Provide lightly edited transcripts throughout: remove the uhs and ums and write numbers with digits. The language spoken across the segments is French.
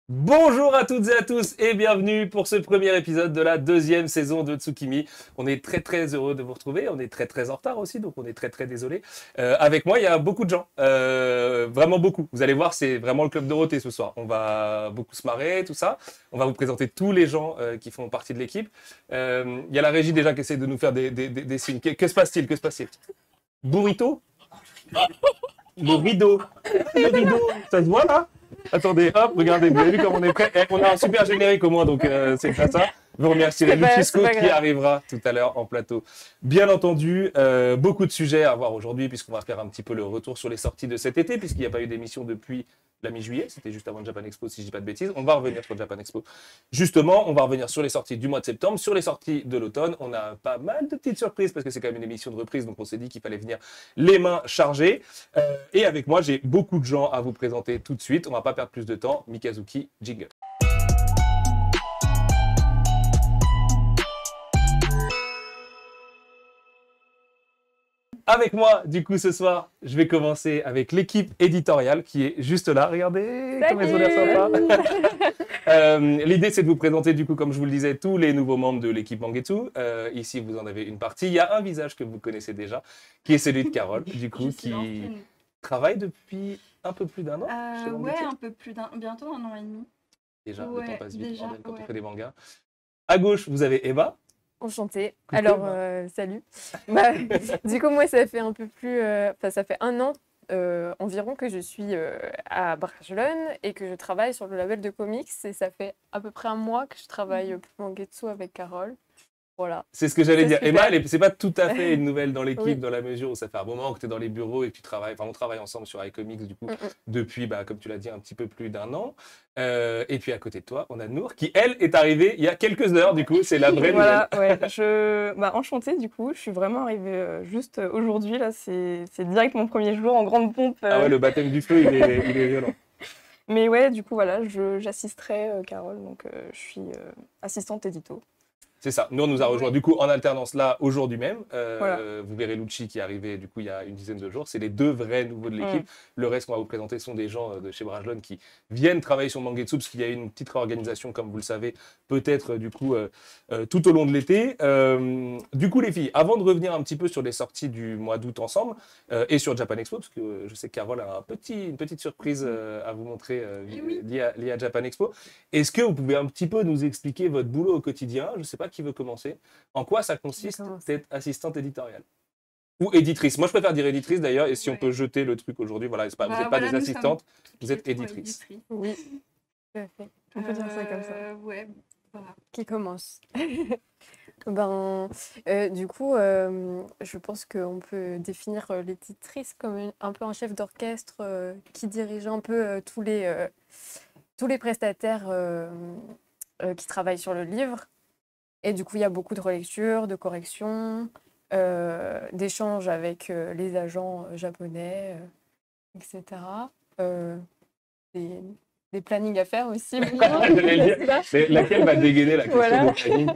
Bonjour à toutes et à tous et bienvenue pour ce premier épisode de la deuxième saison de Tsukimi. On est très heureux de vous retrouver, on est très en retard aussi, donc on est très désolé. Avec moi, il y a beaucoup de gens, vraiment beaucoup. Vous allez voir, c'est vraiment le club Dorothée ce soir. On va beaucoup se marrer, tout ça. On va vous présenter tous les gens qui font partie de l'équipe. Il y a la régie déjà qui essaie de nous faire des signes. Que se passe-t-il? Que se passe-t-il? Burrito? Le rideau. Le rideau. Ça se voit là? Attendez, hop, regardez, vous avez vu comme on est prêt. On a un super générique au moins, donc c'est pas ça. Je vous remercierai Lucisco qui arrivera tout à l'heure en plateau. Bien entendu, beaucoup de sujets à voir aujourd'hui, puisqu'on va faire un petit peu le retour sur les sorties de cet été, puisqu'il n'y a pas eu d'émission depuis la mi-juillet, c'était juste avant le Japan Expo, si je dis pas de bêtises. On va revenir sur le Japan Expo. Justement, on va revenir sur les sorties du mois de septembre, sur les sorties de l'automne. On a pas mal de petites surprises, parce que c'est quand même une émission de reprise, donc on s'est dit qu'il fallait venir les mains chargées. Et avec moi, j'ai beaucoup de gens à vous présenter tout de suite. On va pas perdre plus de temps. Mikazuki, jingle. Avec moi, du coup, ce soir, je vais commencer avec l'équipe éditoriale qui est juste là. Regardez comme elles ont l'air sympas. L'idée, c'est de vous présenter, du coup, comme je vous le disais, tous les nouveaux membres de l'équipe Mangetsu. Ici, vous en avez une partie. Il y a un visage que vous connaissez déjà, qui est celui de Carole, du coup, qui travaille depuis un peu plus d'un an chez Ouais, Mangetsu. un peu plus bientôt 1 an et demi. Déjà, le temps passe vite déjà, bordel, quand on ouais. fait des mangas. À gauche, vous avez Eva. Enchantée. Coucou, Alors, Eva. salut. Bah, du coup, moi, ça fait un peu plus... Enfin, ça fait 1 an environ que je suis à Barcelone et que je travaille sur le label de comics. Et ça fait à peu près un mois que je travaille pour Mangetsu avec Carole. Voilà. C'est ce que j'allais C'est dire. ce qui Emma, fait. c'est pas tout à fait une nouvelle dans l'équipe, Oui. dans la mesure où ça fait un moment que tu es dans les bureaux et que tu travailles. Enfin, on travaille ensemble sur iComics, du coup, depuis, bah, comme tu l'as dit, un petit peu plus d'un an. Et puis à côté de toi, on a Nour qui, elle, est arrivée il y a quelques heures, du coup, c'est la vraie Voilà, nouvelle. ouais, enchantée du coup, je suis vraiment arrivée juste aujourd'hui, là, c'est direct mon premier jour en grande pompe. Ah ouais, le baptême du feu, il est violent. Mais ouais, du coup, voilà, j'assisterai Carole, donc je suis assistante édito. C'est ça. Nous, on nous a rejoint du coup en alternance là aujourd'hui même. Voilà. Vous verrez Lucci qui est arrivé du coup il y a une dizaine de jours. C'est les deux vrais nouveaux de l'équipe. Le reste qu'on va vous présenter sont des gens de chez Brajlon qui viennent travailler sur Mangetsu parce qu'il y a eu une petite réorganisation comme vous le savez peut-être du coup tout au long de l'été. Du coup les filles, avant de revenir un petit peu sur les sorties du mois d'août ensemble et sur Japan Expo parce que je sais que Carole a une petite surprise à vous montrer liée à Japan Expo. Est-ce que vous pouvez un petit peu nous expliquer votre boulot au quotidien? Je ne sais pas qui veut commencer. En quoi ça consiste d'être assistante éditoriale? Ou éditrice. Moi, je préfère dire éditrice d'ailleurs, et si on peut jeter le truc aujourd'hui, voilà, vous n'êtes pas des assistantes, vous êtes éditrices. Oui, tout à fait. On peut dire ça comme ça. Ouais, voilà. Qui commence? Du coup, je pense qu'on peut définir l'éditrice comme un peu un chef d'orchestre qui dirige un peu tous les prestataires qui travaillent sur le livre. Et du coup, il y a beaucoup de relectures, de corrections, d'échanges avec les agents japonais, etc. Des plannings à faire aussi. Laquelle va dégainer la question Voilà. de planning?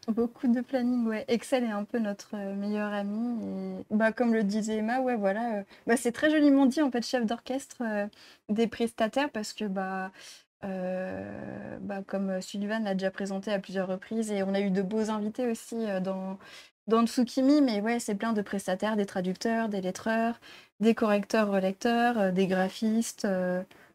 Beaucoup de planning, ouais. Excel est un peu notre meilleur ami. Et, bah, comme le disait Emma, ouais, voilà. C'est très joliment dit, en fait, chef d'orchestre des prestataires, parce que, comme Sullivan l'a déjà présenté à plusieurs reprises, et on a eu de beaux invités aussi dans Tsukimi, mais ouais, c'est plein de prestataires, des traducteurs, des lettreurs, des correcteurs, relecteurs, des graphistes,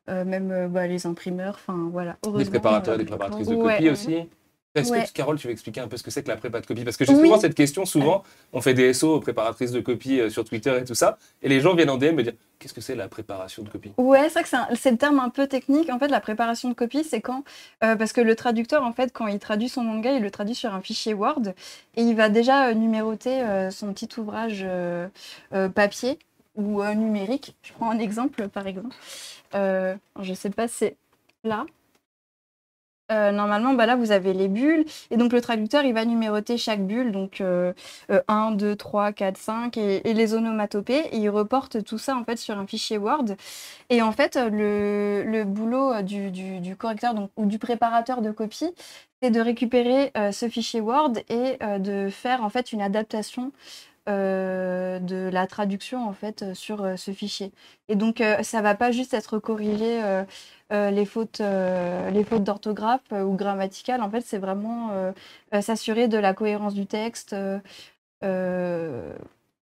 même les imprimeurs, enfin voilà. Des Heureusement, préparateurs et des préparatrices de ouais. copie aussi. Est-ce Ouais. que, Carole, tu veux expliquer un peu ce que c'est que la prépa de copie? Parce que j'ai souvent cette question, souvent, on fait des SO aux préparatrices de copie sur Twitter et tout ça, et les gens viennent en DM me dire qu'est-ce que c'est la préparation de copie? Ouais, c'est vrai que c'est le terme un peu technique. En fait, la préparation de copie, c'est quand... parce que le traducteur, en fait, quand il traduit son manga, il le traduit sur un fichier Word, et il va déjà numéroter son petit ouvrage papier ou numérique. Je prends un exemple, par exemple. Je sais pas, c'est là. Normalement, là, vous avez les bulles. Et donc, le traducteur, il va numéroter chaque bulle. Donc, 1, 2, 3, 4, 5 et les onomatopées. Et il reporte tout ça, en fait, sur un fichier Word. Et en fait, le boulot du correcteur ou du préparateur de copie, c'est de récupérer ce fichier Word et de faire, en fait, une adaptation de la traduction en fait sur ce fichier. Et donc ça va pas juste être corriger les fautes d'orthographe ou grammaticales. En fait, c'est vraiment s'assurer de la cohérence du texte.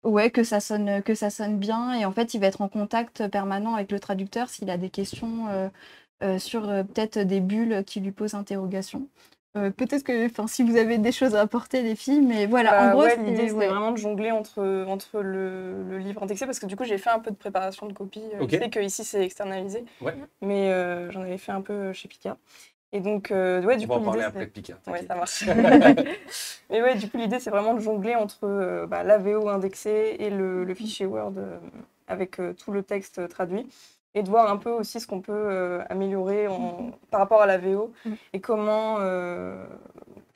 Ouais, que ça sonne bien. Et en fait, il va être en contact permanent avec le traducteur s'il a des questions sur peut-être des bulles qui lui posent interrogation. Peut-être que, enfin, si vous avez des choses à apporter, les filles, mais voilà, en gros, ouais, l'idée, c'était ouais. vraiment de jongler entre le livre indexé, parce que du coup, j'ai fait un peu de préparation de copie. Ok. Je sais qu'ici, c'est externalisé, Ouais. mais j'en avais fait un peu chez Pika. Et donc, ouais, du On va coup, en parler l'idée, après de Pika. ouais, t'inquiète. ça marche. Mais ouais, du coup, l'idée, c'est vraiment de jongler entre la VO indexée et le fichier Word avec tout le texte traduit. Et de voir un peu aussi ce qu'on peut améliorer par rapport à la VO et comment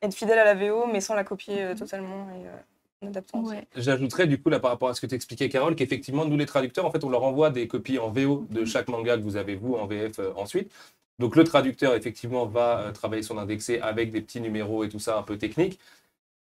être fidèle à la VO, mais sans la copier totalement et en adaptant aussi. Ouais. J'ajouterais du coup là par rapport à ce que tu expliquais Carole, qu'effectivement nous les traducteurs en fait on leur envoie des copies en VO de chaque manga que vous avez vous en VF ensuite. Donc le traducteur effectivement va travailler son indexé avec des petits numéros et tout ça un peu technique.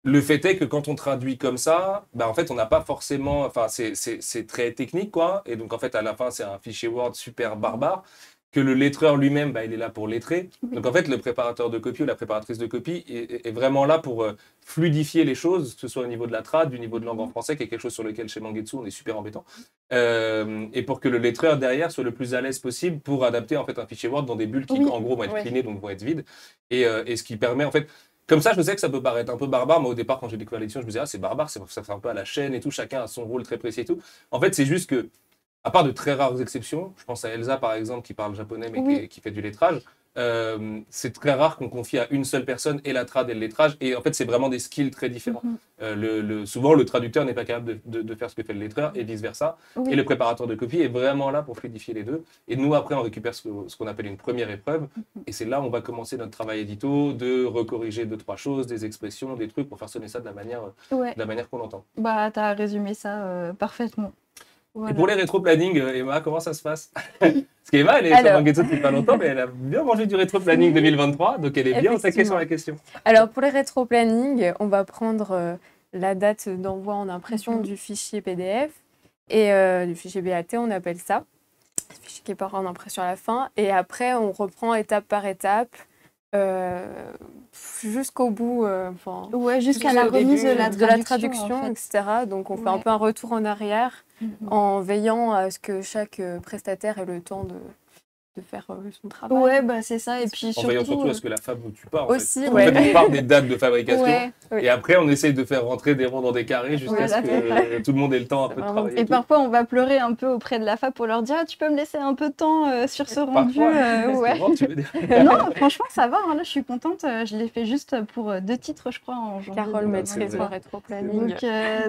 Le fait est que quand on traduit comme ça, bah en fait on n'a pas forcément, enfin c'est très technique quoi, et donc en fait à la fin c'est un fichier Word super barbare que le lettreur lui-même bah, il est là pour lettrer. Donc en fait le préparateur de copie ou la préparatrice de copie est vraiment là pour fluidifier les choses, que ce soit au niveau de la trad, du niveau de langue en français, qui est quelque chose sur lequel chez Mangetsu on est super embêtant, et pour que le lettreur derrière soit le plus à l'aise possible pour adapter en fait un fichier Word dans des bulles qui en gros vont être Oui. cleanées donc vont être vides, et ce qui permet en fait. Comme ça, je sais que ça peut paraître un peu barbare. Moi, au départ, quand j'ai découvert l'édition, je me disais, ah, c'est barbare, ça fait un peu à la chaîne et tout, chacun a son rôle très précis et tout. En fait, c'est juste que, à part de très rares exceptions, je pense à Elsa, par exemple, qui parle japonais mais qui fait du lettrage, c'est très rare qu'on confie à une seule personne et la trad et le lettrage. Et en fait, c'est vraiment des skills très différents. Souvent, le traducteur n'est pas capable de faire ce que fait le lettreur et vice-versa. Oui. Et le préparateur de copie est vraiment là pour fluidifier les deux. Et nous, après, on récupère ce qu'on appelle une première épreuve. Et c'est là où on va commencer notre travail édito, de recorriger 2-3 choses, des expressions, des trucs pour faire sonner ça de la manière qu'on entend. Bah, t'as résumé ça parfaitement. Voilà. Et pour les rétro-planning, Emma, comment ça se passe? Parce qu'Emma, elle est sur Mangetsu depuis pas longtemps, mais elle a bien mangé du rétro-planning 2023, donc elle est bien au taquet sur la question. Alors, pour les rétro-planning, on va prendre la date d'envoi en impression du fichier PDF et du fichier BAT, on appelle ça. Le fichier qui part en impression à la fin. Et après, on reprend étape par étape jusqu'au bout, jusqu'à la remise de la traduction en fait. etc. Donc, on fait un peu un retour en arrière en veillant à ce que chaque prestataire ait le temps de faire son travail. Ouais, bah c'est ça. Et puis en surtout, veillant surtout à ce que la fab ne tue pas. Aussi, en fait, on part des dates de fabrication Ouais. et après on essaye de faire rentrer des ronds dans des carrés jusqu'à ce que tout le monde ait le temps un peu de travailler. Et parfois, on va pleurer un peu auprès de la fab pour leur dire ah, tu peux me laisser un peu de temps sur ce rendu. Ouais. Souvent, tu veux dire. Non, franchement, ça va. Hein, là, je suis contente. Je l'ai fait juste pour 2 titres, je crois, en janvier. Carole maîtrise le rétro-planning.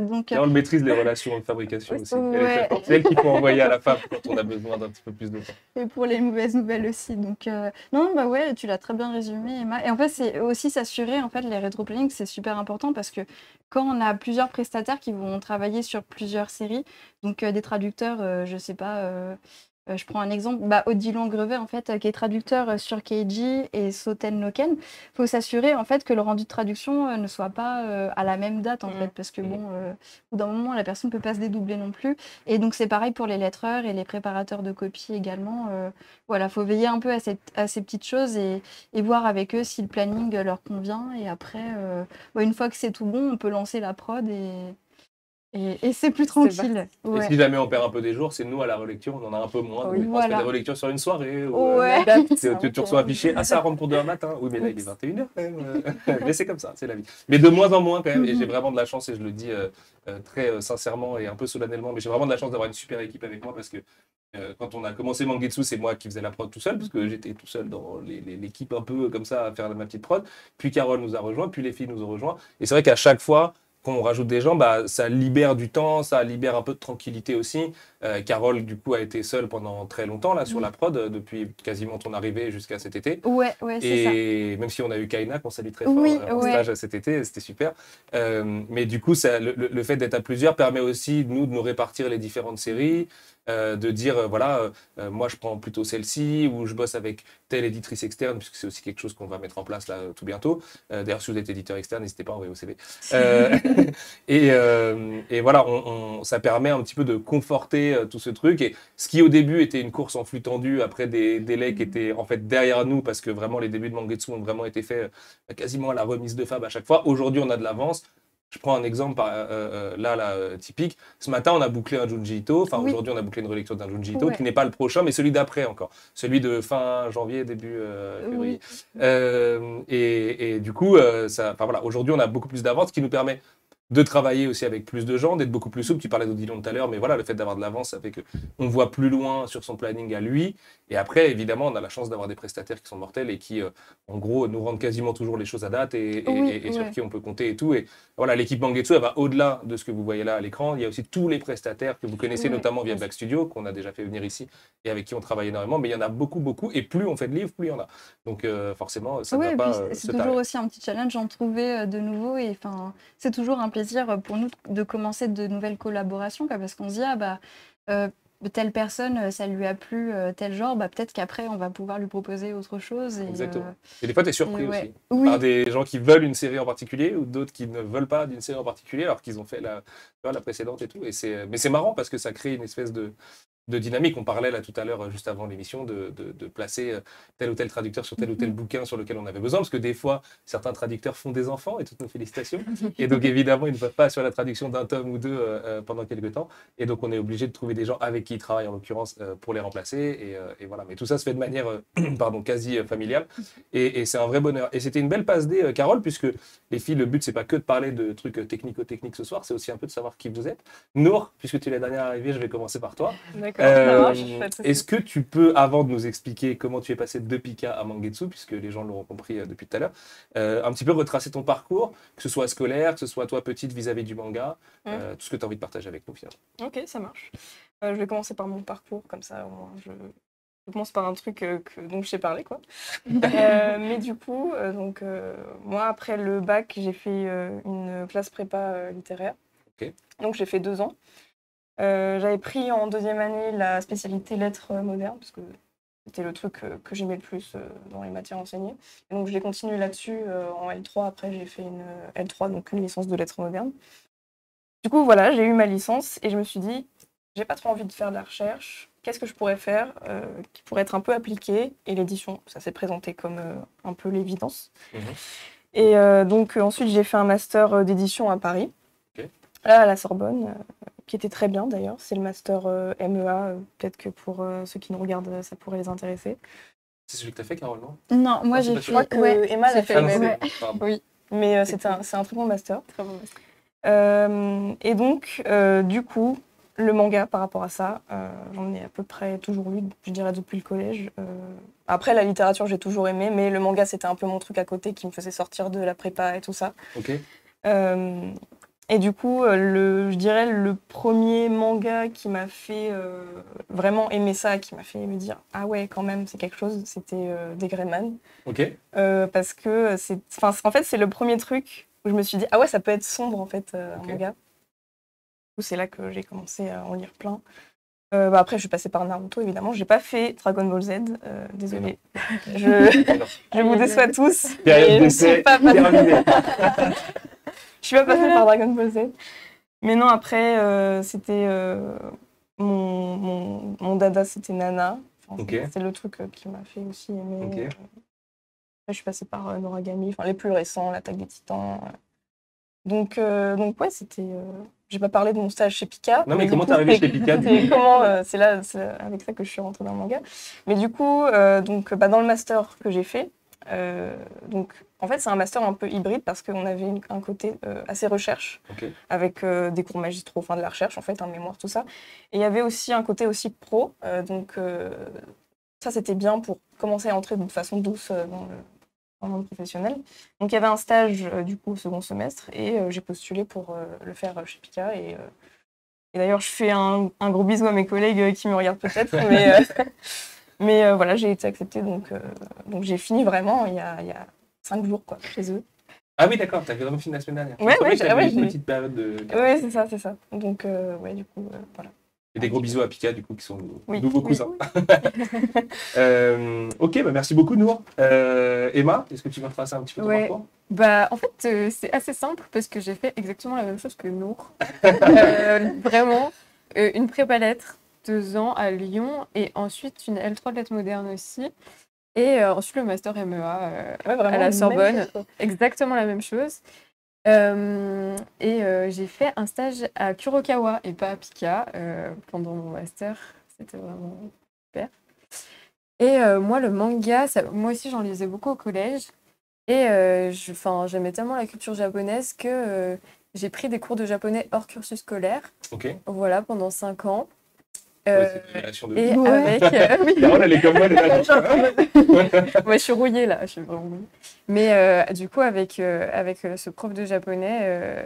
Donc, Carole maîtrise les relations de fabrication aussi. Ouais. Elle est très forte. C'est elle qu'il faut envoyer à la fab quand on a besoin d'un petit peu plus de temps. et pour les mauvaises nouvelles aussi. Donc, non, bah ouais, tu l'as très bien résumé, Emma. Et en fait, c'est aussi s'assurer, en fait, les rétro-planning, c'est super important parce que quand on a plusieurs prestataires qui vont travailler sur plusieurs séries, donc des traducteurs, je sais pas, je prends un exemple, Odilon Grevet, en fait, qui est traducteur sur Keiji et Soten Noken. Il faut s'assurer, en fait, que le rendu de traduction ne soit pas à la même date, en fait, parce que, bon, au bout d'un moment, la personne ne peut pas se dédoubler non plus. Et donc, c'est pareil pour les lettreurs et les préparateurs de copies également. Voilà, il faut veiller un peu à ces petites choses et voir avec eux si le planning leur convient. Et après, une fois que c'est tout bon, on peut lancer la prod et c'est plus tranquille. Et si jamais on perd un peu des jours, c'est nous à la relecture, on en a un peu moins. Oui, on fait des relectures sur une soirée. Ouais. Tu reçois un fichier, ça rentre pour demain matin. Oui, mais là il est 21h quand même. Mais c'est comme ça, c'est la vie. Mais de moins en moins quand même, et j'ai vraiment de la chance, et je le dis très sincèrement et un peu solennellement, mais j'ai vraiment de la chance d'avoir une super équipe avec moi parce que quand on a commencé Mangetsu, c'est moi qui faisais la prod tout seul, parce que j'étais tout seul dans l'équipe un peu comme ça à faire ma petite prod. Puis Carole nous a rejoint, puis les filles nous ont rejoint. Et c'est vrai qu'à chaque fois, quand on rajoute des gens, ça libère du temps, ça libère un peu de tranquillité aussi. Carole, du coup, a été seule pendant très longtemps là, sur la prod, depuis quasiment ton arrivée jusqu'à cet été. Ouais, c'est ça. Et même si on a eu Kaina, qu'on salue très fort en stage cet été, c'était super. Mais du coup, le fait d'être à plusieurs permet aussi, nous, de nous répartir les différentes séries. de dire, voilà, moi je prends plutôt celle-ci, ou je bosse avec telle éditrice externe, puisque c'est aussi quelque chose qu'on va mettre en place là tout bientôt. D'ailleurs, si vous êtes éditeur externe, n'hésitez pas à envoyer vos CV. Et voilà, ça permet un petit peu de conforter tout ce truc. Et ce qui au début était une course en flux tendu, après des délais qui étaient en fait derrière nous, parce que vraiment les débuts de Mangetsu ont vraiment été faits quasiment à la remise de Fab à chaque fois. Aujourd'hui, on a de l'avance. Je prends un exemple typique. Ce matin, on a bouclé un Junji Ito. Enfin, aujourd'hui, on a bouclé une relecture d'un Junji Ito qui n'est pas le prochain, mais celui d'après encore. Celui de fin janvier, début février. Et du coup, voilà, aujourd'hui, on a beaucoup plus d'avance, ce qui nous permet de travailler aussi avec plus de gens, d'être beaucoup plus souple. Tu parlais d'Odilon tout à l'heure, mais voilà, le fait d'avoir de l'avance, ça fait qu'on voit plus loin sur son planning à lui. Et après, évidemment, on a la chance d'avoir des prestataires qui sont mortels et qui, en gros, nous rendent quasiment toujours les choses à date et sur qui on peut compter et tout. Et voilà, l'équipe Mangetsu, elle va au-delà de ce que vous voyez là à l'écran. Il y a aussi tous les prestataires que vous connaissez, notamment via Black Studio, qu'on a déjà fait venir ici et avec qui on travaille énormément. Mais il y en a beaucoup, beaucoup. Et plus on fait de livres, plus il y en a. Donc, forcément, ça ne va pas c'est toujours aussi un petit challenge d'en trouver de nouveau. Et c'est toujours un plaisir pour nous de commencer de nouvelles collaborations, parce qu'on se dit, telle personne, ça lui a plu tel genre, peut-être qu'après, on va pouvoir lui proposer autre chose. Exactement. Et des fois, tu es surpris aussi par des gens qui veulent une série en particulier ou d'autres qui ne veulent pas d'une série en particulier alors qu'ils ont fait la précédente et tout. Mais c'est marrant parce que ça crée une espèce de dynamique. On parlait là tout à l'heure, juste avant l'émission, de placer tel ou tel traducteur sur tel ou tel bouquin sur lequel on avait besoin, parce que des fois, certains traducteurs font des enfants, et toutes nos félicitations. Et donc, évidemment, ils ne peuvent pas sur la traduction d'un tome ou deux pendant quelques temps. Et donc, on est obligé de trouver des gens avec qui ils travaillent, en l'occurrence, pour les remplacer. Et voilà. Mais tout ça se fait de manière quasi familiale. Et c'est un vrai bonheur. Et c'était une belle passe D, Carole, puisque les filles, le but, c'est pas que de parler de trucs technico-techniques ce soir, c'est aussi un peu de savoir qui vous êtes. Nour, puisque tu es la dernière arrivée, je vais commencer par toi. Est-ce que tu peux, avant de nous expliquer comment tu es passé de Pika à Mangetsu, puisque les gens l'auront compris depuis tout à l'heure, un petit peu retracer ton parcours, que ce soit scolaire, que ce soit toi petite vis-à-vis du manga, tout ce que tu as envie de partager avec nous, finalement. Ok, ça marche. Je vais commencer par mon parcours, comme ça, au moins, je commence par un truc dont je sais parler, quoi. Mais du coup, moi, après le bac, j'ai fait une classe prépa littéraire. Okay. Donc, j'ai fait 2 ans. J'avais pris en deuxième année la spécialité lettres modernes, parce que c'était le truc que j'aimais le plus dans les matières enseignées. Et donc, je l'ai continué là-dessus en L3. Après, j'ai fait une L3, donc une licence de lettres modernes. Du coup, voilà, j'ai eu ma licence et je me suis dit, j'ai pas trop envie de faire de la recherche. Qu'est-ce que je pourrais faire qui pourrait être un peu appliqué? Et l'édition, ça s'est présenté comme un peu l'évidence. Et donc, ensuite, j'ai fait un master d'édition à Paris, là, à la Sorbonne, qui était très bien d'ailleurs. C'est le master MEA. Peut-être que pour ceux qui nous regardent, ça pourrait les intéresser. C'est celui que tu as fait, Carole, non? Non, moi j'ai fait. Je crois que Emma l'a fait. Oui. Mais c'est un très bon master. Très bon master. Et donc, du coup, le manga par rapport à ça, j'en ai à peu près toujours lu, je dirais depuis le collège. Après, la littérature, j'ai toujours aimé, mais le manga, c'était un peu mon truc à côté qui me faisait sortir de la prépa et tout ça. Ok. Et du coup, je dirais le premier manga qui m'a fait vraiment aimer ça, qui m'a fait me dire « Ah ouais, quand même, c'est quelque chose », c'était Des Greyman. Ok. Parce que en fait, c'est le premier truc où je me suis dit « Ah ouais, ça peut être sombre, en fait, un manga ». C'est là que j'ai commencé à en lire plein. Après, je suis passée par Naruto, évidemment. J'ai pas fait Dragon Ball Z, désolée. Je vous déçois tous. Période d'essai terminée. Je suis pas passée par Dragon Ball Z. Mais non, après, c'était mon dada, c'était Nana. C'est le truc qui m'a fait aussi aimer. Après, je suis passée par Noragami, les plus récents, l'Attaque des Titans. Donc ouais, c'était... J'ai pas parlé de mon stage chez Pika. Non, mais comment t'es arrivée chez Pika? C'est là, avec ça que je suis rentrée dans le manga. Mais du coup, dans le master que j'ai fait, en fait, c'est un master un peu hybride parce qu'on avait un côté assez recherche, avec des cours magistraux, de la recherche, en fait, un mémoire, tout ça. Et il y avait aussi un côté aussi pro. Ça, c'était bien pour commencer à entrer de façon douce dans le monde professionnel. Donc, il y avait un stage, du coup, au second semestre, et j'ai postulé pour le faire chez Pika. Et d'ailleurs, je fais un gros bisou à mes collègues qui me regardent peut-être, mais voilà, j'ai été acceptée. Donc j'ai fini vraiment il y a 5 jours, quoi, chez eux. Ah oui, d'accord, t'as vraiment fini la semaine dernière. Ouais, j'ai une petite période de... Oui, c'est ça. Donc, ouais, du coup, voilà. Et des gros bisous à Pika, du coup, qui sont Oui. nouveaux cousins. Ok, bah merci beaucoup, Nour. Emma, est-ce que tu vas tracer un petit peu ton Ouais. parcours? Bah, en fait, c'est assez simple parce que j'ai fait exactement la même chose que Nour. Vraiment, une prépa lettres, 2 ans à Lyon, et ensuite une L3 de lettres modernes aussi. Et ensuite le master MEA Ouais, vraiment à la même Sorbonne. chose, quoi. Exactement la même chose. J'ai fait un stage à Kurokawa et pas à Pika pendant mon master. C'était vraiment super. Et moi, le manga, moi aussi, j'en lisais beaucoup au collège. Et j'aimais tellement la culture japonaise que j'ai pris des cours de japonais hors cursus scolaire. Ok. Voilà, pendant 5 ans. Ouais, c'est une relation de Et Ouais. avec... oui. Carole, elle est comme moi, elle est là. Ouais, je suis rouillée là, je suis vraiment rouillée. Mais du coup, avec ce prof de japonais,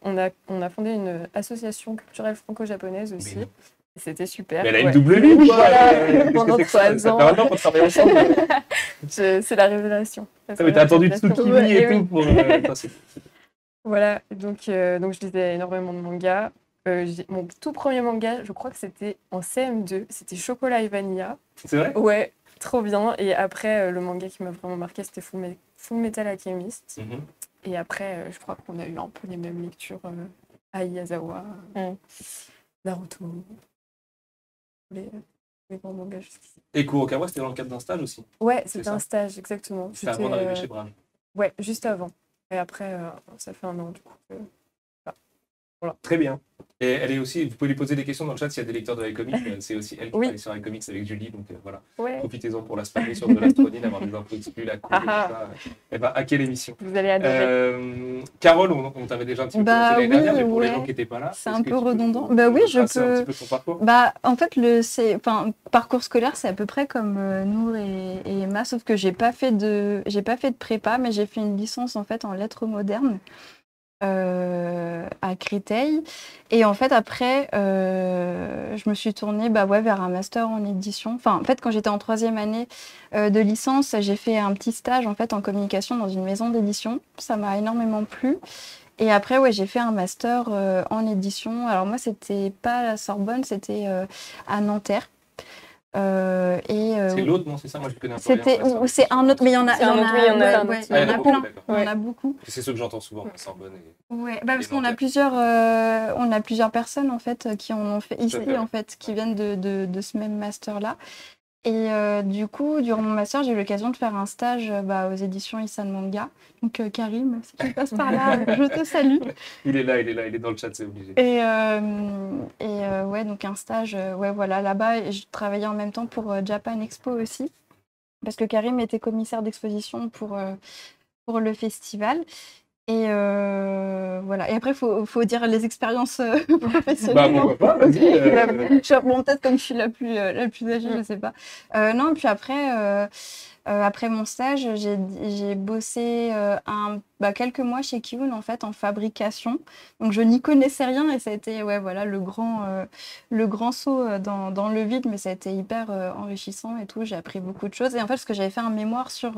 on a fondé une association culturelle franco-japonaise aussi. Mais non. Et c'était super. Mais elle a une ouais. double vie, quoi. Voilà, Qu'est-ce que pendant c'est que ça? 3 Ça ans. fait un an qu'on travaille ensemble. C'est la révélation. Ah, mais t'as attendu Tsukimi Ouais, et oui. tout pour. Attends, Voilà, donc je lisais énormément de mangas. Mon tout premier manga, je crois que c'était en CM2, c'était Chocolat et Vanilla. C'est vrai? Ouais, trop bien. Et après, le manga qui m'a vraiment marqué, c'était Full Metal Alchemist. Mhm. Et après, je crois qu'on a eu un peu les mêmes lectures. Ai Yazawa, Naruto, les grands mangas jusqu'ici. Et Kurokawa, c'était dans le cadre d'un stage aussi. Ouais, C'est c'était ça. un stage, exactement. C'était avant d'arriver chez Bram. Ouais, juste avant. Et après, ça fait 1 an, du coup. Très bien. Et elle est aussi, vous pouvez lui poser des questions dans le chat s'il y a des lecteurs de iComics. C'est aussi elle qui Oui. travaille sur iComics avec Julie. Donc voilà, Ouais, profitez-en pour la spammer sur de l'astronine, avoir des infos exclues, la cour et tout ça. Elle va hacker l'émission. vous allez adorer. Carole, on t'avait déjà un petit peu Bah présenté l'année dernière, mais pour les oui, gens qui n'étaient pas là, c'est est-ce un que peu tu peux redondant. nous- Bah oui, nous je tracer un peux. petit peu ton parcours. Bah, en fait, parcours scolaire, c'est à peu près comme Nour et Emma, sauf que j'ai pas fait de prépa, mais j'ai fait une licence en fait en lettres modernes à Créteil. Et en fait, après, je me suis tournée vers un master en édition. Enfin, en fait, quand j'étais en 3e année de licence, j'ai fait un petit stage en fait en communication dans une maison d'édition. Ça m'a énormément plu. Et après, ouais, j'ai fait un master en édition. Alors moi, c'était pas à la Sorbonne, c'était à Nanterre. C'est l'autre, non? C'est ça? Moi, je connais un peu rien C'était, sur la Sorbonne. c'est un autre, mais il y en a, C'est un autre, oui, il y en a ouais, un ouais, autre. il y en a beaucoup, plein, d'accord. il y en a beaucoup. C'est ceux que j'entends souvent, la Sorbonne. Ouais, parce qu'on a Nanterre. plusieurs personnes en fait qui en ont fait ici fait, ouais. en fait, qui viennent de ce même master là. Et du coup, durant mon master, j'ai eu l'occasion de faire un stage aux éditions Isan Manga. Donc Karim, si tu passes par là, je te salue. Il est là, il est dans le chat, c'est obligé. Et ouais, donc un stage, voilà, là-bas, et je travaillais en même temps pour Japan Expo aussi, parce que Karim était commissaire d'exposition pour le festival. Et voilà. Et après, faut dire les expériences professionnelles. Bah, pourquoi pas, vas-y. Bon, peut-être comme je suis la plus âgée, je sais pas. Non, puis après mon stage, j'ai bossé quelques mois chez Kiun en fait en fabrication. Donc je n'y connaissais rien et ça a été voilà le grand saut dans le vide, mais ça a été hyper enrichissant et tout. J'ai appris beaucoup de choses et en fait parce que j'avais fait un mémoire sur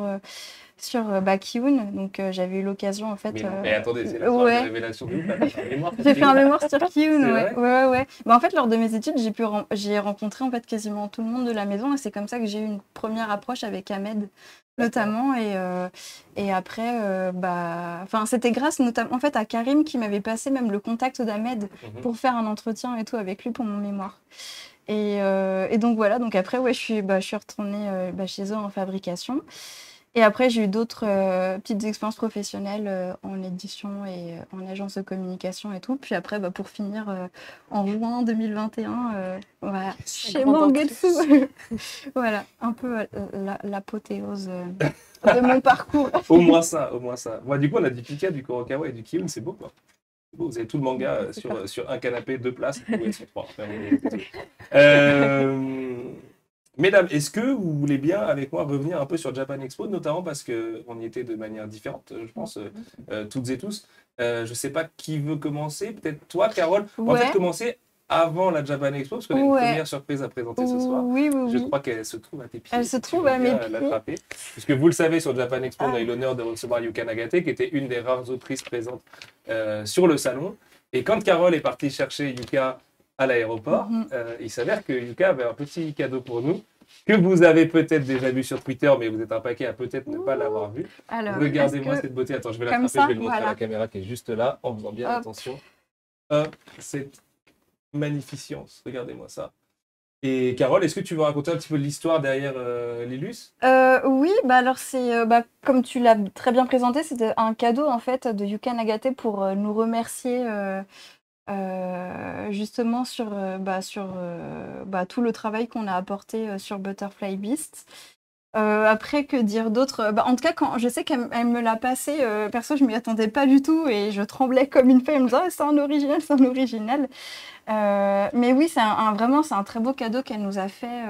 Kiun, donc j'avais eu l'occasion en fait. Mais non, mais attendez, c'est la soirée de révélation de ouf, là, t'as fait un mémoire, J'ai fait un mémoire sur Kiun, C'est ouais. Bah, en fait, lors de mes études, j'ai rencontré en fait quasiment tout le monde de la maison et c'est comme ça que j'ai eu une première approche avec Ahmed notamment et après c'était grâce notamment en fait à Karim qui m'avait passé même le contact d'Ahmed pour faire un entretien et tout avec lui pour mon mémoire. Et donc voilà, donc après je suis retournée chez eux en fabrication. Et après, j'ai eu d'autres petites expériences professionnelles en édition et en agence de communication et tout. Puis après, pour finir, en juin 2021, voilà, chez Mangetsu. Voilà, un peu l'apothéose de mon parcours. Au moins ça. Moi, du coup, on a du Pika, du Kurokawa et du Kiun, c'est beau, quoi. C'est beau, vous avez tout le manga sur un canapé, 2 places. Oui, sur 3. Mesdames, est-ce que vous voulez bien, avec moi, revenir un peu sur Japan Expo, notamment parce qu'on y était de manière différente, je pense, toutes et tous. Je ne sais pas qui veut commencer. Peut-être toi, Carole. On va peut-être commencer avant la Japan Expo, parce qu'on a une première surprise à présenter ce soir. Oui. Je crois qu'elle se trouve à tes pieds. Elle se trouve à mes pieds. Puisque vous le savez, sur Japan Expo, on a eu l'honneur de recevoir Yuka Nagate, qui était une des rares autrices présentes sur le salon. Et quand Carole est partie chercher Yuka à l'aéroport, Mhm. il s'avère que Yuka avait un petit cadeau pour nous, que vous avez peut-être déjà vu sur Twitter, mais vous êtes un paquet à peut-être ne pas l'avoir vu. Alors, Regardez-moi est-ce que- cette beauté. Attends, je vais comme l'attraper, ça, je vais le montrer à voilà. la caméra qui est juste là, en faisant bien Hop. attention. Hop, cette magnificence. Regardez-moi ça. Et Carole, est-ce que tu veux raconter un petit peu l'histoire derrière Lilus? Oui, bah alors c'est comme tu l'as très bien présenté, c'était un cadeau en fait de Yuka Nagate pour nous remercier justement sur tout le travail qu'on a apporté sur Butterfly Beast. Après, que dire d'autre? En tout cas, quand je sais qu'elle me l'a passé, perso, je m'y attendais pas du tout et je tremblais comme une feuille en me disant: Ah, c'est un original, c'est un original. Mais oui, vraiment, c'est un très beau cadeau qu'elle nous a fait.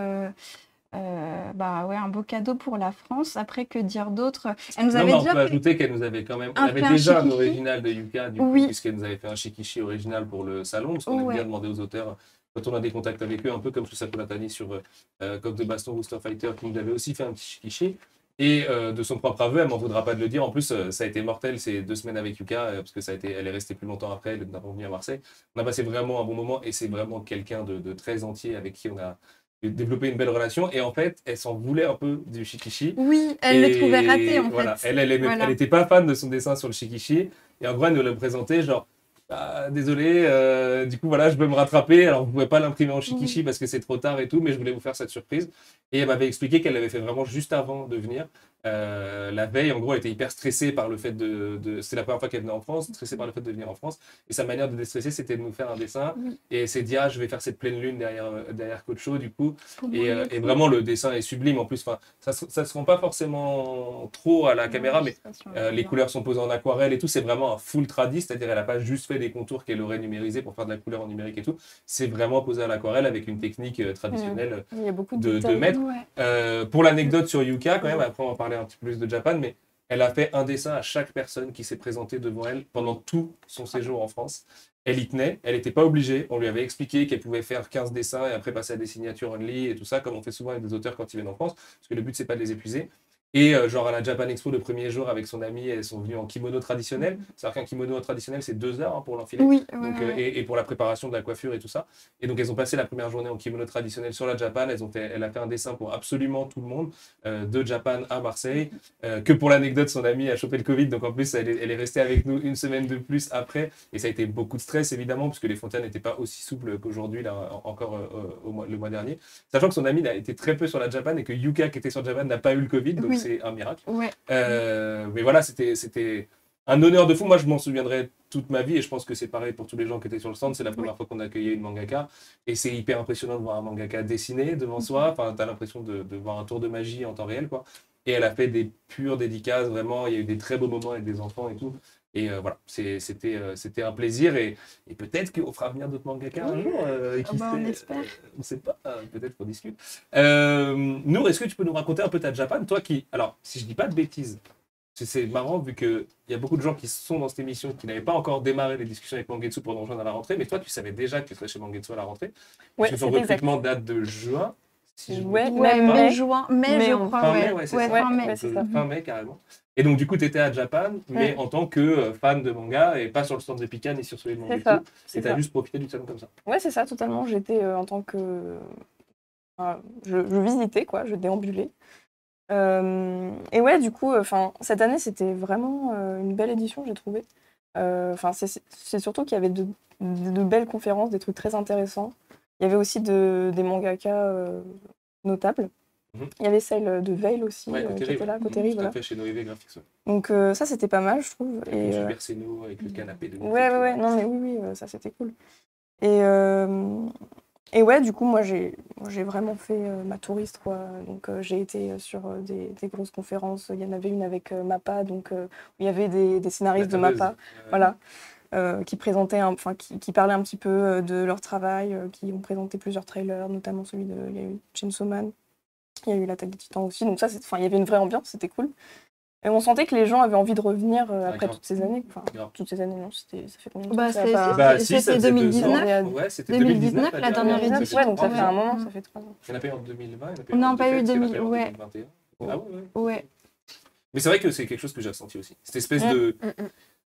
Ouais, un beau cadeau pour la France. Après, que dire d'autre? Elle nous Non, avait mais on déjà peut fait ajouter qu'elle nous avait quand même. un Elle avait peu un déjà un shikishi. original de Yuka, du coup, Oui. puisqu'elle nous avait fait un shikishi original pour le salon, parce qu'on aime Ouais. bien demander aux auteurs, quand on a des contacts avec eux, un peu comme Susaku Natani sur Coq de Baston Rooster Fighter, qui nous avait aussi fait un petit shikishi. Et de son propre aveu, elle m'en voudra pas de le dire. En plus, ça a été mortel ces 2 semaines avec Yuka, parce que elle est restée plus longtemps après, elle n'est pas revenue à Marseille. On a passé vraiment un bon moment, et c'est vraiment quelqu'un de très entier avec qui on a développé une belle relation. Et en fait, elle s'en voulait un peu du shikishi. Oui, elle le trouvait raté en Voilà, fait. elle Voilà. était pas fan de son dessin sur le shikishi. Et en gros, elle nous le présentait genre, ah, désolé, du coup, voilà, je veux me rattraper. Alors, vous pouvez pas l'imprimer en shikishi parce que c'est trop tard et tout, mais je voulais vous faire cette surprise. Et elle m'avait expliqué qu'elle l'avait fait vraiment juste avant de venir. La veille, en gros, elle était hyper stressée par le fait c'est la première fois qu'elle venait en France, stressée par le fait de venir en France. Et sa manière de déstresser, c'était de nous faire un dessin. Oui. Et elle s'est dit, ah, je vais faire cette pleine lune derrière Cocho, du coup. Pour moi, Et, il est et fou. vraiment, le dessin est sublime. En plus, ça se rend pas forcément trop à la caméra, mais les couleurs sont posées en aquarelle et tout. C'est vraiment un full tradi, c'est-à-dire elle n'a pas juste fait des contours qu'elle aurait numérisés pour faire de la couleur en numérique et tout. C'est vraiment posé à l'aquarelle avec une technique traditionnelle Il y a beaucoup de détails. maître. Ouais. Pour l'anecdote sur Yuka, quand même, après on va parler un petit peu plus de Japan, mais elle a fait un dessin à chaque personne qui s'est présentée devant elle pendant tout son séjour en France. Elle y tenait, elle n'était pas obligée. On lui avait expliqué qu'elle pouvait faire 15 dessins et après passer à des signatures only et tout ça, comme on fait souvent avec des auteurs quand ils viennent en France, parce que le but, c'est pas de les épuiser. Et genre à la Japan Expo, le premier jour, avec son amie, elles sont venues en kimono traditionnel. C'est-à-dire qu'un kimono traditionnel, c'est 2 heures pour l'enfiler. Oui, Donc, et pour la préparation de la coiffure et tout ça. Et donc, elles ont passé la première journée en kimono traditionnel sur la Japan. Elle a fait un dessin pour absolument tout le monde, de Japan à Marseille. Que pour l'anecdote, son amie a chopé le Covid. Donc, en plus, elle est restée avec nous une semaine de plus après. Et ça a été beaucoup de stress, évidemment, puisque les frontières n'étaient pas aussi souples qu'aujourd'hui, là, encore le mois dernier. Sachant que son amie a été très peu sur la Japan et que Yuka, qui était sur Japan, n'a pas eu le Covid. Donc, Oui. c'est un miracle. Ouais. Mais voilà, c'était un honneur de fou. Moi, je m'en souviendrai toute ma vie et je pense que c'est pareil pour tous les gens qui étaient sur le stand. C'est la première fois qu'on accueillait une mangaka et c'est hyper impressionnant de voir un mangaka dessiner devant soi. Enfin, t'as l'impression de voir un tour de magie en temps réel, quoi. Et elle a fait des pures dédicaces, vraiment. Il y a eu des très beaux moments avec des enfants et tout. Et voilà, c'était un plaisir et peut-être qu'on fera venir d'autres mangakas un jour. Qui on sait, espère. on ne sait pas, peut-être qu'on discute. Nour, est-ce que tu peux nous raconter un peu ta Japan? Toi qui, alors, si je dis pas de bêtises, c'est marrant vu qu'il y a beaucoup de gens qui sont dans cette émission qui n'avaient pas encore démarré les discussions avec Mangetsu pour nous rejoindre à la rentrée, mais toi tu savais déjà que tu serais chez Mangetsu à la rentrée. Ouais, Parce que ton c'est exact. recrutement date de juin. Si je me Ouais, trompe Ouais, pas. mai, juin, mai, Mai, je on- crois. Fin ouais. mai, ouais, c'est Ouais, ça. fin mai. Ouais, c'est ça. Fin mai carrément. Et donc du coup tu étais à Japan, mais en tant que fan de manga et pas sur le stand de Pika ni sur celui de C'est Mangetsu. ça. Et C'est tu as ça. juste profité du salon comme ça. Ouais, c'est ça, totalement. J'étais en tant que. Je visitais, quoi, je déambulais. Et ouais, du coup, cette année, c'était vraiment une belle édition, j'ai trouvé. C'est surtout qu'il y avait de belles conférences, des trucs très intéressants. Il y avait aussi des mangaka notables. Mhm. Il y avait celle de Veil aussi, Ouais, qui Koteri, était là, ouais. Koteri, Tout à voilà. fait chez Noévé Graphics. Ouais. Donc ça, c'était pas mal, je trouve. Avec Et, le Super Seno, avec le canapé de ouais, non, mais oui, ça, c'était cool. Et ouais, du coup, moi, j'ai vraiment fait ma touriste, quoi. Donc, j'ai été sur des grosses conférences. Il y en avait une avec MAPPA, donc où il y avait des scénaristes de MAPPA, voilà, qui présentaient, qui parlaient un petit peu de leur travail, qui ont présenté plusieurs trailers, notamment celui de, il y a eu Chainsaw Man, il y a eu l'Attaque des Titans aussi. Donc ça, il y avait une vraie ambiance, c'était cool. Et on sentait que les gens avaient envie de revenir après grave. toutes ces années. Enfin, Grave. toutes ces années, non, ça fait combien de temps Bah, que ça a c'est- pas- Bah, C'était si, ça faisait 2019. 2 ans. Ouais, c'était 2019, la dernière édition. édition. Ouais, donc ça fait un Ouais. moment, ça fait 3 ans. Il n'y en a pas eu en 2020, il y en a On n'a pas eu il y en a 2000, en ouais. 2021. Ah ouais, ouais. Ouais. Mais c'est vrai que c'est quelque chose que j'ai ressenti aussi. Cette espèce de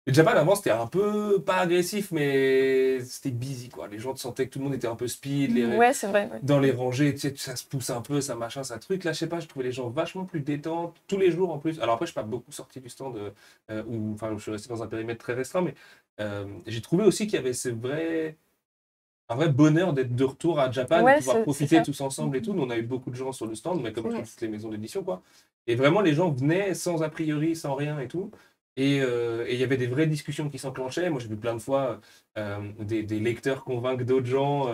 Et Japan, avant, c'était un peu, pas agressif, mais c'était busy, quoi. Les gens sentaient que tout le monde était un peu speed, Ouais, c'est vrai. Ouais. dans les rangées, tu sais, ça se pousse un peu, ça machin, ça truc. Là, je sais pas, je trouvais les gens vachement plus détentes, tous les jours en plus. Alors après, je suis pas beaucoup sorti du stand, enfin, je suis resté dans un périmètre très restreint, mais j'ai trouvé aussi qu'il y avait un vrai bonheur d'être de retour à Japan, de Ouais, pouvoir c'est profiter ça. tous ensemble et tout. Nous, on a eu beaucoup de gens sur le stand, mais comme Ouais. toutes les maisons d'édition, quoi. Et vraiment, les gens venaient sans a priori, sans rien et tout. Et il y avait des vraies discussions qui s'enclenchaient. Moi, j'ai vu plein de fois des lecteurs convaincre d'autres gens,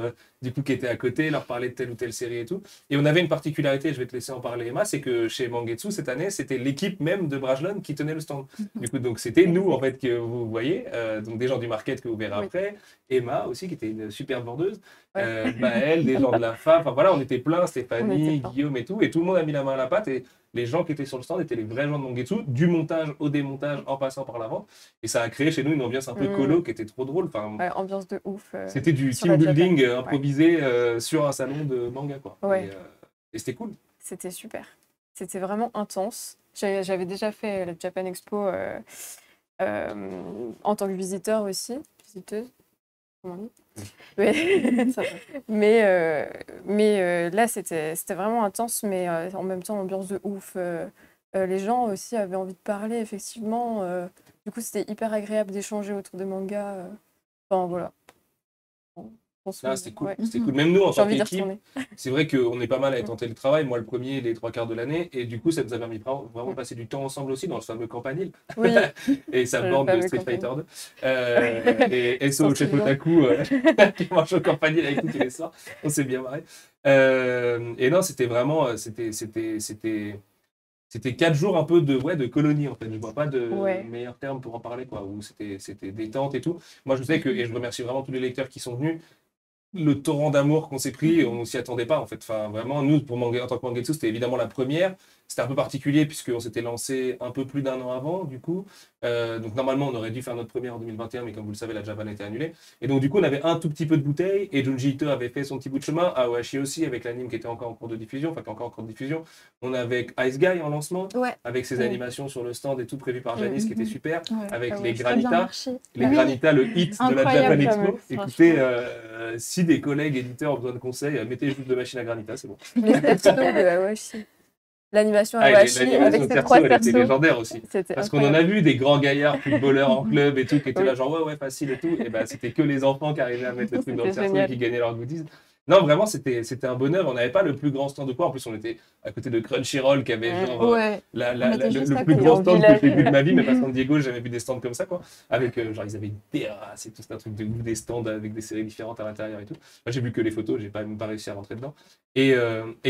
du coup, qui étaient à côté, leur parler de telle ou telle série et tout. Et on avait une particularité, je vais te laisser en parler, Emma, c'est que chez Mangetsu, cette année, c'était l'équipe même de Brajlon qui tenait le stand. Du coup, donc, c'était nous, en fait, que vous voyez, donc des gens du market que vous verrez Oui. après. Emma aussi, qui était une super vendeuse. Ouais. Maëlle, des gens de la FA. Enfin voilà, on était plein, On Stéphanie, était plein. Guillaume et tout. Et tout le monde a mis la main à la pâte. Et les gens qui étaient sur le stand étaient les vrais gens de Mangetsu, du montage au démontage en passant par la vente. Et ça a créé chez nous une ambiance un peu colo qui était trop drôle. Enfin, Ouais, ambiance de ouf. c'était du sur team la Japan. building Ouais. improvisé sur un salon de manga, quoi. Ouais. Et c'était cool. C'était super. C'était vraiment intense. J'avais déjà fait la Japan Expo en tant que visiteur aussi, visiteuse, comment on dit. Mais, Ça va. mais là, c'était vraiment intense, mais en même temps, ambiance de ouf. Les gens aussi avaient envie de parler, effectivement. Du coup, c'était hyper agréable d'échanger autour des mangas. Enfin, voilà. Là, c'était cool. Ouais. C'était cool. Même nous, en J'ai tant envie d'y qu'équipe, retourner. c'est vrai qu'on est pas mal à tenter le travail. Moi, le premier, les 3 quarts de l'année. Et du coup, ça nous a permis vraiment de passer du temps ensemble aussi dans le fameux campanile. Oui, Et sa Le bande de fameux Street Fighter campanile. 2. Et SO Sorti Chef blanc. Otaku qui mange au campanile avec nous tous les soirs. On s'est bien marré. Et non, c'était vraiment. C'était 4 jours un peu de colonie en fait. Je vois pas de Ouais. meilleur terme pour en parler, quoi. Où c'était détente et tout. Moi, je sais que, et je remercie vraiment tous les lecteurs qui sont venus, le torrent d'amour qu'on s'est pris, on s'y attendait pas en fait. Enfin, vraiment, nous, en tant que Mangetsu, c'était évidemment la première. C'était un peu particulier puisqu'on s'était lancé un peu plus d'1 an avant, du coup. Donc normalement, on aurait dû faire notre première en 2021, mais comme vous le savez, la Japan a été annulée. Et donc du coup, on avait un tout petit peu de bouteille, et Junji Ito avait fait son petit bout de chemin, Aohashi aussi, avec l'anime qui était encore en cours de diffusion, enfin qui est encore en cours de diffusion. On avait Ice Guy en lancement, Ouais. avec ses animations sur le stand et tout prévu par Janice, qui était super, Ouais. avec Ah les ouais, Très bien Granitas. marché. Les Oui. Granitas, le hit de la Incroyable, Japan fameux, Expo. Écoutez, si des collègues éditeurs ont besoin de conseils, mettez juste de machine à Granitas, c'est bon. Les persos de Awashi. L'animation Ah, et Awashi l'animation avec de ses perso, 3 elle était persos. légendaire aussi. C'était Parce qu'on en incroyable. a vu des grands gaillards footballeurs en club et tout, qui étaient Oui. là genre ouais facile et tout. Et bah c'était que les enfants qui arrivaient à mettre le truc dans le C'était cerceau et génial. qui gagnaient leurs goodies. Non, vraiment, c'était un bonheur. On n'avait pas le plus grand stand de quoi. En plus, on était à côté de Crunchyroll qui avait genre Ouais. On était juste le à plus côté. grand En stand que village. j'ai vu de ma vie, mais pas San Diego, j'ai jamais vu des stands comme ça, quoi. Avec, genre, ils avaient une terrasse et tout, c'était un truc de ouf, des stands avec des séries différentes à l'intérieur et tout. Moi, j'ai vu que les photos, j'ai même pas réussi à rentrer dedans. Et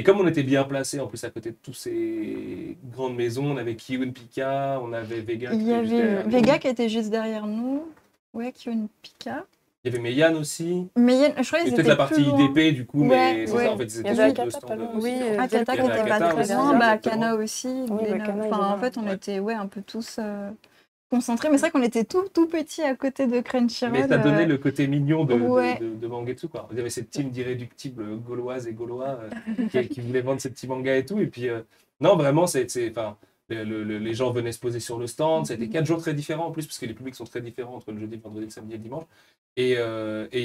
comme on était bien placé, en plus, à côté de toutes ces grandes maisons, on avait Kiyun Pika, on avait Vega Il qui y était juste avait derrière nous. Vega qui était juste derrière nous. Ouais, qui a une Pika. Il y avait Meian aussi. Mais je crois Et qu'ils peut-être étaient la partie plus loin. IDP du coup, Ouais, mais c'est ouais. ça en fait, Il y c'était avait juste deux Akata stands. pas loin Oui, aussi. Akata Il qui y avait était pas Akata très aussi, loin, bah, exactement. Kana aussi, Oui, Lena. bah, Kana, il est Enfin, en là. fait, on Ouais. était un peu tous concentrés. Mais c'est vrai qu'on était tout petits à côté de Crunchyroll. Mais ça donnait le côté mignon Ouais. de Mangetsu, quoi. Il y avait cette team d'irréductibles gauloises et gaulois qui voulaient vendre ces petits mangas et tout. Et puis, non, vraiment, enfin, les gens venaient se poser sur le stand. Ça a été 4 jours très différents en plus, parce que les publics sont très différents entre le jeudi, le vendredi, le samedi et le dimanche. Et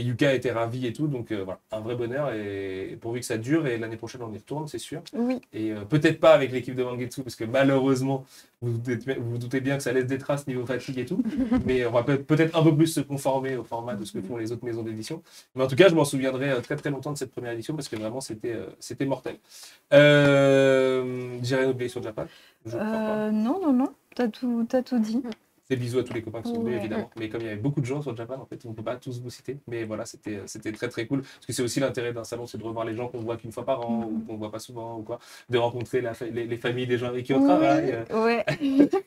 Yuka était ravi et tout. Donc, voilà, un vrai bonheur. Et pourvu que ça dure, et l'année prochaine, on y retourne, c'est sûr. Oui. Et peut-être pas avec l'équipe de Mangetsu, parce que malheureusement, vous vous doutez bien que ça laisse des traces niveau fatigue et tout. Mais on va peut-être un peu plus se conformer au format de ce que font les autres maisons d'édition. Mais en tout cas, je m'en souviendrai très très longtemps de cette première édition, parce que vraiment, c'était mortel. J'ai oublié sur Japan. Je crois pas. Non. T'as tout dit. Des bisous à tous les copains qui sont venus, Ouais. évidemment. Mais comme il y avait beaucoup de gens sur Japan, en fait, on ne peut pas tous vous citer. Mais voilà, c'était très très cool. Parce que c'est aussi l'intérêt d'un salon, c'est de revoir les gens qu'on voit qu'une fois par an, ou qu'on ne voit pas souvent, ou quoi. De rencontrer les familles des gens avec qui on travaille. Ouais.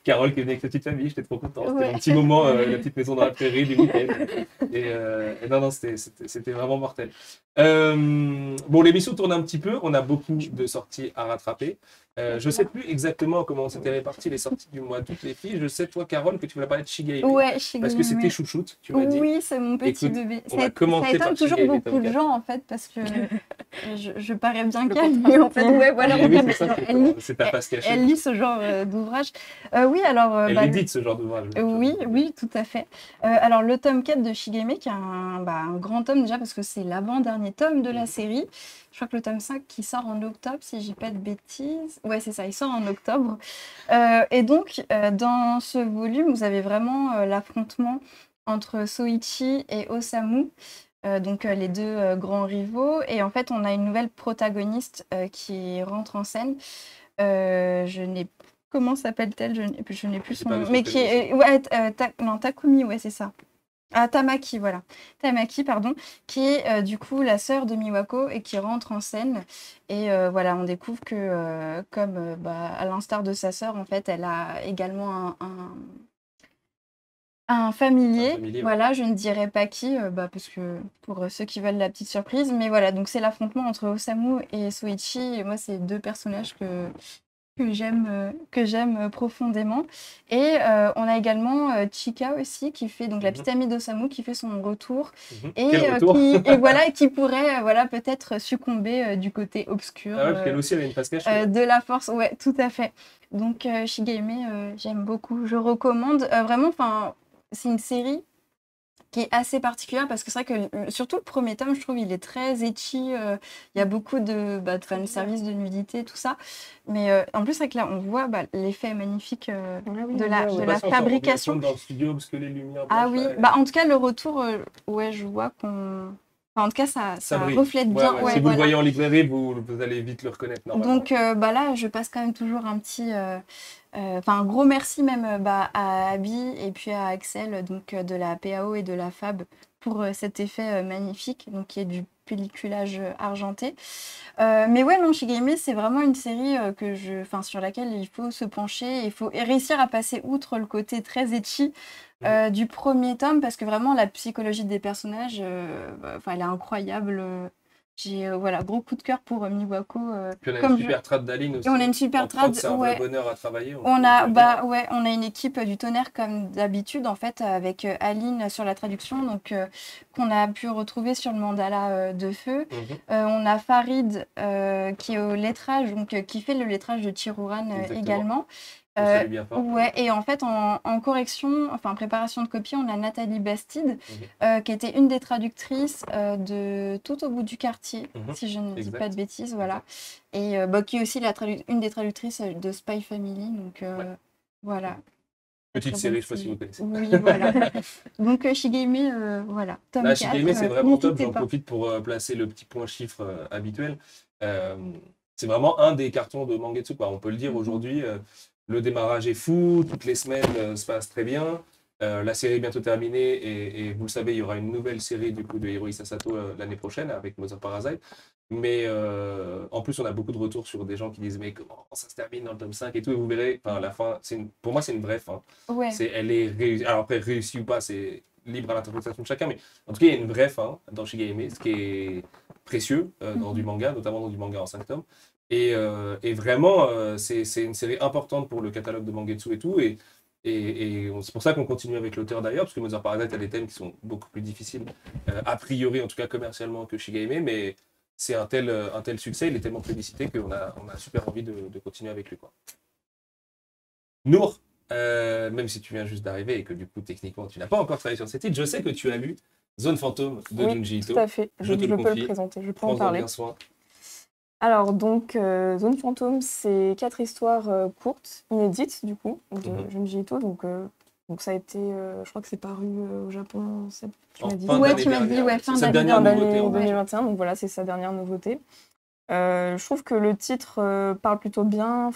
Carole qui est venue avec sa petite famille, j'étais trop content. C'était Ouais. un petit moment, la petite maison dans la prairie du week-end. Et non, c'était vraiment mortel. Bon, l'émission tourne un petit peu. On a beaucoup de sorties à rattraper. Je sais plus exactement comment s'étaient réparties les sorties du mois d'août, les filles. Je sais, toi, Carole, que tu voulais parler de Shigehime. Ouais, Parce que c'était chouchoute, tu m'as dit. Oui, c'est mon petit Écoute, bébé. on va Ça commencer étonne par toujours Shigehime, beaucoup tome de 4. gens, en fait, parce que je parais bien calme, mais en fait, ouais, voilà, Oui, regarde, c'est ça, c'est ta face cachée. elle lit ce genre d'ouvrage. Oui, alors... Elle bah, édite ce genre d'ouvrage. oui, tout à fait. Alors, le tome 4 de Shigehime, qui est un grand tome déjà, parce que c'est l'avant-dernier tome de la série. Je crois que le tome 5 qui sort en octobre, si j'ai pas de bêtises. Ouais, c'est ça, il sort en octobre. Et donc, dans ce volume, vous avez vraiment l'affrontement entre Soichi et Osamu, donc les deux grands rivaux. Et en fait, on a une nouvelle protagoniste qui rentre en scène. Je n'ai Comment s'appelle-t-elle? Je n'ai plus J'ai son pas nom. vu son Mais qui est... Ouais, non, Takumi, ouais, c'est ça. Ah, Tamaki, voilà. Tamaki, pardon, qui est du coup la sœur de Miwako et qui rentre en scène. Et voilà, on découvre que, comme à l'instar de sa sœur, en fait, elle a également un familier. Un familier, ouais. Voilà, je ne dirais pas qui, parce que pour ceux qui veulent la petite surprise. Mais voilà, donc c'est l'affrontement entre Osamu et Soichi. Et moi, c'est deux personnages que j'aime profondément. Et on a également Chika aussi, qui fait donc la petite amie d'Osamu, qui fait son retour. Et, Quel retour voilà, et qui pourrait voilà, peut-être succomber du côté obscur Ah ouais, parce qu'elle aussi, elle a une face cachée. de la force. Ouais, tout à fait. Donc Shigehime, j'aime beaucoup. Je recommande vraiment, enfin, c'est une série qui est assez particulière parce que c'est vrai que surtout le premier tome, je trouve, il est très ecchi. Il y a beaucoup de fanservice, de nudité, tout ça. Mais en plus, c'est que là, on voit l'effet magnifique de la fabrication. Dans le studio parce que les lumières. Ah oui, blanches, en tout cas, le retour, ouais, je vois qu'on. Enfin, en tout cas, ça brille. reflète bien. Ouais. Ouais, Si vous le voilà. voyez en librairie, vous allez vite le reconnaître normalement. Donc là, je passe quand même toujours un petit, un gros merci même à Abby et puis à Axel, donc de la PAO et de la Fab pour cet effet magnifique, donc qui est du pelliculage argenté. Mais ouais, non, Shigehime, c'est vraiment une série sur laquelle il faut se pencher, il faut réussir à passer outre le côté très ecchi du premier tome, parce que vraiment la psychologie des personnages, elle est incroyable. J'ai gros coup de cœur pour Miwako. Puis on a une super trad d'Aline aussi. Et on a une super trad, c'est un vrai bonheur à travailler. On a une équipe du tonnerre comme d'habitude en fait avec Aline sur la traduction, donc qu'on a pu retrouver sur le mandala de feu. On a Farid qui est au lettrage, donc qui fait le lettrage de Chiruran également. Bien fort. Ouais, et en fait, en correction, préparation de copie, on a Nathalie Bastide, qui était une des traductrices de Tout au bout du quartier, si je ne dis pas de bêtises, voilà. Et qui est aussi une des traductrices de Spy Family, donc voilà. Petite série, je ne sais pas si vous connaissez. Oui, voilà. Donc Shigehime, voilà. Tome 4, Shigehime, c'est vraiment top. J'en profite pour placer le petit point chiffre habituel. C'est vraiment un des cartons de Mangetsu, quoi. On peut le dire aujourd'hui. Le démarrage est fou, toutes les semaines se passent très bien. La série est bientôt terminée et vous le savez, il y aura une nouvelle série du coup de Hirohei Sasato l'année prochaine avec Mother Parasite. Mais en plus, on a beaucoup de retours sur des gens qui disent mais comment ça se termine dans le tome 5 et tout. Et vous verrez, la fin, pour moi, c'est une vraie fin. Ouais. Elle est réussie. Alors après, réussie ou pas, c'est libre à l'interprétation de chacun. Mais en tout cas, il y a une vraie fin dans Shigehime, ce qui est précieux dans du manga, notamment dans du manga en 5 tomes. Et vraiment, c'est une série importante pour le catalogue de Mangetsu et tout. Et c'est pour ça qu'on continue avec l'auteur d'ailleurs, parce que Mother Parasite a des thèmes qui sont beaucoup plus difficiles, a priori, en tout cas commercialement, que Shigehime. Mais c'est un tel succès, il est tellement félicité qu'on a super envie de continuer avec lui, quoi. Nour, même si tu viens juste d'arriver et que du coup, techniquement, tu n'as pas encore travaillé sur ces titres, je sais que tu as lu Zone Fantôme de Junji Ito. Tout à fait, je peux confie. le présenter, je peux en Prends-en parler. bien soin. Alors, donc, Zone Fantôme, c'est 4 histoires courtes, inédites, du coup, de Junji Ito. Donc, ça a été, je crois que c'est paru au Japon, tu m'as dit. Ouais, tu m'as dit, fin d'année 2021. Donc voilà, c'est sa dernière nouveauté. Je trouve que le titre parle plutôt bien,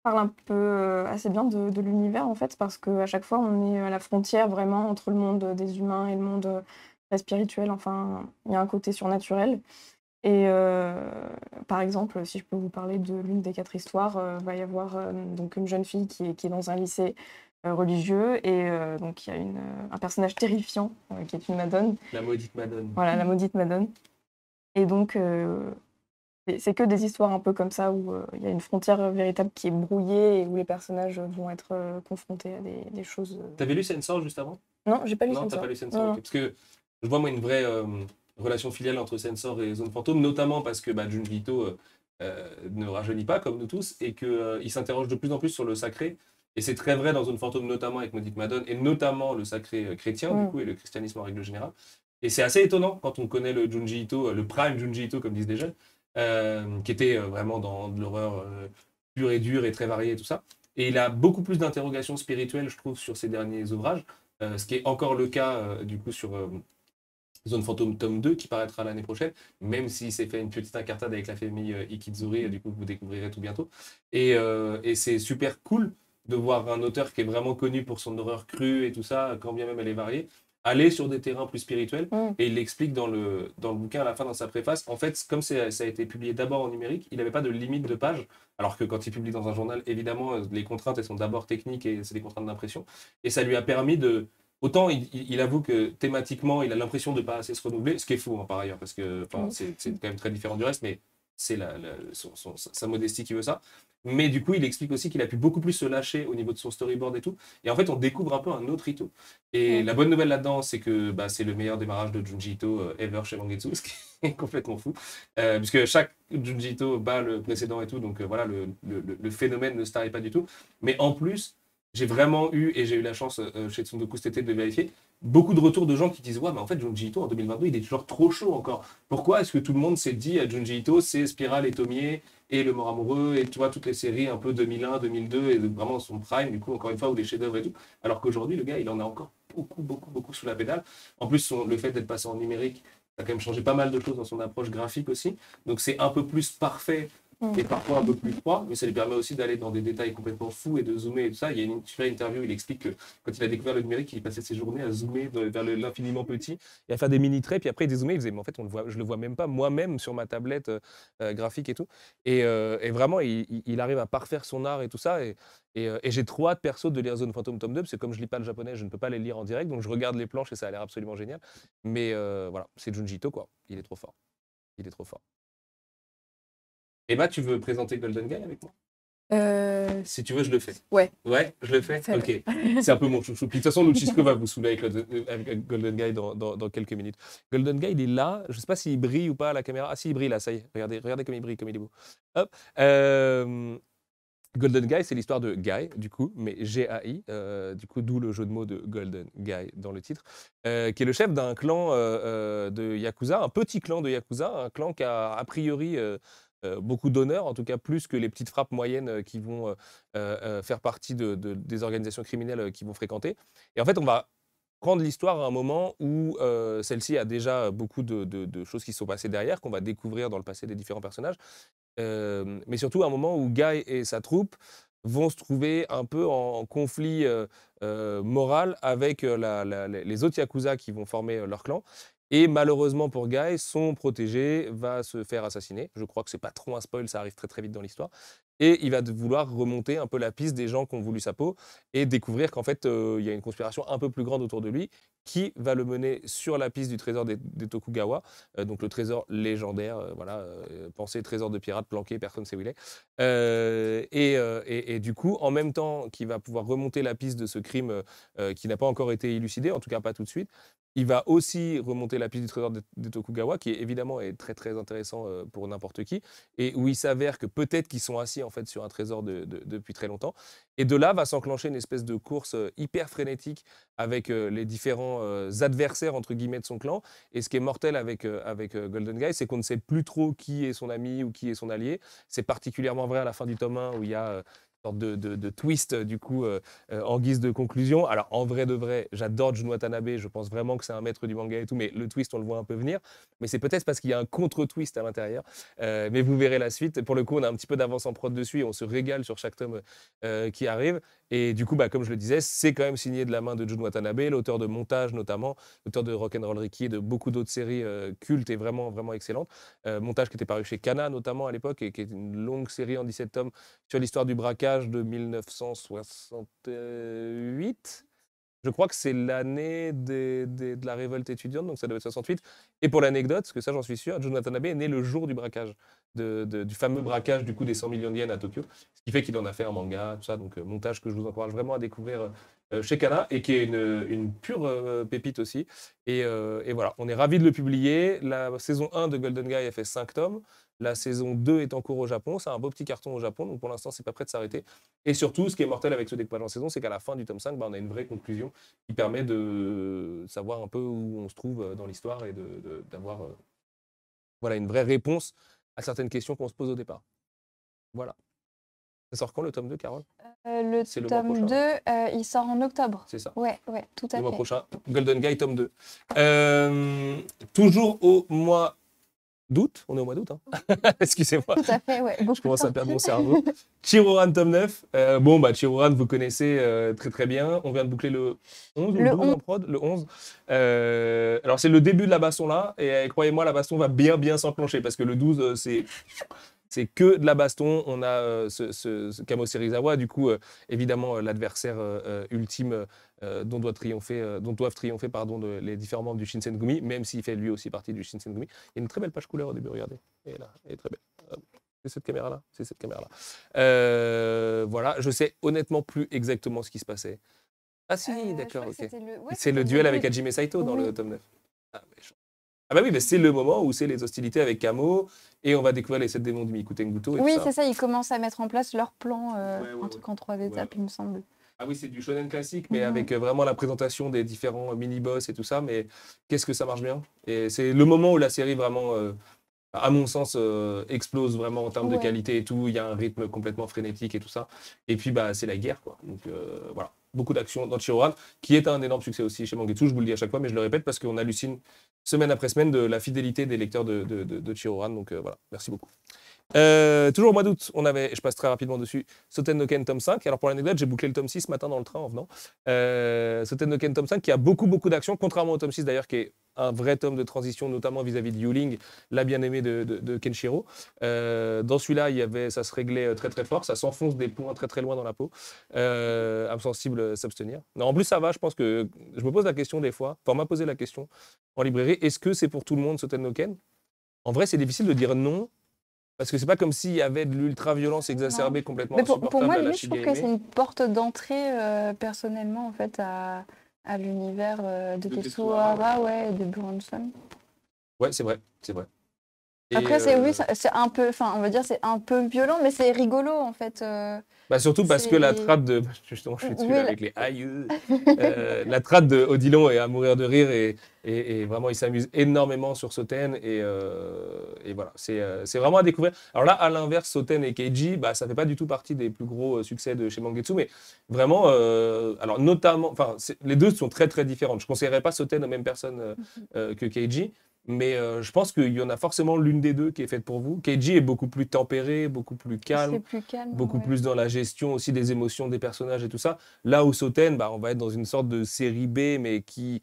parle un peu assez bien de l'univers, en fait, parce qu'à chaque fois, on est à la frontière vraiment entre le monde des humains et le monde très spirituel. Enfin, il y a un côté surnaturel. Et par exemple, si je peux vous parler de l'une des 4 histoires, va y avoir donc une jeune fille qui est dans un lycée religieux et donc il y a un personnage terrifiant qui est une madone. La maudite madone. Voilà, la maudite madone. Et donc, c'est que des histoires un peu comme ça où il y a une frontière véritable qui est brouillée et où les personnages vont être confrontés à des choses. T'avais lu Sensor juste avant? Non, j'ai pas lu Non, t'as Sensor. pas lu Sensor, Non, ok. Parce que je vois, moi, une vraie relation filiale entre Sensor et Zone Fantôme, notamment parce que Junji Ito ne rajeunit pas, comme nous tous, et qu'il s'interroge de plus en plus sur le sacré. Et c'est très vrai dans Zone Fantôme, notamment avec Maudite Madone, et notamment le sacré chrétien, du Mm. coup, et le christianisme en règle générale. Et c'est assez étonnant quand on connaît le Junji Ito, le prime Junji Ito, comme disent les jeunes, qui était vraiment dans de l'horreur pure et dure et très variée et tout ça. Et il a beaucoup plus d'interrogations spirituelles, je trouve, sur ses derniers ouvrages, ce qui est encore le cas, du coup, sur Zone Fantôme tome 2, qui paraîtra l'année prochaine, même s'il s'est fait une petite incartade avec la famille Ikizuri, du coup, vous découvrirez tout bientôt. Et c'est super cool de voir un auteur qui est vraiment connu pour son horreur crue et tout ça, quand bien même elle est variée, aller sur des terrains plus spirituels. Mm. Et il l'explique dans le bouquin, à la fin, dans sa préface. En fait, comme ça a été publié d'abord en numérique, il n'avait pas de limite de page, alors que quand il publie dans un journal, évidemment, les contraintes, elles sont d'abord techniques et c'est des contraintes d'impression. Et ça lui a permis de... Autant il avoue que thématiquement, il a l'impression de ne pas assez se renouveler, ce qui est faux par ailleurs, parce que c'est quand même très différent du reste, mais c'est sa modestie qui veut ça. Mais du coup, il explique aussi qu'il a pu beaucoup plus se lâcher au niveau de son storyboard et tout. Et en fait, on découvre un peu un autre Ito. Et la bonne nouvelle là-dedans, c'est que c'est le meilleur démarrage de Junji Ito ever chez Mangetsu, ce qui est complètement fou. Puisque chaque Junji Ito bat le précédent et tout, donc voilà, le phénomène ne se tarit pas du tout. Mais en plus, j'ai vraiment eu, et j'ai eu la chance chez Tsundoku cet été de le vérifier, beaucoup de retours de gens qui disent ouais, mais en fait, Junji Ito en 2022, il est toujours trop chaud encore. Pourquoi est-ce que tout le monde s'est dit à Junji Ito, c'est Spirale et Tomie et Le Mort Amoureux et tu vois, toutes les séries un peu 2001, 2002 et vraiment son prime, du coup, encore une fois, ou les chefs-d'œuvre et tout. Alors qu'aujourd'hui, le gars, il en a encore beaucoup sous la pédale. En plus, le fait d'être passé en numérique, ça a quand même changé pas mal de choses dans son approche graphique aussi. Donc, c'est un peu plus parfait et parfois un peu plus froid, mais ça lui permet aussi d'aller dans des détails complètement fous et de zoomer et tout ça. Il y a une super interview, il explique que quand il a découvert le numérique, il passait ses journées à zoomer vers l'infiniment petit et à faire des mini-traits, puis après il dézoomait, il disait, mais en fait, je le vois même pas moi-même sur ma tablette graphique et tout. Et vraiment, il arrive à parfaire son art et tout ça. Et j'ai trop hâte, perso, de lire Zone Fantôme tome 2, parce que comme je lis pas le japonais, je ne peux pas les lire en direct, donc je regarde les planches et ça a l'air absolument génial. Mais voilà, c'est Junji Ito, quoi. Il est trop fort. Il est trop fort. Emma, tu veux présenter Golden Guy avec moi? Si tu veux, je le fais. Ouais. Ouais, je le fais. Fais-le. Ok. C'est un peu mon chouchou. Puis de toute façon, Lucisco va vous saouler avec Golden Guy dans quelques minutes. Golden Guy, il est là. Je ne sais pas s'il brille ou pas à la caméra. Ah, si, il brille là, ça y est. Regardez comme il brille, comme il est beau. Hop. Golden Guy, c'est l'histoire de Guy, du coup, mais G-A-I, du coup, d'où le jeu de mots de Golden Guy dans le titre, qui est le chef d'un clan de Yakuza, un petit clan de Yakuza, un clan qui a priori beaucoup d'honneur, en tout cas plus que les petites frappes moyennes qui vont faire partie des organisations criminelles qu'ils vont fréquenter. Et en fait, on va prendre l'histoire à un moment où celle-ci a déjà beaucoup de choses qui sont passées derrière, qu'on va découvrir dans le passé des différents personnages. Mais surtout à un moment où Guy et sa troupe vont se trouver un peu en conflit moral avec les autres Yakuza qui vont former leur clan. Et malheureusement pour Guy, son protégé va se faire assassiner. Je crois que c'est pas trop un spoil, ça arrive très très vite dans l'histoire. Et il va vouloir remonter un peu la piste des gens qui ont voulu sa peau et découvrir qu'en fait, il y a une conspiration un peu plus grande autour de lui qui va le mener sur la piste du trésor des Tokugawa, donc le trésor légendaire, voilà, pensez trésor de pirate planqué, personne ne sait où il est. Et du coup, en même temps qu'il va pouvoir remonter la piste de ce crime qui n'a pas encore été élucidé, en tout cas pas tout de suite, il va aussi remonter la piste du trésor des Tokugawa, qui évidemment est très très intéressant pour n'importe qui, et où il s'avère que peut-être qu'ils sont assis en fait sur un trésor depuis très longtemps. Et de là va s'enclencher une espèce de course hyper frénétique avec les différents adversaires entre guillemets de son clan. Et ce qui est mortel avec Golden Guy, c'est qu'on ne sait plus trop qui est son ami ou qui est son allié. C'est particulièrement vrai à la fin du tome 1 où il y a sorte de twist du coup en guise de conclusion. Alors en vrai de vrai, j'adore Jun Watanabe, je pense vraiment que c'est un maître du manga et tout, mais le twist on le voit un peu venir. Mais c'est peut-être parce qu'il y a un contre-twist à l'intérieur. Mais vous verrez la suite. Pour le coup, on a un petit peu d'avance en prod dessus et on se régale sur chaque tome qui arrive. Et du coup, comme je le disais, c'est quand même signé de la main de Jun Watanabe, l'auteur de Montage notamment, l'auteur de Rock'n'Roll Ricky et de beaucoup d'autres séries cultes et vraiment, vraiment excellentes. Montage qui était paru chez Kana notamment à l'époque et qui est une longue série en 17 tomes sur l'histoire du braquage de 1968. Je crois que c'est l'année de la révolte étudiante, donc ça devait être 68. Et pour l'anecdote, parce que ça j'en suis sûr, Jonathan Abe est né le jour du braquage, du fameux braquage du coup des 100 millions de yens à Tokyo. Ce qui fait qu'il en a fait un manga, tout ça. Donc montage que je vous encourage vraiment à découvrir chez Kana et qui est une pure pépite aussi. Et voilà, on est ravis de le publier. La saison 1 de Golden Guy a fait 5 tomes. La saison 2 est en cours au Japon. C'est un beau petit carton au Japon, donc pour l'instant, c'est pas prêt de s'arrêter. Et surtout, ce qui est mortel avec ce découpage en saison, c'est qu'à la fin du tome 5, on a une vraie conclusion qui permet de savoir un peu où on se trouve dans l'histoire et d'avoir voilà, une vraie réponse à certaines questions qu'on se pose au départ. Voilà. Ça sort quand le tome 2, Carole? Le C'est le mois tome prochain. 2, il sort en octobre. C'est ça. Ouais, tout à Le mois fait. prochain. Golden Guy, tome 2. Toujours au mois d'août. On est au mois d'août, hein. Excusez-moi. Tout à fait, ouais. Je commence à perdre mon cerveau. Chiruran, tome 9. Chiruran, vous connaissez très très bien. On vient de boucler le 11 ou le 12 en prod, le 11. Alors, c'est le début de la baston là. Et croyez-moi, la baston va bien s'enclencher parce que le 12, c'est que de la baston. On a ce Kamo Serizawa, du coup, évidemment, l'adversaire ultime dont doivent triompher les différents membres du Shinsengumi, même s'il fait lui aussi partie du Shinsengumi. Il y a une très belle page couleur au début, regardez. Et là, elle est très belle. C'est cette caméra-là. C'est cette caméra-là. Voilà, je sais honnêtement plus exactement ce qui se passait. Ah si, d'accord, ok. C'est le duel avec Hajime Saito dans le tome 9. Ah bah oui, mais c'est le moment où c'est les hostilités avec Kamo et on va découvrir les 7 démons du Mikutenguto. Oui, c'est ça, ils commencent à mettre en place leur plan, un truc en 3 étapes, il me semble. Ah oui, c'est du shonen classique, mais avec vraiment la présentation des différents mini-boss et tout ça, mais qu'est-ce que ça marche bien. Et c'est le moment où la série vraiment, à mon sens, explose vraiment en termes de qualité et tout. Il y a un rythme complètement frénétique et tout ça. Et puis, c'est la guerre, quoi. Donc voilà, beaucoup d'action dans Chiruran, qui est un énorme succès aussi chez Mangetsu. Je vous le dis à chaque fois, mais je le répète parce qu'on hallucine semaine après semaine de la fidélité des lecteurs de Chiruran. Donc voilà, merci beaucoup. Toujours au mois d'août, on avait, je passe très rapidement dessus, Soten no Ken tome 5. Alors pour l'anecdote, j'ai bouclé le tome 6 ce matin dans le train en venant. Soten no Ken tome 5 qui a beaucoup d'action, contrairement au tome 6 d'ailleurs, qui est un vrai tome de transition, notamment vis-à-vis de Yuling, la bien-aimée de Kenshiro. Dans celui-là, ça se réglait très très fort, ça s'enfonce des points très très loin dans la peau. Âme sensible, s'abstenir. Non, en plus ça va, je pense que je me pose la question des fois, enfin on m'a posé la question en librairie, est-ce que c'est pour tout le monde Soten no Ken? En vrai, c'est difficile de dire non. Parce que c'est pas comme s'il y avait de l'ultra-violence exacerbée complètement insupportable. Pour moi, à la je trouve que c'est une porte d'entrée personnellement en fait à l'univers de Tetsuhara, et de Buronson. Ouais, c'est vrai. Et après, c'est un peu, enfin, on va dire, c'est un peu violent, mais c'est rigolo en fait. Surtout parce que la trad de, justement, je suis dessus là, avec les aïeux. La trad de Odilon est à mourir de rire et vraiment il s'amuse énormément sur Soten et voilà, c'est vraiment à découvrir. Alors là, à l'inverse, Soten et Keiji, ça fait pas du tout partie des plus gros succès de chez Mangetsu, mais vraiment, alors notamment, enfin, les deux sont très très différentes. Je conseillerais pas Soten aux mêmes personnes que Keiji. Mais je pense qu'il y en a forcément l'une des deux qui est faite pour vous. Keiji est beaucoup plus tempéré, beaucoup plus calme, beaucoup plus dans la gestion aussi des émotions des personnages et tout ça. Là où Soten, on va être dans une sorte de série B, mais qui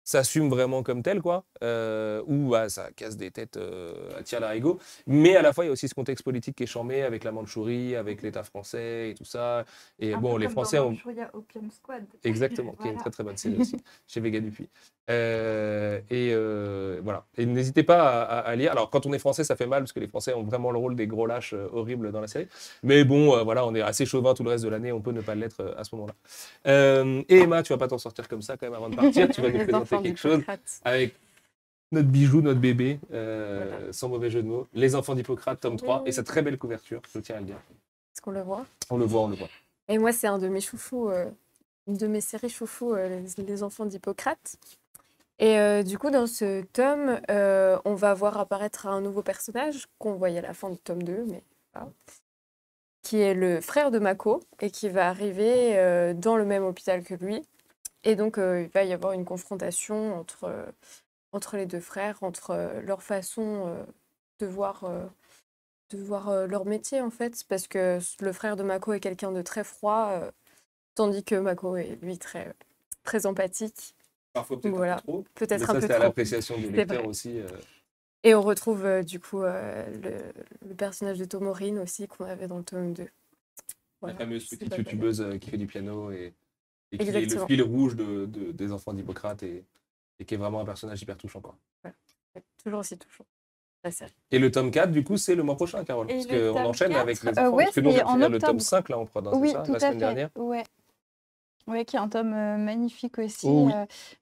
s'assume vraiment comme tel, quoi. Où ça casse des têtes à tir larigot. Mais à la fois, il y a aussi ce contexte politique qui est charmé avec la Mandchourie, avec l'État français et tout ça. Et bon, les Français ont. Opium Squad. Exactement, qui est une très très bonne série aussi, chez Vega Dupuis. Voilà. Et n'hésitez pas à lire. Alors, quand on est français, ça fait mal parce que les Français ont vraiment le rôle des gros lâches horribles dans la série. Mais bon, voilà, on est assez chauvin tout le reste de l'année, on peut ne pas l'être à ce moment-là. Et Emma, tu vas pas t'en sortir comme ça quand même avant de partir. Tu vas nous présenter quelque chose avec notre bijou, notre bébé, sans mauvais jeu de mots. Les Enfants d'Hippocrate, tome 3, et cette très belle couverture, je tiens à le dire. Est-ce qu'on le voit? On le voit. Et moi, c'est un de mes chouchous, une de mes séries chouchous, les Enfants d'Hippocrate. Et du coup, dans ce tome, on va voir apparaître un nouveau personnage qu'on voyait à la fin du tome 2, mais voilà, qui est le frère de Mako et qui va arriver dans le même hôpital que lui. Et donc, il va y avoir une confrontation entre les deux frères, entre leur façon de voir leur métier, en fait, parce que le frère de Mako est quelqu'un de très froid, tandis que Mako est, lui, très, très empathique. Parfois peut-être un peu trop. Peut-être un peu trop. C'est à l'appréciation du lecteur aussi. Et on retrouve du coup le personnage de Tomorin aussi qu'on avait dans le tome 2. Voilà. La fameuse petite youtubeuse qui fait du piano. et qui est le Exactement. fil rouge des enfants d'Hippocrate et qui est vraiment un personnage hyper touchant, quoi. Toujours aussi touchant. La série. Et le tome 4, du coup, c'est le mois prochain, Carole. Et Parce le qu'on tome enchaîne 4, avec les enfants. ouais, parce que nous, on c'est vient de en finir le tome octobre. 5, là, on prend, Oui, c'est ça, tout la à semaine fait. dernière. Ouais. Ouais, qui est un tome magnifique aussi. Oh oui.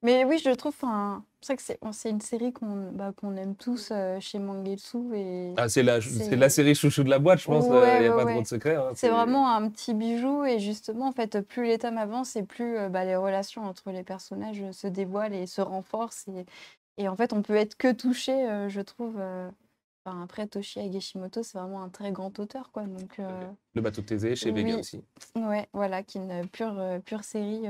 Mais oui, je trouve, c'est vrai que c'est une série qu'on aime tous chez Mangetsu. Et Ah, c'est la c'est- série chouchou de la boîte, je pense. Il Ouais, n'y a ouais, pas ouais. trop de secret. Hein, C'est vraiment un petit bijou. Et justement, en fait, plus les tomes avancent et plus les relations entre les personnages se dévoilent et se renforcent. Et en fait, on peut être que touché, je trouve. Après, Toshi Higashimoto, c'est vraiment un très grand auteur, quoi. Donc, Le bateau de Thésée, chez Vega oui. aussi. ouais, voilà, qui est une pure série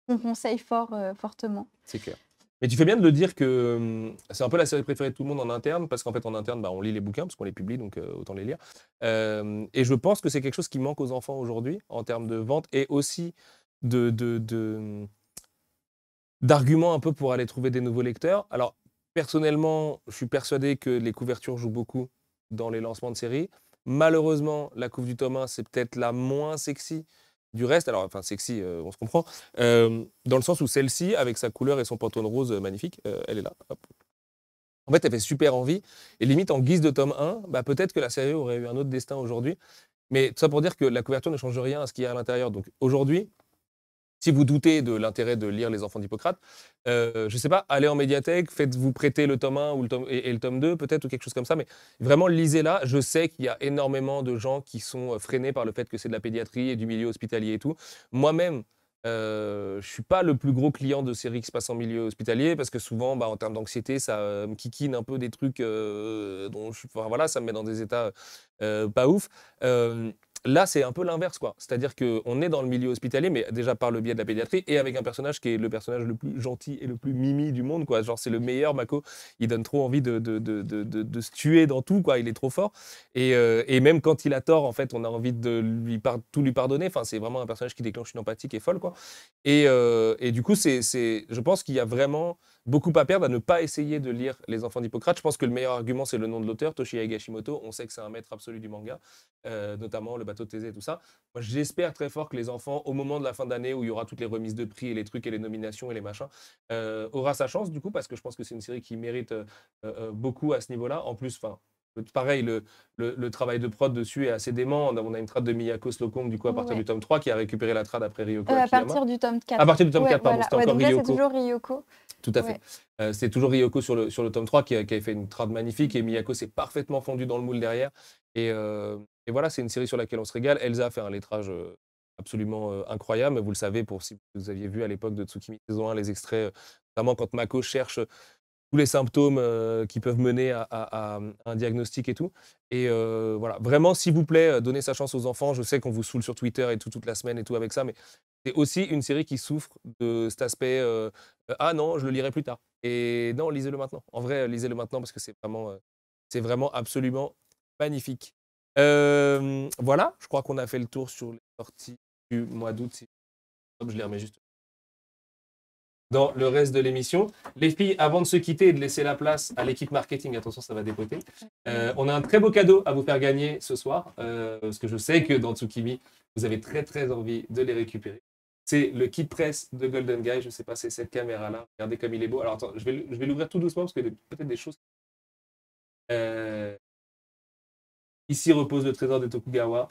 qu'on conseille fortement. C'est clair. Mais tu fais bien de le dire que c'est un peu la série préférée de tout le monde en interne, parce qu'en fait, en interne, on lit les bouquins, parce qu'on les publie, donc autant les lire. Et je pense que c'est quelque chose qui manque aux enfants aujourd'hui, en termes de vente, et aussi d'arguments un peu pour aller trouver des nouveaux lecteurs. Alors, personnellement, je suis persuadé que les couvertures jouent beaucoup dans les lancements de séries. Malheureusement, la couve du tome 1, c'est peut-être la moins sexy du reste. Alors, enfin, sexy, on se comprend. Dans le sens où celle-ci, avec sa couleur et son pantone rose magnifique, elle est là. Hop. En fait, elle fait super envie. Et limite, en guise de tome 1, peut-être que la série aurait eu un autre destin aujourd'hui. Mais tout ça pour dire que la couverture ne change rien à ce qu'il y a à l'intérieur. Donc aujourd'hui, si vous doutez de l'intérêt de lire Les Enfants d'Hippocrate, je ne sais pas, allez en médiathèque, faites-vous prêter le tome 1 ou et le tome 2, peut-être, ou quelque chose comme ça, mais vraiment, lisez-la. Je sais qu'il y a énormément de gens qui sont freinés par le fait que c'est de la pédiatrie et du milieu hospitalier et tout. Moi-même, je ne suis pas le plus gros client de séries qui se passent en milieu hospitalier, parce que souvent, en termes d'anxiété, ça me kikine un peu des trucs dont voilà, ça me met dans des états pas ouf. Là, c'est un peu l'inverse, quoi. C'est-à-dire qu'on est dans le milieu hospitalier, mais déjà par le biais de la pédiatrie, et avec un personnage qui est le personnage le plus gentil et le plus mimi du monde, quoi. Genre, c'est le meilleur, Mako. Il donne trop envie de se tuer dans tout, quoi. Il est trop fort. Et même quand il a tort, en fait, on a envie de tout lui pardonner. Enfin, c'est vraiment un personnage qui déclenche une empathie qui est folle, quoi. Et du coup, je pense qu'il y a vraiment beaucoup à perdre à ne pas essayer de lire Les Enfants d'Hippocrate. Je pense que le meilleur argument, c'est le nom de l'auteur, Toshi Higashimoto. On sait que c'est un maître absolu du manga, notamment le bateau de Thésée et tout ça. Moi, j'espère très fort que les enfants, au moment de la fin d'année où il y aura toutes les remises de prix et les trucs et les nominations et les machins, aura sa chance, du coup, parce que je pense que c'est une série qui mérite beaucoup à ce niveau-là. En plus, pareil, le travail de prod dessus est assez dément. On a une trad de Miyako Slocum, du coup, à partir Ouais. du tome 3, qui a récupéré la trad après Ryoko À Akiyama. partir du tome 4. À partir du tome 4, pardon, voilà. c'était encore Donc là, c'est Ryoko. toujours Ryoko. Tout à fait. C'est toujours Ryoko sur le tome 3 qui avait fait une trad magnifique, et Miyako s'est parfaitement fondu dans le moule derrière. Et voilà, c'est une série sur laquelle on se régale. Elsa a fait un lettrage absolument incroyable. Vous le savez, si vous aviez vu à l'époque de Tsukimi saison 1 les extraits, notamment quand Mako cherche tous les symptômes qui peuvent mener à un diagnostic et tout. Et voilà, vraiment, s'il vous plaît, donnez sa chance aux enfants. Je sais qu'on vous saoule sur Twitter et tout, toute la semaine et tout avec ça, mais c'est aussi une série qui souffre de cet aspect ah non, je le lirai plus tard. Et non, lisez-le maintenant. En vrai, lisez-le maintenant parce que c'est vraiment absolument magnifique. Voilà, je crois qu'on a fait le tour sur les sorties du mois d'août. Je les remets juste dans le reste de l'émission. Les filles, avant de se quitter et de laisser la place à l'équipe marketing, attention, ça va dépoter, on a un très beau cadeau à vous faire gagner ce soir, parce que je sais que dans Tsukimi, vous avez très très envie de les récupérer. C'est le kit presse de Golden Guy. Je ne sais pas, c'est cette caméra-là. Regardez comme il est beau. Alors attends, je vais l'ouvrir tout doucement parce qu'il y a peut-être des choses. Ici repose le trésor de Tokugawa.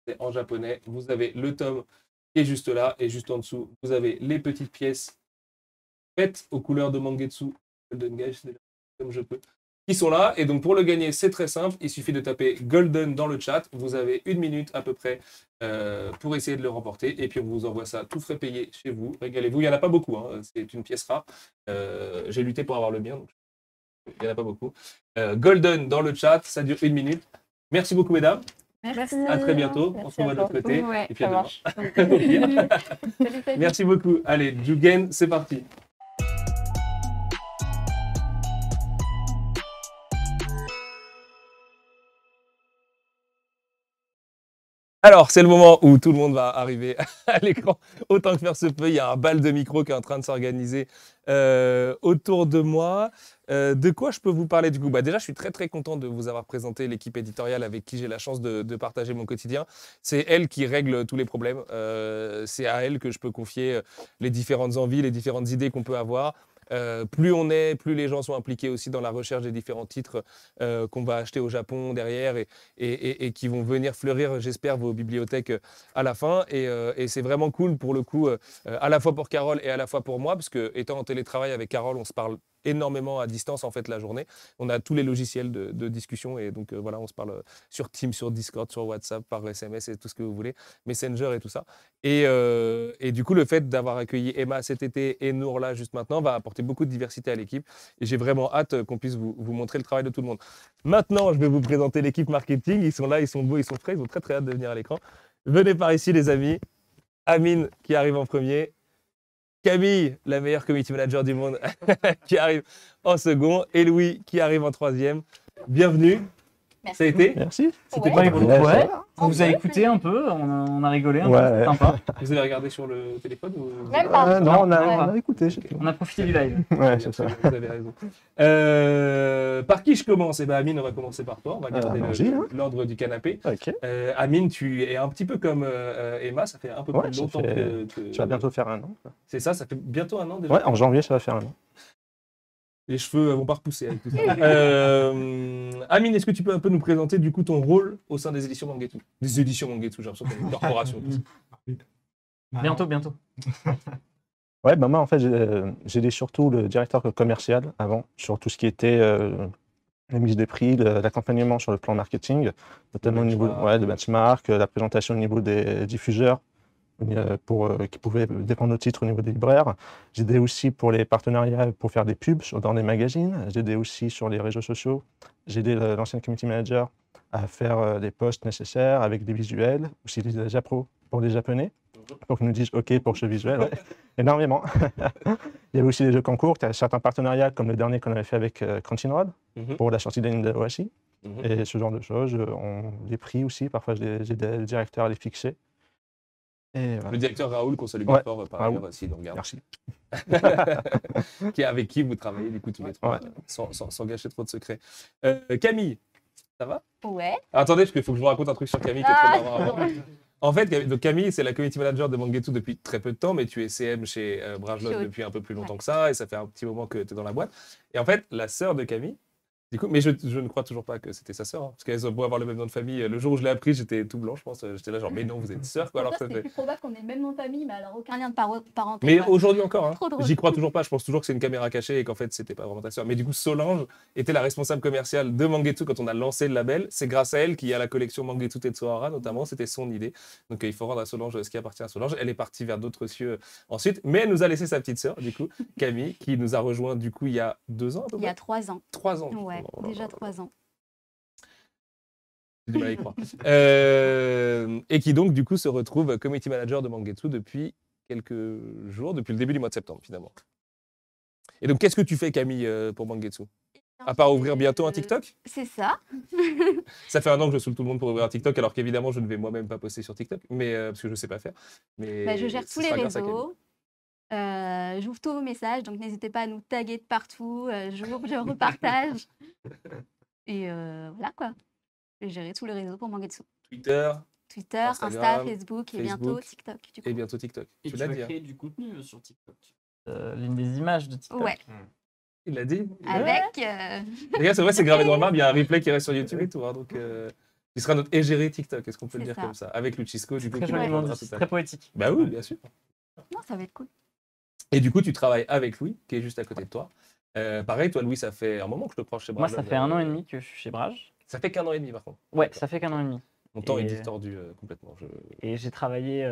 C'est en japonais. Vous avez le tome qui est juste là, et juste en dessous, vous avez les petites pièces faites aux couleurs de Mangetsu Golden Guy, comme je peux, qui sont là. Et donc pour le gagner, c'est très simple. Il suffit de taper Golden dans le chat. Vous avez 1 minute à peu près pour essayer de le remporter. Et puis on vous envoie ça tout frais payé chez vous. Régalez-vous. Il n'y en a pas beaucoup, hein. C'est une pièce rare. J'ai lutté pour avoir le mien, donc il n'y en a pas beaucoup. Golden dans le chat, ça dure 1 minute. Merci beaucoup, mesdames. Merci. À très bientôt. On se revoit de l'autre côté. Ouais, Et puis à ça demain. marche. Merci beaucoup. Allez, Jugen, c'est parti. Alors, c'est le moment où tout le monde va arriver à l'écran. Autant que faire se peut, il y a un bal de micro qui est en train de s'organiser autour de moi. De quoi je peux vous parler du coup? Déjà, je suis très très content de vous avoir présenté l'équipe éditoriale avec qui j'ai la chance de partager mon quotidien. C'est elle qui règle tous les problèmes. C'est à elle que je peux confier les différentes envies, les différentes idées qu'on peut avoir. Plus on est, plus les gens sont impliqués aussi dans la recherche des différents titres qu'on va acheter au Japon derrière et qui vont venir fleurir, j'espère, vos bibliothèques à la fin. Et c'est vraiment cool pour le coup, à la fois pour Carole et à la fois pour moi, parce que étant en télétravail avec Carole, on se parle énormément à distance en fait la journée. On a tous les logiciels de discussion et donc voilà, on se parle sur Teams, sur Discord, sur WhatsApp, par SMS et tout ce que vous voulez, Messenger et tout ça. Et du coup, le fait d'avoir accueilli Emma cet été et Nour là juste maintenant va apporter beaucoup de diversité à l'équipe. Et j'ai vraiment hâte qu'on puisse vous montrer le travail de tout le monde. Maintenant, je vais vous présenter l'équipe marketing. Ils sont là, ils sont beaux, ils sont frais, ils ont très très hâte de venir à l'écran. Venez par ici les amis. Amine qui arrive en premier. Camille, la meilleure community manager du monde, qui arrive en second. Et Louis qui arrive en troisième. Bienvenue. Merci. Ça a été? Merci. C'était Ouais. pas écoute, évident. ouais. On vous a écouté un peu, on a rigolé un peu, Ouais. c'était sympa. Vous avez regardé sur le téléphone ou... Même pas. Non, on Ouais. a écouté. On a profité du live. Ouais, c'est ça. Vous avez raison. Par qui je commence? Amine, on va commencer par toi. On va garder allons-y, hein. l'ordre du canapé. Ok. Amine, tu es un petit peu comme Emma, ça fait un peu Ouais, plus ça longtemps fait- que... Ça va bientôt faire un an. C'est ça fait bientôt un an déjà. Ouais, en janvier, ça va faire un an. Les cheveux vont pas repousser avec tout ça. Amine, est-ce que tu peux un peu nous présenter du coup ton rôle au sein des éditions Mangetsu? Des éditions Mangetsu, j'ai l'impression qu'on est une corporation. Bientôt. Ouais, moi, en fait, j'étais surtout le directeur commercial avant, sur tout ce qui était la mise des prix, l'accompagnement sur le plan marketing, notamment au niveau de benchmark, la présentation au niveau des diffuseurs, qui pouvaient dépendre nos titres au niveau des libraires. J'aidais aussi pour les partenariats pour faire des pubs dans des magazines. J'aidais aussi sur les réseaux sociaux. J'aidais l'ancien community manager à faire des posts nécessaires avec des visuels, aussi des Japro pour les Japonais, pour qu'ils nous disent OK pour ce visuel. Ouais. Énormément. Il y avait aussi des jeux concours, certains partenariats comme le dernier qu'on avait fait avec Crunchyroll pour la sortie d'Anime de Oashi. Et ce genre de choses. Les prix aussi, parfois j'aidais le directeur à les fixer. Et voilà. Le directeur Raoul, qu'on salue bien fort par ailleurs, s'il nous regarde. Merci. Avec qui vous travaillez du coup tous les trois, sans gâcher trop de secrets. Camille, ça va? Ouais. Attendez, parce qu'il faut que je vous raconte un truc sur Camille qui est trop marrant. En fait, donc Camille, c'est la community manager de Mangetsu depuis très peu de temps, mais tu es CM chez Brajlon depuis un peu plus longtemps que ça, et ça fait un petit moment que tu es dans la boîte. Et en fait, la sœur de Camille, du coup, mais je ne crois toujours pas que c'était sa sœur, parce qu'elles ont beau avoir le même nom de famille. Le jour où je l'ai appris, j'étais tout blanc, je pense. J'étais là genre, mais non, vous êtes sœurs, quoi. Alors que ça C'est fait... plus probable qu'on ait le même nom de famille, mais alors aucun lien de parenté. Mais quoi. aujourd'hui encore, hein. Trop drôle. J'y crois toujours pas. Je pense toujours que c'est une caméra cachée et qu'en fait, c'était pas vraiment ta sœur. Mais du coup, Solange était la responsable commerciale de Mangetsu quand on a lancé le label. C'est grâce à elle qu'il y a la collection Mangetsu Tetsuhara, notamment. C'était son idée. Donc, il faut rendre à Solange ce qui appartient à Solange. Elle est partie vers d'autres cieux ensuite. Mais elle nous a laissé sa petite sœur, du coup, Camille, qui nous a rejoint, du coup, il y a 2 ans, à peu Il y près. a 3 ans. 3 ans. Ouais, Oh là déjà là. 3 ans. J'ai du mal à y croire. Et qui donc, du coup, se retrouve community manager de Mangetsu depuis quelques jours, depuis le début du mois de septembre, finalement. Et donc, qu'est-ce que tu fais, Camille, pour Mangetsu? À part ouvrir bientôt un TikTok? C'est ça. Ça fait un an que je saoule tout le monde pour ouvrir un TikTok, alors qu'évidemment, je ne vais moi-même pas poster sur TikTok, mais, parce que je ne sais pas faire. Mais Bah, je gère ce tous les sera grâce à Camille. réseaux. J'ouvre tous vos messages, donc n'hésitez pas à nous taguer de partout. Je repartage. Et voilà quoi. Je vais gérer tous les réseaux pour Mangetsu. Twitter Twitter, Insta, Instagram, Facebook et bientôt Facebook. TikTok. Du coup. et bientôt TikTok. Et Tu tu l'as vas dit, hein. créer du contenu sur TikTok. L'une des images de TikTok. Ouais, Il l'a dit. avec. Les gars, c'est vrai, c'est gravé dans le marbre, il y a un replay qui reste sur YouTube et tout. Hein, donc, il sera notre égérie TikTok, est-ce qu'on peut le C'est dire ça. comme ça? Avec Luchisco, du coup. Très qui nous joliment rejoindra dit, tout c'est à très l'heure. poétique. Bah oui, bien sûr. Non, ça va être cool. Et du coup, tu travailles avec Louis, qui est juste à côté de toi. Pareil, toi, Louis, ça fait un moment que je te prends chez Moi, Brajlon. ça fait 1 an et demi que je suis chez Braj. Ça fait qu'1 an et demi, par contre. Ouais, ça fait qu'1 an et demi. Mon temps est Et- distordu complètement. Et j'ai travaillé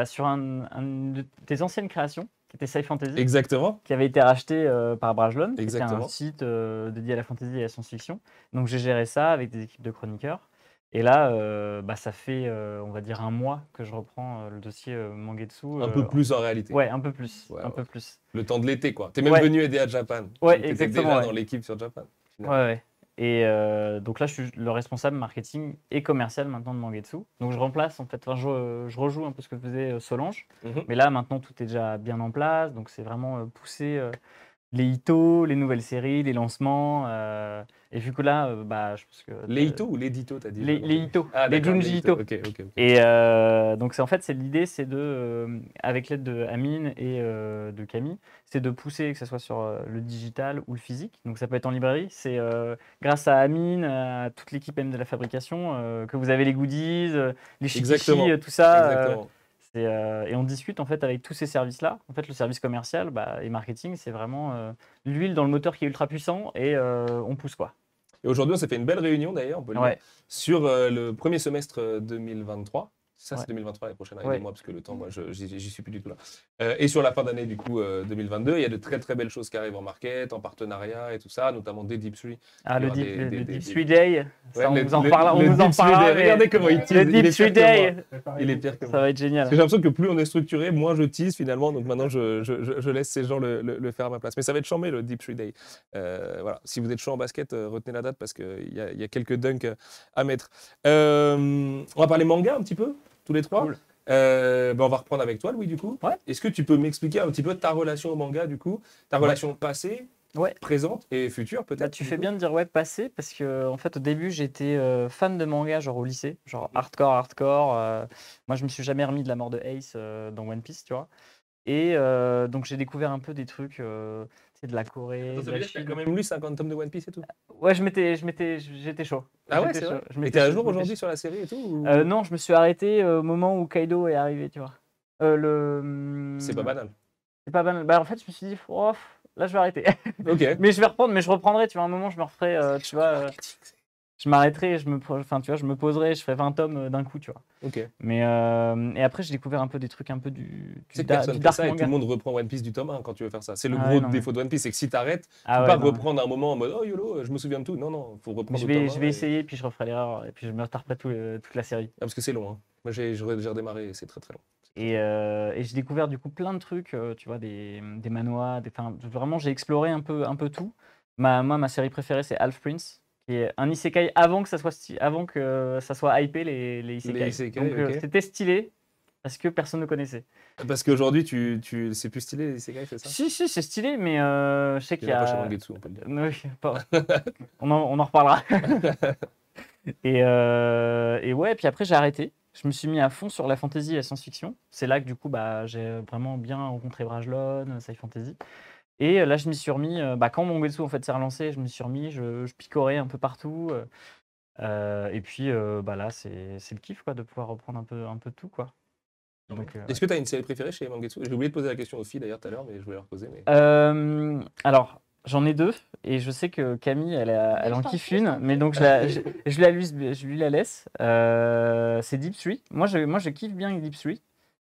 sur une de tes anciennes créations, qui était Sci Fantasy, Exactement. qui avait été racheté par Brajlon, qui était Exactement. un site dédié à la fantasy et à la science-fiction. Donc j'ai géré ça avec des équipes de chroniqueurs. Et là, ça fait, on va dire, 1 mois que je reprends le dossier Mangetsu. Un peu plus en réalité. Ouais, un peu plus. Ouais, un ouais. peu plus. Le temps de l'été, quoi. T'es même Ouais. venu aider à Japan. Ouais, T'étais exactement, déjà ouais. dans l'équipe sur Japan. Ouais, ouais. Et donc là, je suis le responsable marketing et commercial maintenant de Mangetsu. Donc je remplace en fait, je rejoue un peu ce que faisait Solange. Mhm. Mais là, maintenant, tout est déjà bien en place. Donc c'est vraiment pousser les hitos, les nouvelles séries, les lancements. Et vu que là, bah, je pense que Les Ito ou l'édito, t'as dit? les hitos, Ah, les d'accord, Junji les Ito. Ok, ok. Et donc l'idée, c'est de, avec l'aide de Amine et de Camille, c'est de pousser que ce soit sur le digital ou le physique. Donc ça peut être en librairie. C'est grâce à Amine, à toute l'équipe même de la fabrication, que vous avez les goodies, les Exactement. chikichis, tout ça. Exactement. Et on discute en fait avec tous ces services-là. En fait, le service commercial et marketing, c'est vraiment l'huile dans le moteur qui est ultra puissant et on pousse quoi. Et aujourd'hui, on s'est fait une belle réunion d'ailleurs, on peut le dire, Ouais. sur le premier semestre 2023. Ça, c'est Ouais. 2023 l'année prochaine, Ouais. aidez-moi parce que le temps, moi, j'y suis plus du tout là. Et sur la fin d'année, du coup, 2022, il y a de très très belles choses qui arrivent en market, en partenariat et tout ça, notamment des Deep Street. Ah, Il y le aura Deep des- Street Day, ça, Ouais, on le- vous en le- parlera. le On vous en Deep Street parlera. Day. Regardez comment il tease, Le il Deep est Street pire que Day, Il est pire que ça moi. va être génial. J'ai l'impression que plus on est structuré, moins je tease finalement. Donc maintenant, je laisse ces gens le faire à ma place. Mais ça va être chambé le Deep Street Day. Voilà. Si vous êtes chaud en basket, retenez la date parce qu'il y a quelques dunks à mettre. On va parler manga un petit peu, tous les trois. Cool. On va reprendre avec toi, Louis, du coup. Ouais. Est-ce que tu peux m'expliquer un petit peu ta relation au manga, du coup, ta relation passée, Ouais. présente et future, peut-être? Là, tu du fais coup bien de dire passé parce que en fait au début j'étais fan de manga genre au lycée, genre hardcore. Moi je me suis jamais remis de la mort de Ace dans One Piece, tu vois. Et donc j'ai découvert un peu des trucs, tu sais, de la Corée, Attends, de ça veut la dire que t'as Chine. quand même lu 50 tomes de One Piece et tout? Ouais, j'étais chaud. Ah ouais, J'étais c'est vrai? chaud. Je Et m'étais t'es à chaud, jour je m'étais aujourd'hui chaud. sur la série et tout ou- Non, je me suis arrêté au moment où Kaido est arrivé, tu vois. C'est pas banal. C'est pas banal. Bah en fait je me suis dit, oh, là je vais arrêter. Ok. Mais je vais reprendre, mais je reprendrai, tu vois, un moment je me referai, tu vois. Je m'arrêterai, enfin, tu vois, je me poserai, je ferai 20 tomes d'un coup, tu vois. Ok. Mais et après, j'ai découvert un peu des trucs un peu du Tu sais que da- personne du fait dark ça et tout manga. le monde reprend One Piece du tome 1 quand tu veux faire ça. C'est le Ah gros ouais, non, défaut de One Piece, c'est que si t'arrêtes, tu Ah peux ouais, pas non. reprendre un moment en mode oh YOLO, je me souviens de tout. Non, non, faut Mais reprendre je au tome 1. vais essayer, puis je referai l'erreur, et puis je me retaperai toute la série. Parce que c'est long. Hein. Moi, j'ai redémarré et c'est très très long. Et j'ai découvert du coup plein de trucs, tu vois, des manhwas, enfin, vraiment, j'ai exploré un peu tout. Moi, ma série préférée, c'est Half Prince, qui est un isekai avant que ça soit hypé, les isekai. Les isekai, Donc ok. c'était stylé, parce que personne ne connaissait. Parce qu'aujourd'hui, c'est plus stylé les isekai, c'est ça? Si, c'est stylé, mais je sais Il qu'il n'y y en a pas chez a. Mangetsu, on peut le dire. Oui, on en reparlera. Et ouais, puis après j'ai arrêté. Je me suis mis à fond sur la fantasy et la science-fiction. C'est là que du coup j'ai vraiment bien rencontré Brajlon, Sci Fantasy. Et là je m'y suis remis, quand Mangetsu en fait s'est relancé, je me suis remis, je picorais un peu partout. Et puis là c'est le kiff quoi, de pouvoir reprendre un peu de tout quoi. Donc, Est-ce que tu as une série préférée chez Mangetsu? J'ai oublié de poser la question aux filles d'ailleurs tout à l'heure, mais je voulais la reposer. Mais... Alors, j'en ai deux, et je sais que Camille, elle en je t'en kiffe prie, je t'en une, mais prie. donc je lui la laisse. C'est Deep Street. Moi, je kiffe bien Deep Street,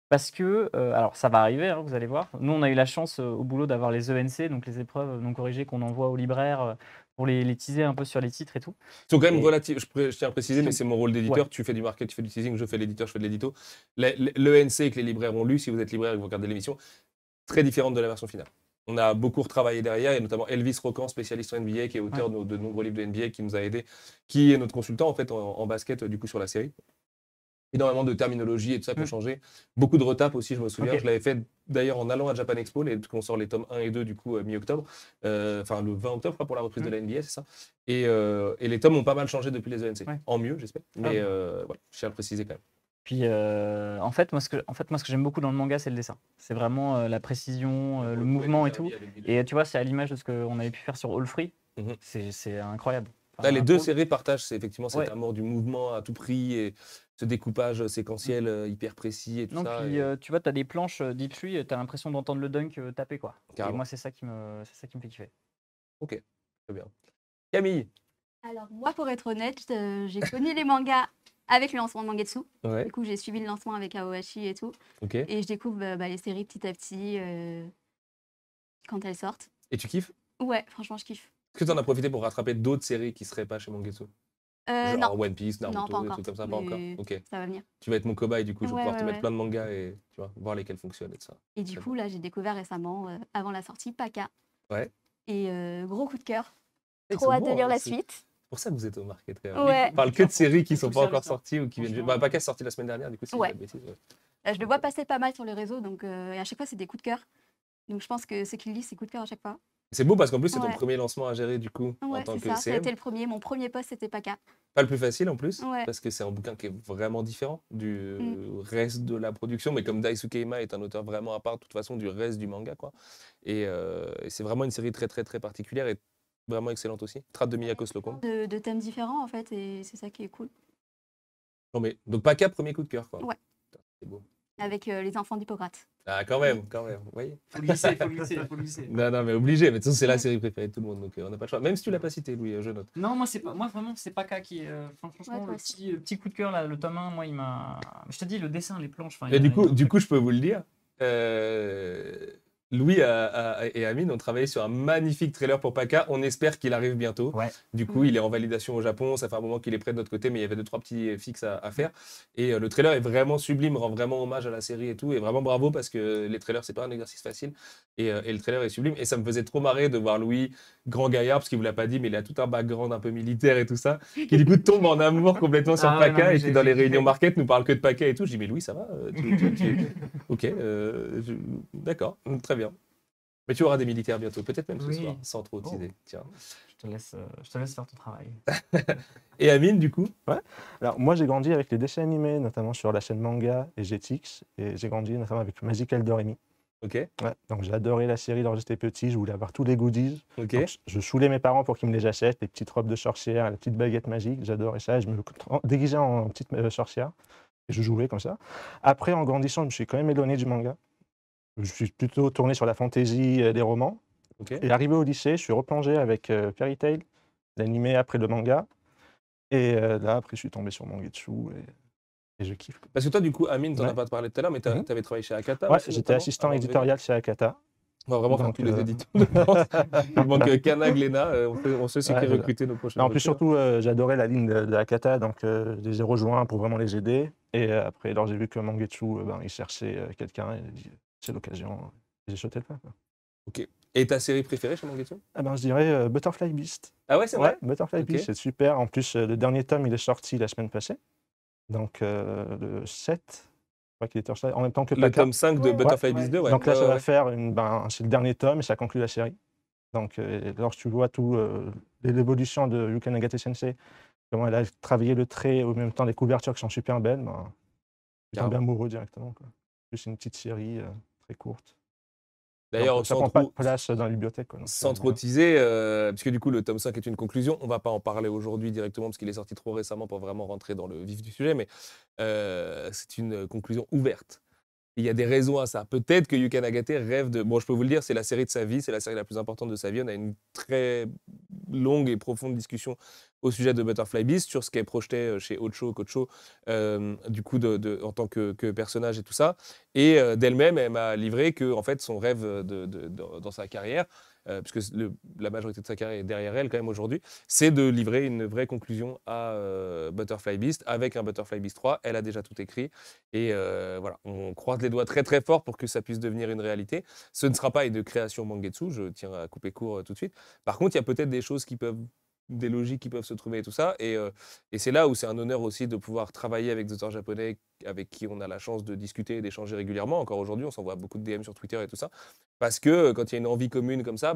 parce que, alors ça va arriver, hein, vous allez voir. Nous, on a eu la chance au boulot d'avoir les ENC, donc les épreuves non corrigées qu'on envoie aux libraires pour les teaser un peu sur les titres et tout. Ils sont quand même Et- relatifs, je tiens à préciser, mais c'est mon rôle d'éditeur. Ouais. Tu fais du market, tu fais du teasing, je fais l'éditeur, je fais de l'édito. L'ENC que les libraires ont lu, si vous êtes libraire et que vous regardez l'émission, très différente de la version finale. On a beaucoup retravaillé derrière, et notamment Elvis Rocan, spécialiste en NBA, qui est auteur de nombreux livres de NBA, qui nous a aidés, qui est notre consultant en fait en basket du coup sur la série. Énormément de terminologie et tout ça peut changer. Beaucoup de retapes aussi, je me souviens. Ok. Je l'avais fait d'ailleurs en allant à Japan Expo, qu'on sort les tomes 1 et 2 du coup mi-octobre. Enfin le 20 octobre je crois, pour la reprise de la NBA, c'est ça. Et les tomes ont pas mal changé depuis les ENC. Ouais. En mieux, j'espère. Mais voilà, je tiens à le préciser quand même. Puis en fait, moi, ce que j'aime beaucoup dans le manga, c'est le dessin. C'est vraiment la précision, le mouvement et tout. Et tu vois, c'est à l'image de ce qu'on avait pu faire sur All Free. Mhm. C'est incroyable. Là, les deux pour- séries partagent effectivement cet Ouais. amour du mouvement à tout prix et ce découpage séquentiel hyper précis et tout Non, ça. puis et- tu vois, tu as des planches Deep Tree, tu as l'impression d'entendre le dunk taper, quoi. Et Carrément. moi, c'est ça qui me fait kiffer. Très bien. Camille. Alors moi, pour être honnête, j'ai connu les mangas avec le lancement de Mangetsu. Ouais. Du coup, j'ai suivi le lancement avec Aoashi et tout. Ok. Et je découvre les séries petit à petit quand elles sortent. Et tu kiffes? Ouais, franchement, je kiffe. Est-ce que tu en as profité pour rattraper d'autres séries qui seraient pas chez Mangetsu? Genre Non, One Piece, non, Naruto, pas des encore. trucs comme ça, pas encore. mais Ok. Ça va venir. Tu vas être mon cobaye, du coup, je vais Ouais, pouvoir te ouais, mettre ouais. plein de mangas et tu vois, voir lesquels fonctionnent et tout ça. Et du Très coup, là, j'ai découvert récemment, avant la sortie, Paka. Ouais. Et gros coup de cœur. Ils Trop sont hâte bons, de lire hein, la c'est- suite. Pour ça que vous êtes au market quand même. Ouais. On parle que de séries qui sont pas Full encore service, sorties ou qui viennent. Franchement. Bah, Paka est sorti la semaine dernière, du coup, c'est Ouais. une bêtise. Ouais. Je le vois passer pas mal sur les réseaux, donc et à chaque fois, c'est des coups de cœur. Donc je pense que c'est qu'il lit ses coups de cœur à chaque fois. C'est beau parce qu'en plus, c'est ton Ouais. premier lancement à gérer, du coup, en Ouais, tant c'est que ça. Ça a CM. été le premier. Mon premier poste, c'était Paka. Pas le plus facile en plus, Ouais. parce que c'est un bouquin qui est vraiment différent du Mm. reste de la production, mais comme Daisuke Ima est un auteur vraiment à part, de toute façon, du reste du manga, quoi. Et c'est vraiment une série très, très, très particulière et vraiment excellente aussi. Trad de Miyako Slocum. De thèmes différents, en fait, et c'est ça qui est cool. Non, mais donc Paka, premier coup de cœur, quoi. Ouais. Putain, c'est beau. Avec les enfants d'Hippocrate. Ah, quand même, oui. Faut le glisser, faut le glisser, faut le glisser. Non, non, mais obligé, mais de toute façon, c'est la série préférée de tout le monde, donc on n'a pas le choix. Même si tu l'as pas cité, Louis, je note. Non, moi, moi vraiment, c'est Paka qui est. Franchement, Ouais, le toi aussi. petit coup de cœur, là, le tome 1, moi, il m'a. Je te dis, le dessin, les planches. Et du coup, je peux vous le dire. Louis et Amine ont travaillé sur un magnifique trailer pour Paka. On espère qu'il arrive bientôt. Ouais. Du coup, il est en validation au Japon. Ça fait un moment qu'il est prêt de notre côté, mais il y avait 2-3 petits fixes à faire. Et le trailer est vraiment sublime, rend vraiment hommage à la série et tout. Et vraiment bravo parce que les trailers, c'est pas un exercice facile. Et le trailer est sublime. Et ça me faisait trop marrer de voir Louis, grand gaillard, parce qu'il vous l'a pas dit, mais il a tout un background un peu militaire et tout ça, qui du coup tombe en amour complètement sur Ah ouais, Paka non, mais et qui dans les j'ai réunions kiffé. market nous parle que de Paka et tout. Je dis, mais Louis, ça va Ok, d'accord, très bien. Mais tu auras des militaires bientôt, peut-être même ce Oui. soir, sans trop Oh. teaser. Tiens. Je te laisse faire ton travail. Et Amine, du coup Alors, moi, j'ai grandi avec les dessins animés, notamment sur la chaîne Manga et Jetix. Et j'ai grandi notamment avec Magical Doremi. Ok, Ouais, donc, j'ai adoré la série lorsque j'étais petit. Je voulais avoir tous les goodies. ok. Donc, je saoulais mes parents pour qu'ils me les achètent, les petites robes de sorcière, les petites baguettes magiques. J'adorais ça. Je me déguisais en petite sorcière. Et je jouais comme ça. Après, en grandissant, je me suis quand même éloigné du manga. Je suis plutôt tourné sur la fantasy et les romans. Ok. Et arrivé au lycée, je suis replongé avec Fairy Tail, l'animé après le manga. Et là, après, je suis tombé sur Mangetsu et je kiffe. Parce que toi, du coup, Amine, t'en as Ouais. pas parlé tout à l'heure, mais tu Mhm. avais travaillé chez Akata Ouais, aussi, j'étais notamment, assistant avant de venir. éditorial chez Akata. On va vraiment faire Donc, tous les éditeurs de France. Il manque Kana, Gléna, on sait c'est Ouais, qui voilà. recruter nos prochains. Non, en plus, recruteurs. surtout, j'adorais la ligne de Akata, donc je les ai rejoints pour vraiment les aider. Et après, alors j'ai vu que Mangetsu, il cherchait quelqu'un, et j'ai dit, c'est l'occasion. Et j'ai sauté le pas, quoi. Et ta série préférée chez Mangetsu Ah ben, je dirais Butterfly Beast. Ah ouais, c'est vrai Butterfly Ok. Beast, c'est super. En plus, le dernier tome, il est sorti la semaine passée. Donc, le 7, je crois qu'il était sorti en même temps que Le Paka. tome 5 de Ouais. Butterfly Ouais. Beast 2, ouais. Donc là, Ouais, ça va ouais. faire c'est le dernier tome et ça conclut la série. Donc, lorsque tu vois tout l'évolution de Yuka Nagate Sensei, comment elle a travaillé le trait, au même temps les couvertures qui sont super belles, tu tombes Carrément. amoureux directement, quoi. Plus une petite série très courte. D'ailleurs, Donc, ça sans prend pas de trop, place dans la bibliothèque, quoi. Donc, sans c'est trop bien. teaser, puisque du coup, le tome 5 est une conclusion, on va pas en parler aujourd'hui directement parce qu'il est sorti trop récemment pour vraiment rentrer dans le vif du sujet, mais c'est une conclusion ouverte. Il y a des raisons à ça. Peut-être que Yuka Nagate rêve de... Bon, je peux vous le dire, c'est la série de sa vie, c'est la série la plus importante de sa vie. On a une très longue et profonde discussion au sujet de Butterfly Beast, sur ce qu'elle projetait chez Ocho, Kocho, du coup, en tant que personnage et tout ça. Et d'elle-même, elle m'a livré que, en fait, son rêve dans sa carrière, puisque la majorité de sa carrière est derrière elle quand même aujourd'hui, c'est de livrer une vraie conclusion à Butterfly Beast avec un Butterfly Beast 3. Elle a déjà tout écrit. Et voilà, on croise les doigts très très fort pour que ça puisse devenir une réalité. Ce ne sera pas une création Mangetsu, je tiens à couper court tout de suite. Par contre, il y a peut-être des logiques qui peuvent se trouver et tout ça. Et c'est là où c'est un honneur aussi de pouvoir travailler avec des auteurs japonais avec qui on a la chance de discuter et d'échanger régulièrement. Encore aujourd'hui, on s'envoie beaucoup de DM sur Twitter et tout ça. Parce que quand il y a une envie commune comme ça,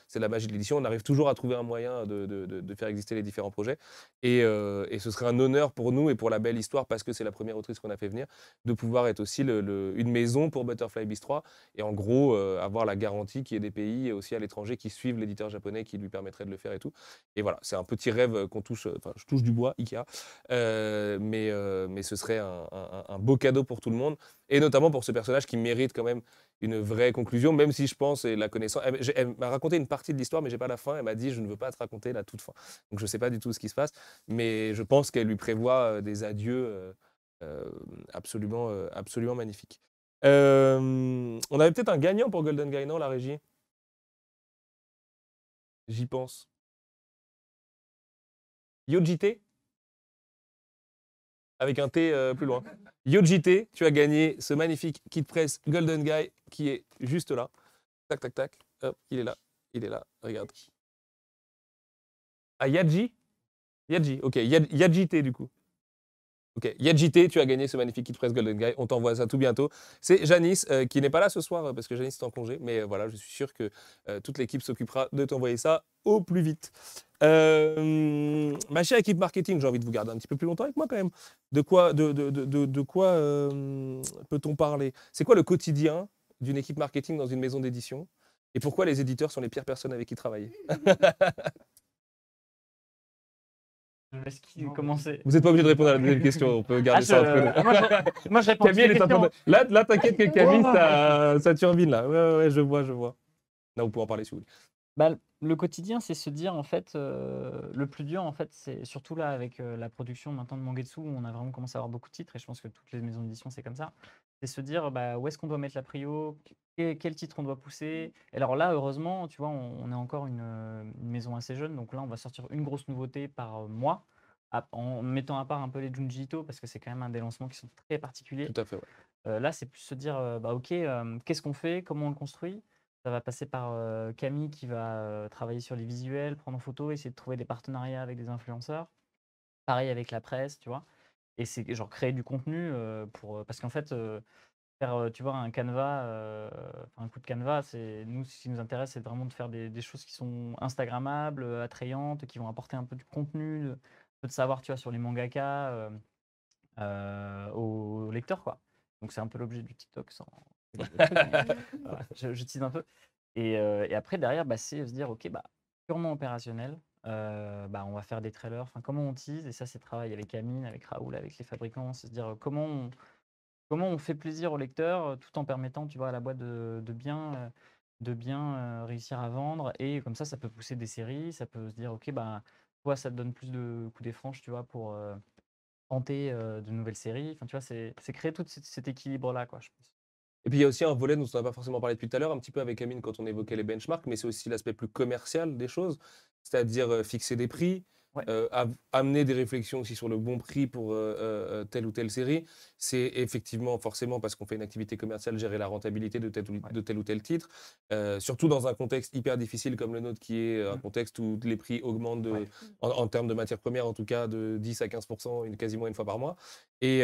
c'est la magie de l'édition. On arrive toujours à trouver un moyen de faire exister les différents projets. Et ce serait un honneur pour nous et pour la belle histoire, parce que c'est la première autrice qu'on a fait venir, de pouvoir être aussi une maison pour Butterfly Beast 3. Et en gros, avoir la garantie qu'il y ait des pays et aussi à l'étranger qui suivent l'éditeur japonais qui lui permettrait de le faire et tout. Et voilà, c'est un petit rêve qu'on touche, enfin je touche du bois, Ikea, mais ce serait un beau cadeau pour tout le monde, et notamment pour ce personnage qui mérite quand même une vraie conclusion, même si je pense, et la connaissant, elle m'a raconté une partie de l'histoire, mais j'ai pas la fin. Elle m'a dit, je ne veux pas te raconter la toute fin. Donc je sais pas du tout ce qui se passe, mais je pense qu'elle lui prévoit des adieux absolument, absolument magnifiques. On avait peut-être un gagnant pour Golden Guy, non, la régie? J'y pense. Yojite, avec un T plus loin. Yojite, tu as gagné ce magnifique kit press Golden Guy qui est juste là. Tac, tac, tac. Hop, il est là. Il est là. Regarde. Ah, Yaji? Yadji, ok. Yadjité, du coup. Ok, Yadjité, tu as gagné ce magnifique Kit Press Golden Guy. On t'envoie ça tout bientôt. C'est Janice qui n'est pas là ce soir parce que Janice est en congé. Mais voilà, je suis sûr que toute l'équipe s'occupera de t'envoyer ça au plus vite. Ma chère équipe marketing, j'ai envie de vous garder un petit peu plus longtemps avec moi quand même. De quoi peut-on parler? C'est quoi le quotidien d'une équipe marketing dans une maison d'édition? Et pourquoi les éditeurs sont les pires personnes avec qui travailler? Je laisse commencer. Vous n'êtes pas obligé de répondre à la deuxième question, on peut garder ça entre nous. Moi, je réponds à toutes Camille, les elle est en train questions. de- Là, t'inquiète que Camille, ça turbine là. Ouais, je vois. Là, vous pouvez en parler si vous voulez. Bah, le quotidien, c'est se dire, en fait, le plus dur, en fait, c'est surtout là, avec la production maintenant de Mangetsu, où on a vraiment commencé à avoir beaucoup de titres, et je pense que toutes les maisons d'édition, c'est comme ça. C'est se dire, bah, où est-ce qu'on doit mettre la prio, quel titre on doit pousser. Et alors là, heureusement, tu vois, on est encore une maison assez jeune, donc là, on va sortir une grosse nouveauté par mois, en mettant à part un peu les Junji Ito, parce que c'est quand même un des lancements qui sont très particuliers. Tout à fait, ouais. Là, c'est plus se dire, bah, ok, qu'est-ce qu'on fait, comment on le construit. Ça va passer par Camille qui va travailler sur les visuels, prendre en photo, essayer de trouver des partenariats avec des influenceurs. Pareil avec la presse, tu vois. Et c'est genre créer du contenu parce qu'en fait, faire, tu vois, un canevas, un coup de canevas, nous, ce qui nous intéresse, c'est vraiment de faire des choses qui sont instagrammables, attrayantes, qui vont apporter un peu du contenu, un peu de savoir, tu vois, sur les mangaka aux lecteurs, quoi. Donc c'est un peu l'objet du TikTok sans. Voilà, je tease un peu. Et après, derrière, bah, c'est se dire, ok, bah, purement opérationnel, bah, on va faire des trailers, enfin, comment on tease, et ça, c'est le travail avec Amine, avec Raoul, avec les fabricants, c'est se dire comment on fait plaisir au lecteur tout en permettant, tu vois, à la boîte de bien réussir à vendre, et comme ça peut pousser des séries, ça peut se dire, ok, bah, toi, ça te donne plus de coups des franches, tu vois, pour tenter de nouvelles séries, enfin, tu vois, c'est créer tout cet équilibre-là, quoi, je pense. Et puis il y a aussi un volet dont on n'a pas forcément parlé depuis tout à l'heure, un petit peu avec Amine quand on évoquait les benchmarks, mais c'est aussi l'aspect plus commercial des choses, c'est-à-dire fixer des prix, Ouais. amener des réflexions aussi sur le bon prix pour telle ou telle série. C'est effectivement, forcément, parce qu'on fait une activité commerciale, gérer la rentabilité de tel ou tel titre, surtout dans un contexte hyper difficile comme le nôtre, qui est un contexte où les prix augmentent en termes de matières premières, en tout cas de 10 à 15%, quasiment une fois par mois. Et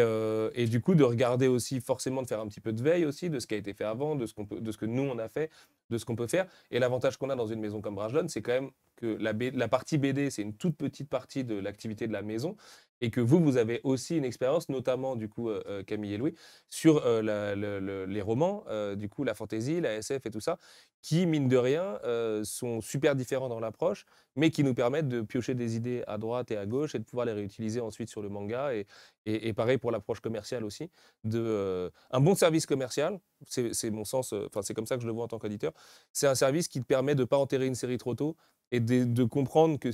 du coup, de regarder aussi, forcément, de faire un petit peu de veille aussi de ce qui a été fait avant, de ce que nous, on a fait, de ce qu'on peut faire. Et l'avantage qu'on a dans une maison comme Brajlon, c'est quand même que la partie BD, c'est une toute petite partie de l'activité de la maison. Et que vous avez aussi une expérience, notamment, du coup, Camille et Louis, sur les romans, du coup, la fantasy, la SF et tout ça, qui, mine de rien, sont super différents dans l'approche, mais qui nous permettent de piocher des idées à droite et à gauche et de pouvoir les réutiliser ensuite sur le manga. Et pareil pour l'approche commerciale aussi. Un bon service commercial, c'est mon sens, c'est comme ça que je le vois en tant qu'auditeur, c'est un service qui te permet de ne pas enterrer une série trop tôt et de comprendre que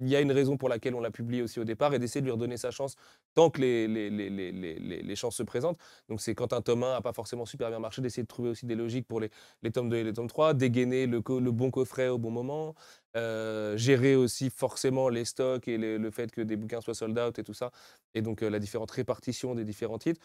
il y a une raison pour laquelle on l'a publié aussi au départ et d'essayer de lui redonner sa chance tant que les chances se présentent. Donc c'est quand un tome 1 n'a pas forcément super bien marché, d'essayer de trouver aussi des logiques pour les tomes 2 et les tomes 3, dégainer le bon coffret au bon moment, gérer aussi forcément les stocks et le fait que des bouquins soient sold out et tout ça, et donc la différente répartition des différents titres.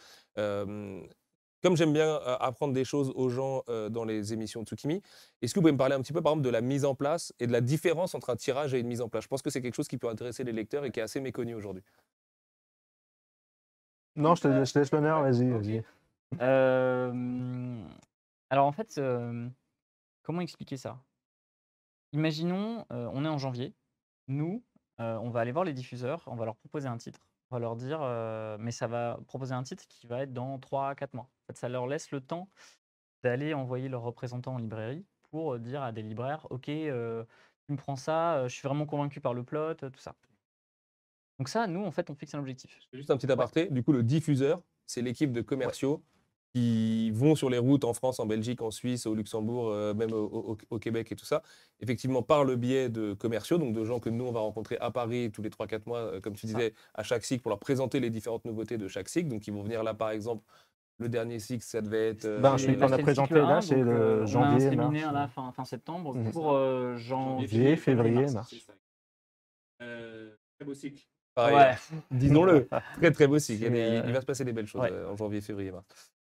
Comme j'aime bien apprendre des choses aux gens dans les émissions de Tsukimi, est-ce que vous pouvez me parler un petit peu, par exemple, de la mise en place et de la différence entre un tirage et une mise en place? Je pense que c'est quelque chose qui peut intéresser les lecteurs et qui est assez méconnu aujourd'hui. Non, je te laisse l'honneur, vas-y. Alors en fait, comment expliquer ça? Imaginons, on est en janvier. Nous, on va aller voir les diffuseurs, on va leur proposer un titre. On va leur dire, mais ça va proposer un titre qui va être dans 3 à 4 mois. En fait, ça leur laisse le temps d'aller envoyer leurs représentants en librairie pour dire à des libraires, OK, tu me prends ça, je suis vraiment convaincu par le plot, tout ça. Donc ça, nous, en fait, on fixe un objectif. Juste un petit aparté, du coup, le diffuseur, c'est l'équipe de commerciaux qui vont sur les routes en France, en Belgique, en Suisse, au Luxembourg, même au Québec et tout ça, effectivement par le biais de commerciaux, donc de gens que nous, on va rencontrer à Paris tous les 3-4 mois, comme tu disais, à chaque cycle, pour leur présenter les différentes nouveautés de chaque cycle. Donc ils vont venir là, par exemple, le dernier cycle, ça devait être... celui qu'on a présenté là, c'est le janvier, on a un mars. séminaire là, fin septembre, pour janvier, février, mars. Très beau cycle. Pareil, ouais. Disons-le, très très beau cycle. C'est, Il va se passer des belles choses ouais. En janvier, février, mars.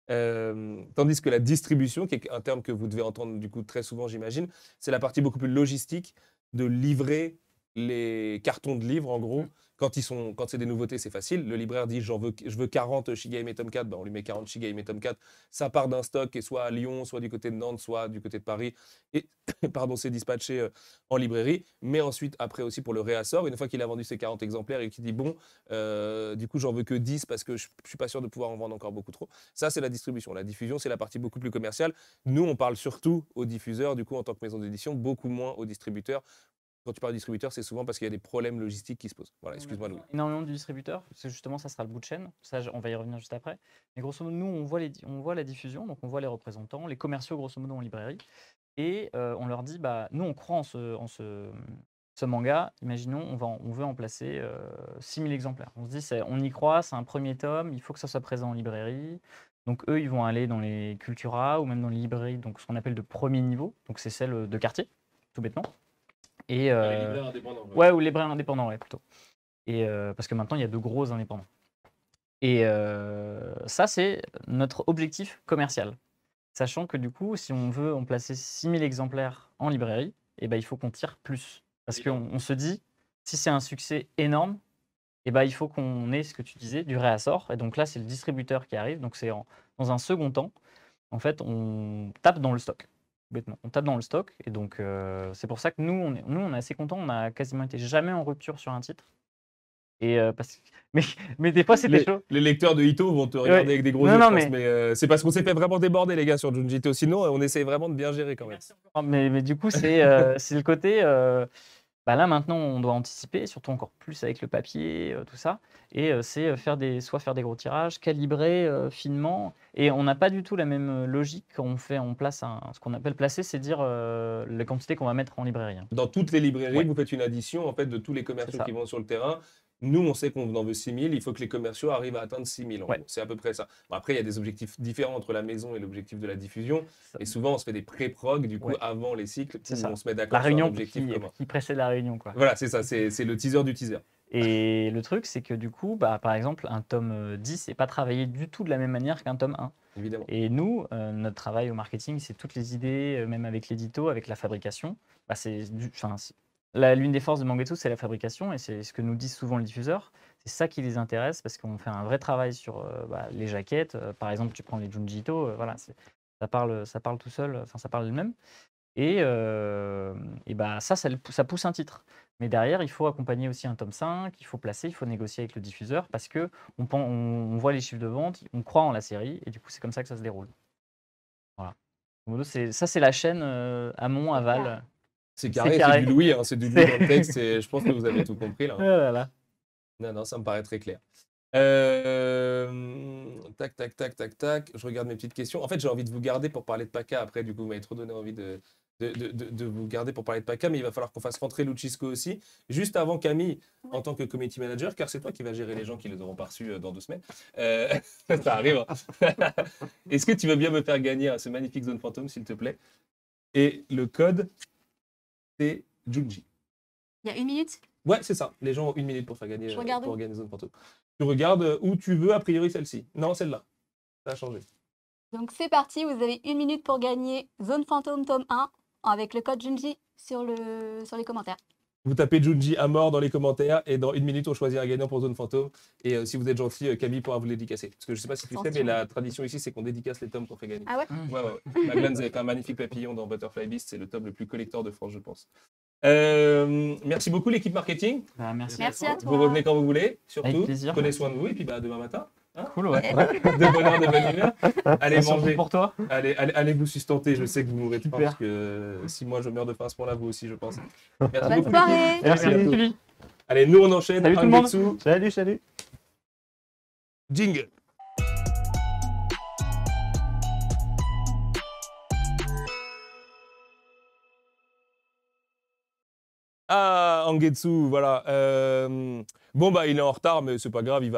Tandis que la distribution, qui est un terme que vous devez entendre du coup très souvent, j'imagine, c'est la partie beaucoup plus logistique de livrer les cartons de livres, en gros. Quand c'est des nouveautés, c'est facile. Le libraire dit je veux 40 Shigehime Tomcat, on lui met 40 Shigehime Tomcat. Ça part d'un stock qui est soit à Lyon, soit du côté de Nantes, soit du côté de Paris. Et pardon, c'est dispatché en librairie. Mais ensuite, après aussi pour le réassort, une fois qu'il a vendu ses 40 exemplaires et qu'il dit bon, du coup, j'en veux que 10 parce que je ne suis pas sûr de pouvoir en vendre encore beaucoup trop. Ça, c'est la distribution. La diffusion, c'est la partie beaucoup plus commerciale. Nous, on parle surtout aux diffuseurs, du coup, en tant que maison d'édition, beaucoup moins aux distributeurs. Quand tu parles de distributeur, c'est souvent parce qu'il y a des problèmes logistiques qui se posent. Voilà, excuse-moi, Louis. Énormément de distributeurs, parce que justement, ça sera le bout de chaîne. Ça, on va y revenir juste après. Mais grosso modo, nous, on voit la diffusion, donc on voit les représentants, les commerciaux, grosso modo, en librairie. Et on leur dit, bah, nous, on croit en ce manga. Imaginons, on veut en placer 6000 exemplaires. On se dit, on y croit, c'est un premier tome, il faut que ça soit présent en librairie. Donc eux, ils vont aller dans les Cultura ou même dans les librairies, donc ce qu'on appelle de premier niveau. Donc c'est celle de quartier, tout bêtement. Et, Les libraires indépendants. ouais, ou les libraires indépendants, ouais, plutôt. Et, parce que maintenant, il y a de gros indépendants. Et ça, c'est notre objectif commercial. Sachant que du coup, si on veut en placer 6000 exemplaires en librairie, eh ben, il faut qu'on tire plus. Parce qu'on se dit, si c'est un succès énorme, eh ben, il faut qu'on ait, ce que tu disais, du réassort. Et donc là, c'est le distributeur qui arrive. Donc c'est dans un second temps, en fait, on tape dans le stock. Bêtement. On tape dans le stock. Et donc, c'est pour ça que nous, on est assez contents. On a quasiment été jamais en rupture sur un titre. Et mais des fois, c'était chaud. Les lecteurs de Ito vont te regarder avec des gros yeux, non, je pense, mais c'est parce qu'on s'est fait vraiment déborder, les gars, sur Junji Ito. Sinon, on essaye vraiment de bien gérer quand même. Mais du coup, c'est le côté... bah là, maintenant, on doit anticiper, surtout encore plus avec le papier, tout ça. Et c'est soit faire des gros tirages, calibrer finement. Et on n'a pas du tout la même logique quand on place ce qu'on appelle placer, c'est dire la quantité qu'on va mettre en librairie. Dans toutes les librairies, Ouais. vous faites une addition en fait, de tous les commerciaux C'est ça. qui vont sur le terrain. Nous, on sait qu'on en veut 6000, il faut que les commerciaux arrivent à atteindre 6000. Ouais. C'est à peu près ça. Bon, après, il y a des objectifs différents entre la maison et l'objectif de la diffusion. Ça- Et souvent, on se fait des pré-prog, du coup, Ouais. avant les cycles, C'est où ça. on se met La d'accord sur un réunion objectif commun. qui précède la réunion, quoi. Voilà, c'est ça, c'est le teaser du teaser. Et le truc, c'est que du coup, bah, par exemple, un tome 10 n'est pas travaillé du tout de la même manière qu'un tome 1. Évidemment. Et nous, notre travail au marketing, c'est toutes les idées, même avec l'édito, avec la fabrication. Bah, l'une des forces de Mangetsu, c'est la fabrication, et c'est ce que nous disent souvent les diffuseurs. C'est ça qui les intéresse, parce qu'on fait un vrai travail sur les jaquettes. Par exemple, tu prends les Junji Ito, voilà, ça parle tout seul, enfin ça parle d'elle-même. Et bah, ça pousse un titre. Mais derrière, il faut accompagner aussi un tome 5, il faut placer, il faut négocier avec le diffuseur, parce qu'on voit les chiffres de vente, on croit en la série, et du coup, c'est comme ça que ça se déroule. Voilà. Ça, c'est la chaîne amont, aval. C'est carré, carré. c'est du Louis, hein, c'est du Louis dans le texte, et je pense que vous avez tout compris là. Ah là là. Non, ça me paraît très clair. Tac. Je regarde mes petites questions. En fait, j'ai envie de vous garder pour parler de PACA après. Du coup, vous m'avez trop donné envie de vous garder pour parler de PACA, mais il va falloir qu'on fasse rentrer Luchisco aussi. Juste avant Camille, en tant que community manager, car c'est toi qui vas gérer les gens qui les auront pas reçus dans 2 semaines. Ça arrive. Hein. Est-ce que tu veux bien me faire gagner ce magnifique Zone Fantôme, s'il te plaît? Et le code, c'est Junji. Il y a 1 minute. Ouais, c'est ça. Les gens ont 1 minute pour faire gagner, Je regarde pour où gagner Zone Fantôme. Tu regardes où tu veux, a priori celle-ci. Non, celle-là. Ça a changé. Donc c'est parti, vous avez 1 minute pour gagner Zone Fantôme tome 1 avec le code Junji sur les commentaires. Vous tapez Junji à mort dans les commentaires et dans 1 minute, on choisit un gagnant pour Zone Fantôme. Et si vous êtes gentil, Camille pourra vous les dédicacer. Parce que je sais pas si tu sais, mais la tradition ici, c'est qu'on dédicace les tomes qu'on fait gagner. Ah ouais? Ouais. Maglan, vous avez fait un magnifique papillon dans Butterfly Beast. C'est le tome le plus collector de France, je pense. Merci beaucoup, l'équipe marketing. Bah, merci. Merci à toi. Vous revenez quand vous voulez, Avec surtout. plaisir. Prenez soin de vous et puis demain matin. Cool, ouais. De bonne heure, de bonne humeur. Allez Surtout manger. pour toi. Allez vous sustenter. Je sais que vous mourrez de faim Super. parce que si moi je meurs de faim à ce moment-là, vous aussi, je pense. Merci Bonne beaucoup. soirée. Merci, bientôt. Julie. Allez, nous on enchaîne. Salut tout le monde. Angetsu, Salut. jingle. Ah, Angetsu, voilà. Bon, bah, il est en retard, mais c'est pas grave, il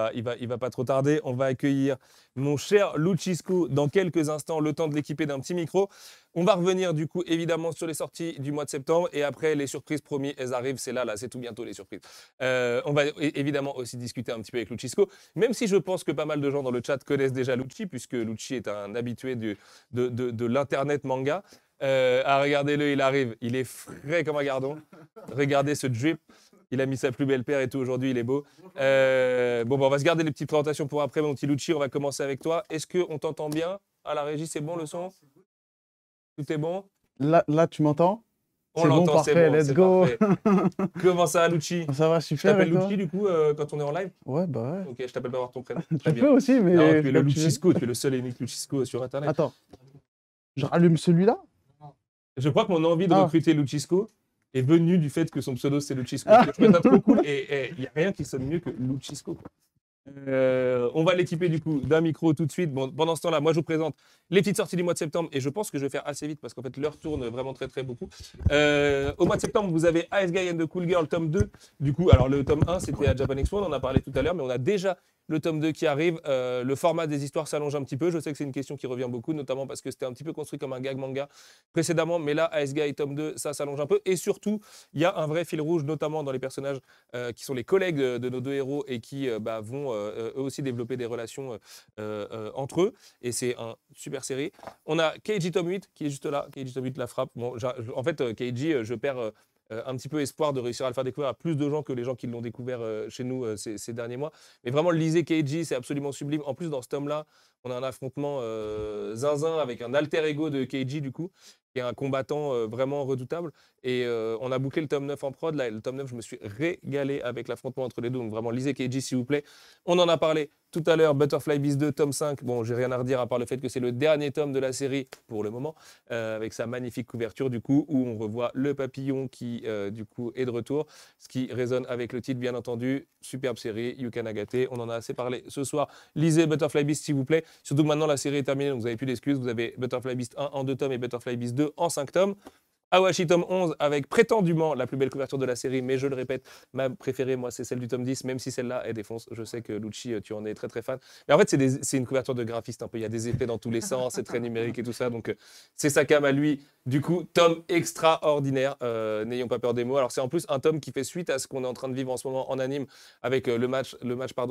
va pas trop tarder. On va accueillir mon cher Luchisco dans quelques instants, le temps de l'équiper d'un petit micro. On va revenir, du coup, évidemment, sur les sorties du mois de septembre. Et après, les surprises, promis, elles arrivent. C'est là, c'est tout bientôt, les surprises. On va évidemment aussi discuter un petit peu avec Luchisco, même si je pense que pas mal de gens dans le chat connaissent déjà Lucci, puisque Lucci est un habitué de l'Internet manga. Regardez-le, il arrive. Il est frais comme un gardon. Regardez ce drip. Il a mis sa plus belle paire et tout aujourd'hui, il est beau. Bon, bah, on va se garder les petites présentations pour après, mon petit Lucci. On va commencer avec toi. Est-ce qu'on t'entend bien? À la régie, c'est bon le son? Tout est bon? Là, tu m'entends? On C'est bon, l'entend, c'est parfait, bon, let's c'est go. parfait. Comment ça va, Lucci? Ça va Tu super t'appelles et toi? Lucci, du coup, quand on est en live? Ouais, bah ouais. Ok, je t'appelle pas par ton prénom. Tu Très peux bien. aussi, mais Non, tu es le comme tu veux. Luccisco, tu es le seul et unique Luccisco sur Internet. Attends, je rallume celui-là? Je crois que mon envie de Ah. recruter Luccisco est venue du fait que son pseudo c'est Luccisco. Je trouve ça trop cool et il n'y a rien qui sonne mieux que Luccisco, quoi. On va l'équiper du coup d'un micro tout de suite. Bon, pendant ce temps-là, moi je vous présente les petites sorties du mois de septembre et je pense que je vais faire assez vite parce qu'en fait l'heure tourne vraiment très beaucoup. Au mois de septembre, vous avez Ice Guy and the Cool Girl tome 2. Du coup, alors le tome 1 c'était à Japan Expo, on en a parlé tout à l'heure, mais on a déjà le tome 2 qui arrive. Le format des histoires s'allonge un petit peu. Je sais que c'est une question qui revient beaucoup, notamment parce que c'était un petit peu construit comme un gag manga précédemment, mais là, Ice Guy tome 2, ça s'allonge un peu. Et surtout, il y a un vrai fil rouge, notamment dans les personnages qui sont les collègues de nos deux héros et qui vont eux aussi développer des relations entre eux. Et c'est un super série. On a Keiji tome 8 qui est juste là. Keiji tome 8 la frappe. Bon, en fait, Keiji, je perds un petit peu espoir de réussir à le faire découvrir à plus de gens que les gens qui l'ont découvert chez nous ces derniers mois. Mais vraiment, lisez Keiji, c'est absolument sublime. En plus, dans ce tome-là, on a un affrontement zinzin avec un alter ego de Keiji, du coup, qui est un combattant vraiment redoutable. Et on a bouclé le tome 9 en prod. Là, et le tome 9, je me suis régalé avec l'affrontement entre les deux. Donc vraiment, lisez Keiji, s'il vous plaît. On en a parlé tout à l'heure, Butterfly Beast 2, tome 5. Bon, j'ai rien à redire à part le fait que c'est le dernier tome de la série pour le moment, avec sa magnifique couverture, du coup, où on revoit le papillon qui, du coup, est de retour. Ce qui résonne avec le titre, bien entendu. Superbe série, Yuka Nagate. On en a assez parlé ce soir. Lisez Butterfly Beast, s'il vous plaît. Surtout que maintenant, la série est terminée, donc vous n'avez plus d'excuses. Vous avez Butterfly Beast 1 en 2 tomes et Butterfly Beast 2 en 5 tomes. Awashi tome 11 avec prétendument la plus belle couverture de la série, mais je le répète, ma préférée, moi, c'est celle du tome 10, même si celle-là, elle défonce. Je sais que Lucci, tu en es très fan. Mais en fait, c'est une couverture de graphiste un peu. Il y a des effets dans tous les sens, c'est très numérique et tout ça. Donc, c'est sa cam à lui. Du coup, tome extraordinaire. N'ayons pas peur des mots. Alors, c'est en plus un tome qui fait suite à ce qu'on est en train de vivre en ce moment en anime avec le match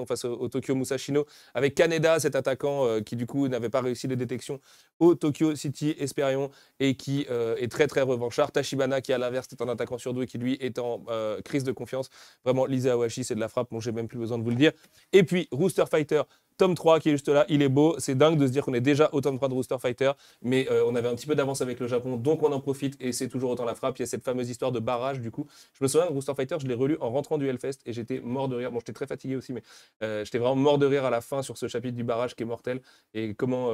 face au Tokyo Musashino, avec Kaneda, cet attaquant qui, du coup, n'avait pas réussi les détections au Tokyo City Esperion et qui est très revanchard. Tachibana qui à l'inverse est un attaquant surdoué qui lui est en crise de confiance. Vraiment, lisez Awashi, c'est de la frappe, bon j'ai même plus besoin de vous le dire. Et puis Rooster Fighter, tome 3 qui est juste là, il est beau, c'est dingue de se dire qu'on est déjà au tome 3 de Rooster Fighter, mais on avait un petit peu d'avance avec le Japon, donc on en profite et c'est toujours autant la frappe. Il y a cette fameuse histoire de barrage du coup. Je me souviens de Rooster Fighter, je l'ai relu en rentrant du Hellfest et j'étais mort de rire. Bon, j'étais très fatigué aussi, mais j'étais vraiment mort de rire à la fin sur ce chapitre du barrage qui est mortel et comment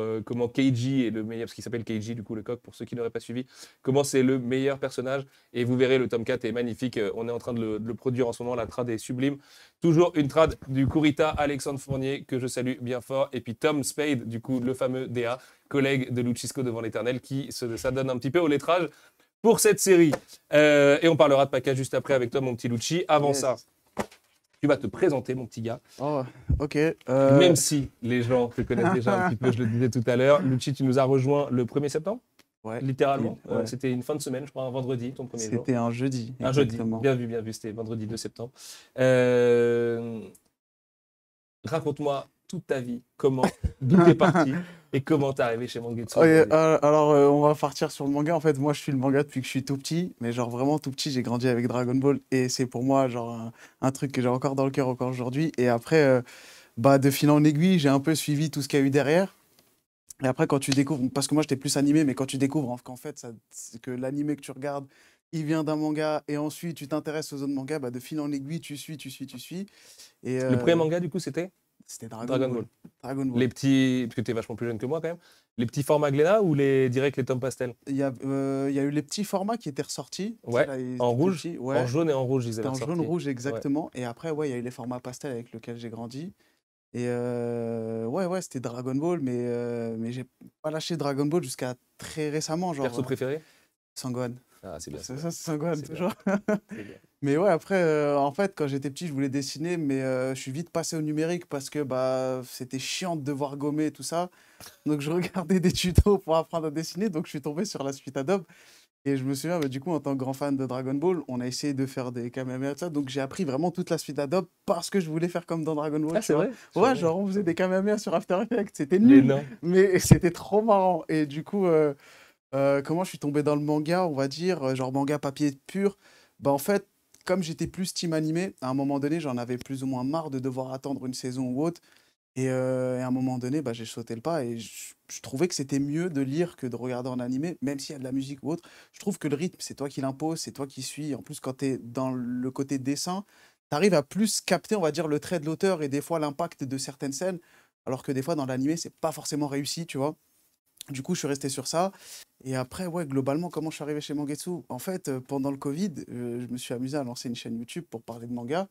Keiji est le meilleur, parce qu'il s'appelle Keiji du coup le coq pour ceux qui n'auraient pas suivi, comment c'est le meilleur personnage et vous verrez le tome 4 est magnifique, on est en train de le produire en ce moment, la trad est sublime. Toujours une trad du Kurita Alexandre Fournier que je salue bien fort. Et puis Tom Spade, du coup, le fameux DA, collègue de Luccisco devant l'éternel, qui s'adonne un petit peu au lettrage pour cette série. Et on parlera de package juste après avec toi, mon petit Lucci. Avant ça, tu vas te présenter, mon petit gars. Oh, ok. Même si les gens te connaissent déjà un petit peu, je le disais tout à l'heure. Lucci, tu nous as rejoint le 1er septembre. Ouais. Littéralement. Ouais. C'était une fin de semaine, je crois, un vendredi, ton premier jour. C'était un jeudi. Un jeudi, exactement. bien vu, c'était vendredi 2 septembre. Raconte-moi toute ta vie, d'où t'es parti et comment t'es arrivé chez Mangetsu. Alors, on va partir sur le manga. En fait, moi, je suis le manga depuis que je suis tout petit, mais genre vraiment tout petit, j'ai grandi avec Dragon Ball et c'est pour moi genre un truc que j'ai encore dans le cœur encore aujourd'hui. Et après, de fil en aiguille, j'ai un peu suivi tout ce qu'il y a eu derrière. Et après, quand tu découvres, parce que moi, j'étais plus animé, mais quand tu découvres qu'en fait, c'est que l'animé que tu regardes, il vient d'un manga, et ensuite, tu t'intéresses aux autres mangas, de fil en aiguille, tu suis. Et, le premier manga, du coup, c'était Dragon Ball. Dragon Ball. Les petits, parce que tu es vachement plus jeune que moi, quand même. Les petits formats Glénat ou direct les tomes pastel? Il y a eu les petits formats qui étaient ressortis. Ouais, là, en rouge, petits, ouais. en jaune et en rouge, ils avaient en ressorti. jaune-rouge, exactement. Ouais. Et après, il y a eu les formats pastel avec lesquels j'ai grandi. Et c'était Dragon Ball, mais j'ai pas lâché Dragon Ball jusqu'à très récemment. Genre, perso préféré? Sangohan. Ah, c'est bien. C'est ça, c'est Sangohan, toujours. C'est bien. Mais ouais, après, en fait, quand j'étais petit, je voulais dessiner, mais je suis vite passé au numérique parce que c'était chiant de devoir gommer et tout ça. Donc, je regardais des tutos pour apprendre à dessiner. Donc, je suis tombé sur la suite Adobe. Et je me souviens, du coup, en tant que grand fan de Dragon Ball, on a essayé de faire des Kamehameha et tout ça. Donc, j'ai appris vraiment toute la suite Adobe parce que je voulais faire comme dans Dragon Ball. Ah, c'est vrai? Ouais, genre, on faisait des Kamehameha sur After Effects. C'était nul, mais c'était trop marrant. Et du coup, comment je suis tombé dans le manga, on va dire, genre manga papier pur. En fait, comme j'étais plus team animé, à un moment donné, j'en avais plus ou moins marre de devoir attendre une saison ou autre. Et à un moment donné, bah, j'ai sauté le pas et je trouvais que c'était mieux de lire que de regarder en animé, même s'il y a de la musique ou autre. Je trouve que le rythme, c'est toi qui l'imposes, c'est toi qui suis. En plus, quand tu es dans le côté dessin, tu arrives à plus capter, on va dire, le trait de l'auteur et des fois l'impact de certaines scènes, alors que des fois, dans l'animé, c'est pas forcément réussi, tu vois. Du coup, je suis resté sur ça. Et après, ouais, globalement, comment je suis arrivé chez Mangetsu? En fait, pendant le Covid, je me suis amusé à lancer une chaîne YouTube pour parler de manga.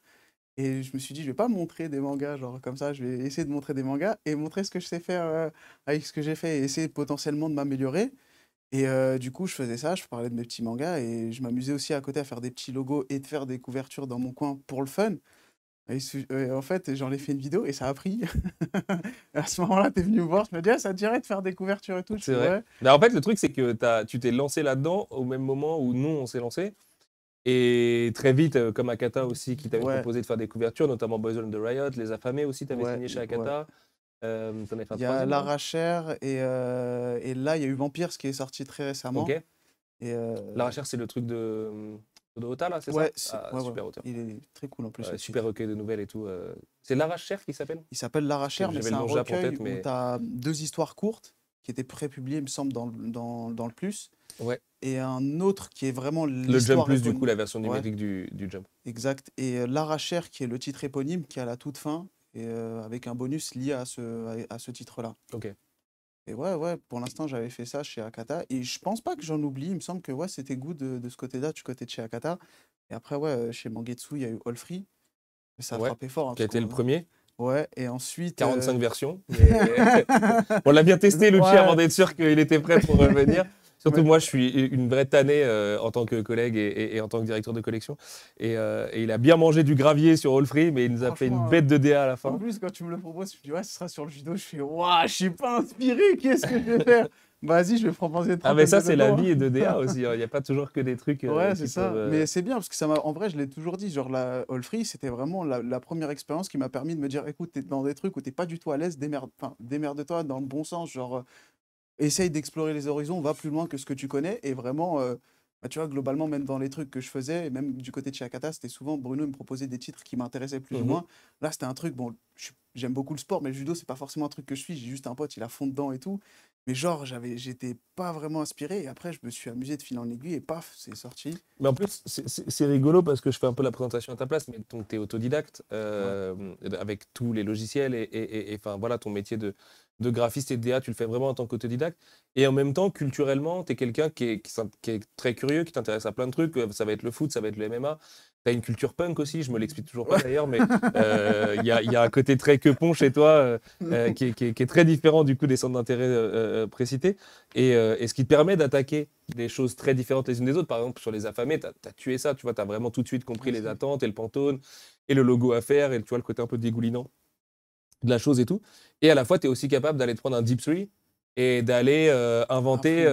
Et je me suis dit, je vais pas montrer des mangas, genre comme ça, je vais essayer de montrer des mangas et montrer ce que je sais faire avec ce que j'ai fait et essayer potentiellement de m'améliorer. Et du coup, je faisais ça, je parlais de mes petits mangas et je m'amusais aussi à côté à faire des petits logos et de faire des couvertures dans mon coin pour le fun. En fait, j'en ai fait une vidéo et ça a pris. À ce moment-là, tu es venu me voir, tu m'as dit, ah, ça te dirait de faire des couvertures et tout. Je C'est fais, vrai. ouais. Mais en fait, le truc, c'est que tu t'es lancé là-dedans au même moment où nous, on s'est lancé. Et très vite, comme Akata aussi, qui t'avait Ouais. proposé de faire des couvertures, notamment Boys on the Riot, Les Affamés aussi, t'avais Ouais, signé chez ouais. Akata. T'en avais fait un Il y a troisième, non? l'Arracher et là, il y a eu Vampire, ce qui est sorti très récemment. Ok. Et La recherche, c'est le truc de Ota, là, c'est ouais, ça? Ah, ouais, super ouais. auteur. Il est très cool en plus. Ouais, ce super titre. recueil de nouvelles et tout. C'est L'Arracher qui s'appelle? Il s'appelle L'Arracher, mais j'avais c'est le un nom jap en recueil tête, où mais- tu as 2 histoires courtes qui étaient prépubliées, il me semble, dans le Plus. Ouais. Et un autre qui est vraiment Le Jump l'histoire Plus, du éponyme. coup, la version Ouais. numérique du Jump. Exact. Et L'Arracher, qui est le titre éponyme, qui est à la toute fin, et avec un bonus lié à ce titre-là. Ok. Et ouais, pour l'instant, j'avais fait ça chez Akata. Et je pense pas que j'en oublie. Il me semble que ouais, c'était good de ce côté-là, du côté de chez Akata. Et après, ouais, chez Mangetsu, il y a eu All Free. Et ça a Ouais, frappé fort. Hein, Qui a parce été le qu'on- premier. Ouais, et ensuite. 45 versions. mais- On l'a bien testé, Lucci, Ouais. avant d'être sûr qu'il était prêt pour revenir. Surtout Ouais. moi, je suis une vraie tannée en tant que collègue et en tant que directeur de collection. Et il a bien mangé du gravier sur All Free, mais il nous a fait une Franchement, bête de DA à la En fin. plus, quand tu me le proposes, je me dis, ouais, ce sera sur le judo. Je fais, waouh, je suis pas inspiré, qu'est-ce que je vais faire? Vas-y, je vais proposer une Ah, mais trentaine ça, de c'est la dedans, hein. vie et de DA aussi. hein. Il n'y a pas toujours que des trucs. Ouais, qui c'est ça. peuvent, Mais c'est bien parce que ça m'a. En vrai, je l'ai toujours dit. Genre, la All Free, c'était vraiment la première expérience qui m'a permis de me dire, écoute, t'es dans des trucs où t'es pas du tout à l'aise, démerde-toi dans le bon sens. Genre, essaye d'explorer les horizons, va plus loin que ce que tu connais. Et vraiment, bah, tu vois, globalement, même dans les trucs que je faisais, et même du côté de chez Akata, c'était souvent Bruno me proposait des titres qui m'intéressaient plus ou Mhm. moins. Là, c'était un truc, bon, j'aime beaucoup le sport, mais le judo, c'est pas forcément un truc que je suis. J'ai juste un pote, il a fond dedans et tout. Mais genre, j'étais pas vraiment inspiré. Et après, je me suis amusé de fil en aiguille et paf, c'est sorti. Mais en plus, c'est rigolo parce que je fais un peu la présentation à ta place, mais donc tu es autodidacte avec tous les logiciels et enfin voilà, ton métier de graphiste et de DA, tu le fais vraiment en tant qu'autodidacte. Et en même temps, culturellement, tu es quelqu'un qui est très curieux, qui t'intéresse à plein de trucs. Ça va être le foot, ça va être le MMA. Tu as une culture punk aussi, je me l'explique toujours pas d'ailleurs, mais il y a un côté très quepon chez toi qui est très différent du coup des centres d'intérêt précités. Et ce qui te permet d'attaquer des choses très différentes les unes des autres. Par exemple, sur Les Affamés, tu as tué ça, tu vois, tu as vraiment tout de suite compris les Merci. attentes et le pantone et le logo à faire et tu vois le côté un peu dégoulinant de la chose et tout. Et à la fois, tu es aussi capable d'aller te prendre un Deep Three et d'aller inventer